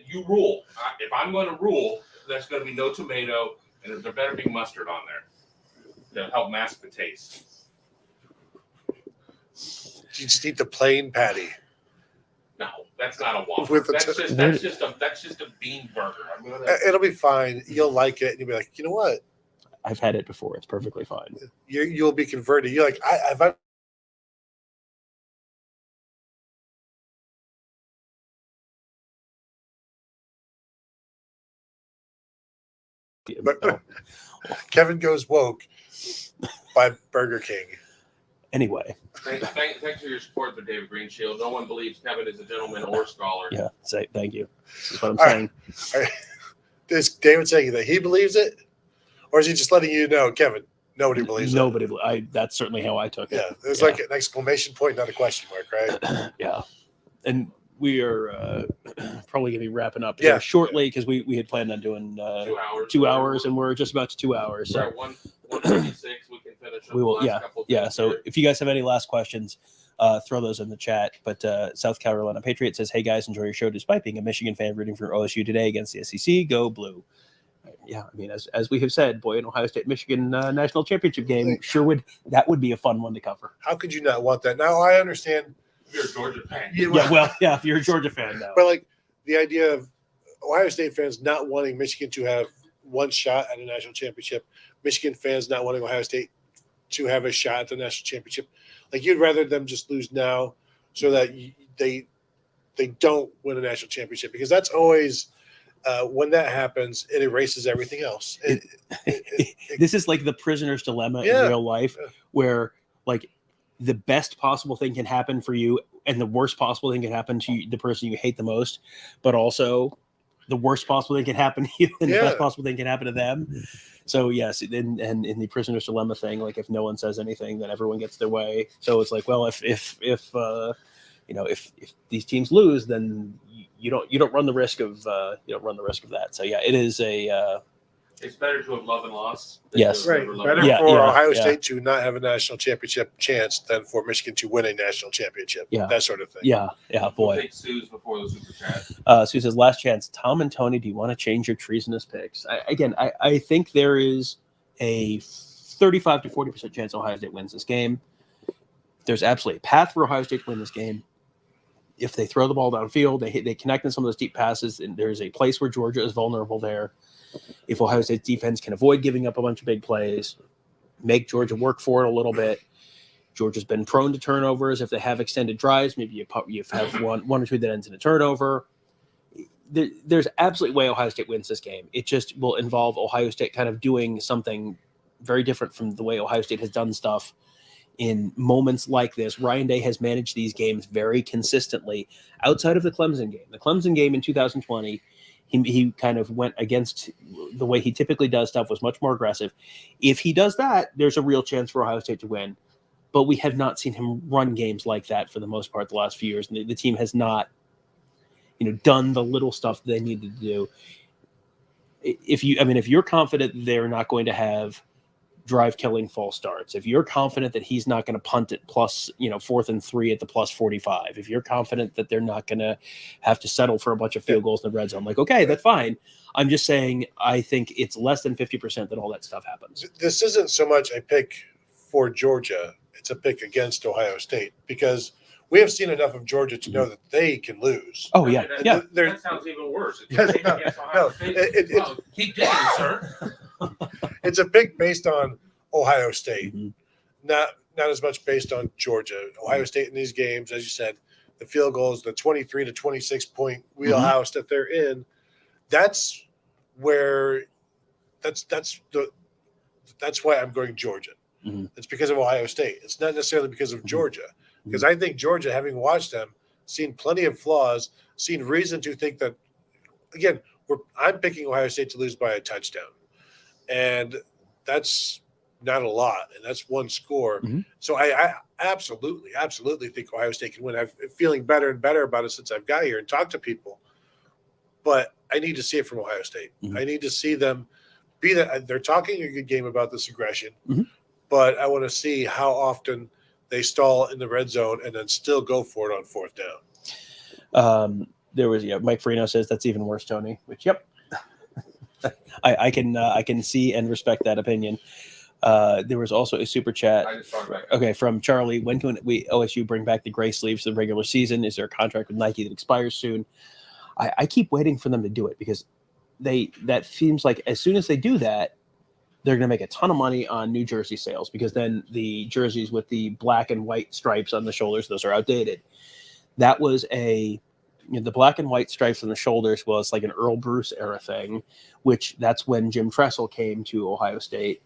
you rule. If I'm going to rule, there's going to be no tomato, and there better be mustard on there to help mask the taste. You just eat the plain patty. No, that's not a Whopper. With the That's just a bean burger. I'm gonna, It'll be fine. You'll like it, and you'll be like, you know what? I've had it before. It's perfectly fine. You'll be converted. You're like, I've But No. Kevin goes woke by Burger King. Anyway, thanks for your support for David Greenshield. No one believes Kevin is a gentleman or scholar. yeah. Say thank you. That's what I'm All saying. All right. Is David saying that he believes it, or is he just letting you know, Kevin? Nobody believes it. That's certainly how I took it. Yeah, it's like an exclamation point, not a question mark, right? Yeah. And we are probably going to be wrapping up here shortly because we had planned on doing 2 hours, and we're just about to 2 hours. We're So at 156. We can finish. we will. Yeah. Couple Yeah. things So here. if you guys have any last questions, throw those in the chat. But South Carolina Patriot says, "Hey guys, enjoy your show despite being a Michigan fan rooting for OSU today against the SEC. Go Blue." Yeah, I mean, as we have said, boy, an Ohio State Michigan national championship game that would be a fun one to cover. How could you not want that? Now I understand. If you're a Georgia fan, Yeah, well, yeah, if you're a Georgia fan now. But like the idea of Ohio State fans not wanting Michigan to have one shot at a national championship, Michigan fans not wanting Ohio State to have a shot at the national championship, like you'd rather them just lose now so that they don't win a national championship, because that's always when that happens, it erases everything else. This is like the prisoner's dilemma in real life, where like the best possible thing can happen for you and the worst possible thing can happen to you, the person you hate the most, but also the worst possible thing can happen to you and the best possible thing can happen to them. So yes, and in the prisoner's dilemma thing, like if no one says anything, then everyone gets their way. So it's like, well, if these teams lose, then you don't run the risk of that. So yeah, it is a it's better to have love and loss. Yes. Right. Better for Ohio State to not have a national championship chance than for Michigan to win a national championship. Yeah. That sort of thing. Yeah, boy. We'll take Sue's before the super chat. Sue says, last chance. Tom and Tony, do you want to change your treasonous picks? I think there is a 35 to 40% chance Ohio State wins this game. There's absolutely a path for Ohio State to win this game. If they throw the ball downfield, they connect in some of those deep passes, and there's a place where Georgia is vulnerable there. If Ohio State's defense can avoid giving up a bunch of big plays, make Georgia work for it a little bit. Georgia's been prone to turnovers. If they have extended drives, maybe you have one or two that ends in a turnover. There's absolutely a way Ohio State wins this game. It just will involve Ohio State kind of doing something very different from the way Ohio State has done stuff in moments like this. Ryan Day has managed these games very consistently outside of the Clemson game. The Clemson game in 2020, he kind of went against the way he typically does stuff, was much more aggressive. If he does that, there's a real chance for Ohio State to win. But we have not seen him run games like that for the most part the last few years. And the team has not, done the little stuff they needed to do. If you're confident they're not going to have drive-killing false starts, if you're confident that he's not going to punt it plus, 4th and 3 at the plus 45, if you're confident that they're not going to have to settle for a bunch of field goals in the red zone, like, okay, that's fine. I'm just saying I think it's less than 50% that all that stuff happens. This isn't so much a pick for Georgia. It's a pick against Ohio State, because we have seen enough of Georgia to know that they can lose. Oh yeah, That, yeah. that sounds even worse. It's Yes, a pick no, against Ohio no, State. Well, keep digging, sir. It's a pick based on Ohio State, Mhm. not as much based on Georgia. Ohio State in these games, as you said, the field goals, the 23 to 26 point wheelhouse that they're in. That's where that's why I'm going Georgia. Mhm. It's because of Ohio State. It's not necessarily because of Georgia, because I think Georgia, having watched them, seen plenty of flaws, seen reason to think that. Again, I'm picking Ohio State to lose by a touchdown, and that's not a lot, and that's one score. Mhm. So I absolutely think Ohio State can win. I'm feeling better and better about it since I've got here and talked to people. But I need to see it from Ohio State. Mhm. I need to see them be that they're talking a good game about this aggression, Mhm. but I want to see how often they stall in the red zone and then still go for it on fourth down. There was Mike Farino says that's even worse, Tony. Which I can see and respect that opinion. There was also a super chat. From Charlie. When can we OSU bring back the gray sleeves for the regular season? Is there a contract with Nike that expires soon? I keep waiting for them to do it because that seems like as soon as they do that, they're going to make a ton of money on New Jersey sales, because then the jerseys with the black and white stripes on the shoulders, those are outdated. That was the black and white stripes on the shoulders was like an Earl Bruce era thing, which that's when Jim Tressel came to Ohio State.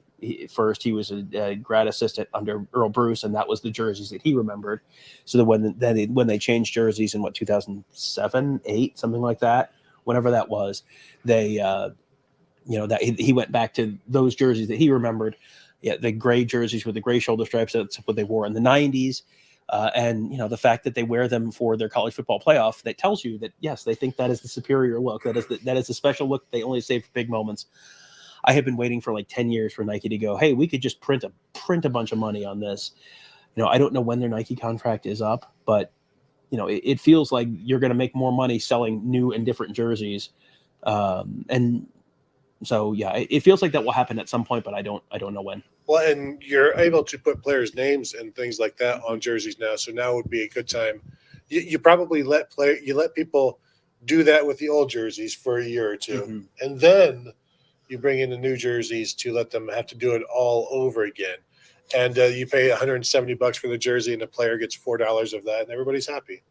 First, he was a grad assistant under Earl Bruce, and that was the jerseys that he remembered. So that when they changed jerseys in 2007, 8, something like that, whenever that was, they that he went back to those jerseys that he remembered. Yeah, the gray jerseys with the gray shoulder stripes. That's what they wore in the 90s. And the fact that they wear them for their college football playoff, that tells you that yes, they think that is the superior look. That is the special look they only save for big moments. I have been waiting for like 10 years for Nike to go, hey, we could just print a bunch of money on this. I don't know when their Nike contract is up, but it feels like you're going to make more money selling new and different jerseys. And so yeah, it feels like that will happen at some point, but I don't know when. Well, and you're able to put players' names and things like that on jerseys now. So now would be a good time. You probably let people do that with the old jerseys for a year or two, and then you bring in the new jerseys to let them have to do it all over again. And you pay $170 for the jersey, and the player gets $4 of that, and everybody's happy.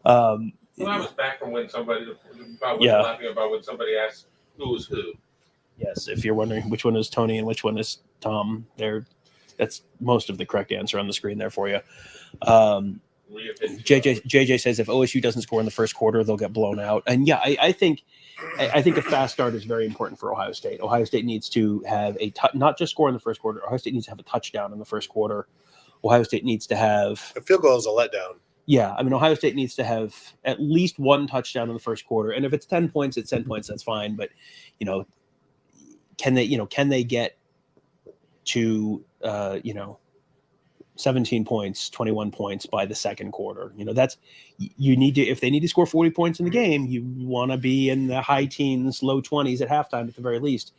Well, I was back from when somebody laughing about when somebody asked who was who. Yes, if you're wondering which one is Tony and which one is Tom, that's most of the correct answer on the screen there for you. JJ says if OSU doesn't score in the first quarter, they'll get blown out. And yeah, I think a fast start is very important for Ohio State. Ohio State needs to have not just score in the first quarter. Ohio State needs to have a touchdown in the first quarter. Ohio State needs to have a field goal is a letdown. Yeah, I mean, Ohio State needs to have at least one touchdown in the first quarter. And if it's 10 points, it's 10 points. That's fine. But can they get to 17 points, 21 points by the second quarter? If they need to score 40 points in the game, you want to be in the high teens, low 20s at halftime at the very least.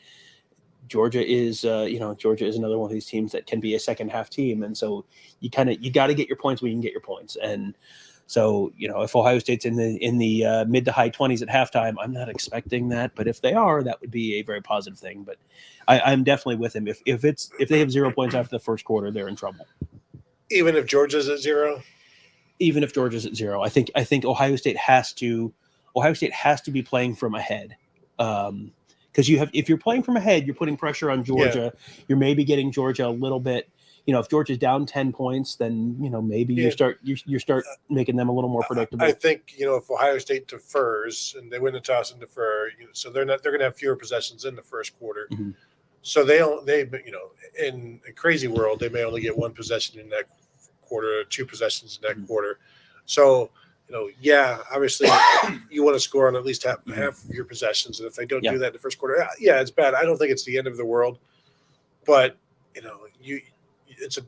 Georgia is another one of these teams that can be a second half team. And so you got to get your points where you can get your points. And so, if Ohio State's in the mid to high 20s at halftime, I'm not expecting that. But if they are, that would be a very positive thing. But I'm definitely with him. If they have 0 points after the first quarter, they're in trouble. Even if Georgia's at 0? Even if Georgia's at 0. I think Ohio State has to be playing from ahead. Because if you're playing from ahead, you're putting pressure on Georgia. Yeah. You're maybe getting Georgia a little bit. If Georgia's down 10 points, then maybe you start making them a little more predictable. I think if Ohio State defers and they win the toss and defer, so they're going to have fewer possessions in the first quarter. Mm-hmm. So they in a crazy world they may only get one possession in that quarter, 2 possessions in that mm-hmm. quarter. So. Obviously you want to score on at least half of your possessions. And if they don't do that in the first quarter, it's bad. I don't think it's the end of the world, but it's a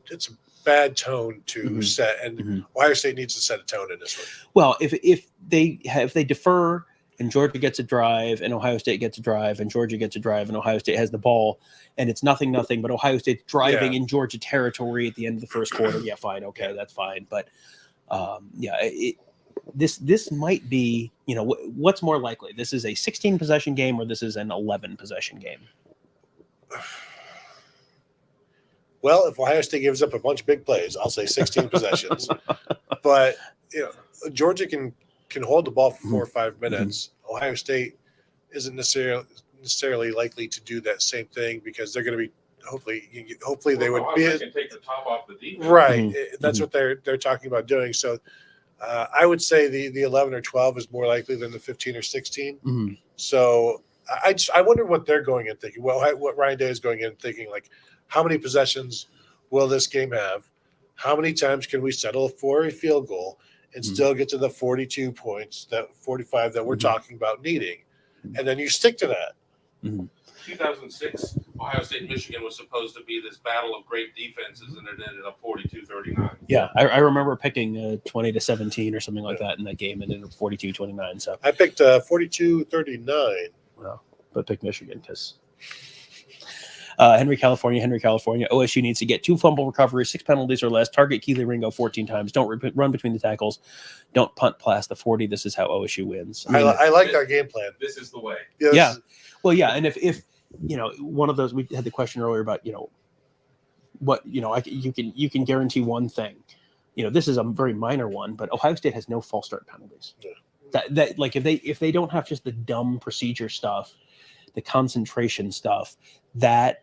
bad tone to mm-hmm. set. And mm-hmm. Ohio State needs to set a tone in this one. Well, if they defer and Georgia gets a drive, and Ohio State gets a drive, and Georgia gets a drive, and Ohio State has the ball, and it's 0-0, but Ohio State's driving in Georgia territory at the end of the first quarter. Yeah, fine, okay, that's fine. But this might be, what's more likely? This is a 16 possession game, or this is an 11 possession game? Well, if Ohio State gives up a bunch of big plays, I'll say 16 possessions. But Georgia can hold the ball for 4 or 5 minutes. Ohio State isn't necessarily likely to do that same thing because they're going to be hopefully they would be can take the top off the defense. Right. That's what they're talking about doing. So I would say the 11 or 12 is more likely than the 15 or 16. So I wonder what they're going in thinking. Well, what Ryan Day is going in thinking, like, how many possessions will this game have? How many times can we settle for a field goal and still get to the 42 points, that 45 that we're talking about needing? And then you stick to that. 2006, Ohio State and Michigan was supposed to be this battle of great defenses, and it ended up 42-39. Yeah, I remember picking 20-17 or something like that in that game, and it ended up 42-29. So I picked 42-39. Well, but picked Michigan because Henry, California. OSU needs to get 2 fumble recoveries, 6 penalties or less. Target Keely Ringo 14 times. Don't run between the tackles. Don't punt past the 40. This is how OSU wins. I like our game plan. This is the way. Yeah. Well, yeah, and if one of those, we had the question earlier about what you can guarantee one thing. This is a very minor one, but Ohio State has no false start penalties. Yeah. That like if they don't have just the dumb procedure stuff, the concentration stuff, that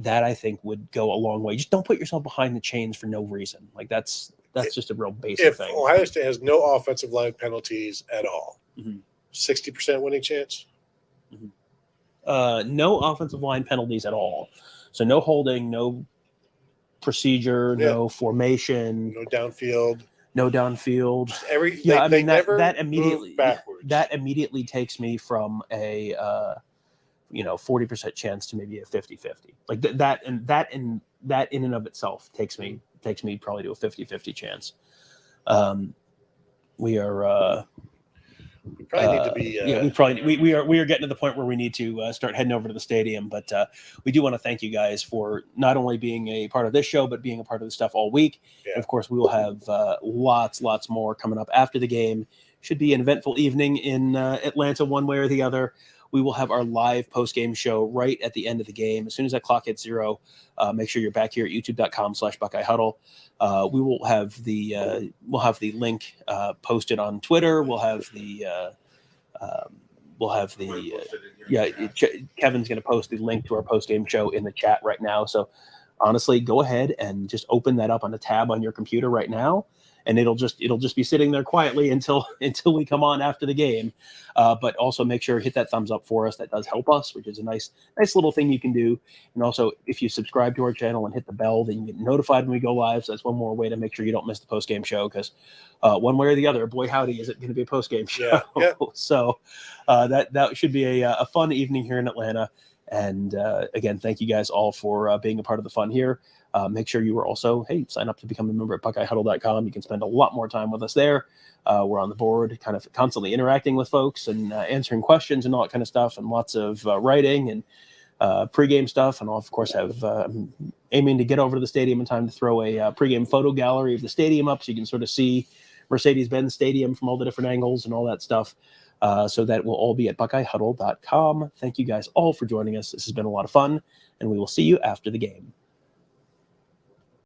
I think would go a long way. Just don't put yourself behind the chains for no reason. Like that's just a real basic thing. If Ohio State has no offensive line penalties at all, 60% winning chance. No offensive line penalties at all. So no holding, no procedure, no formation, no downfield. That immediately takes me from a 40% chance to maybe a 50-50. Like that in and of itself takes me probably to a 50-50 chance. We are we probably need to be we are getting to the point where we need to start heading over to the stadium, but we do want to thank you guys for not only being a part of this show but being a part of the stuff all week. And of course we will have lots more coming up after the game. Should be an eventful evening in Atlanta one way or the other. We will have our live post-game show right at the end of the game. As soon as that clock hits 0, make sure you're back here at youtube.com/BuckeyeHuddle. We will have the link posted on Twitter. Kevin's going to post the link to our post-game show in the chat right now. So honestly, go ahead and just open that up on a tab on your computer right now. And it'll just be sitting there quietly until we come on after the game. But also make sure hit that thumbs up for us. That does help us, which is a nice little thing you can do. And also, if you subscribe to our channel and hit the bell, then you get notified when we go live. So that's one more way to make sure you don't miss the post game show. Because one way or the other, boy howdy, is it going to be a post game show? Yeah. So that should be a fun evening here in Atlanta. And again, thank you guys all for being a part of the fun here. Make sure you are also, sign up to become a member at BuckeyeHuddle.com. You can spend a lot more time with us there. We're on the board, kind of constantly interacting with folks and answering questions and all that kind of stuff, and lots of writing and pregame stuff. And I'll, of course, have aiming to get over to the stadium in time to throw a pregame photo gallery of the stadium up so you can sort of see Mercedes-Benz Stadium from all the different angles and all that stuff. So that will all be at BuckeyeHuddle.com. Thank you guys all for joining us. This has been a lot of fun, and we will see you after the game.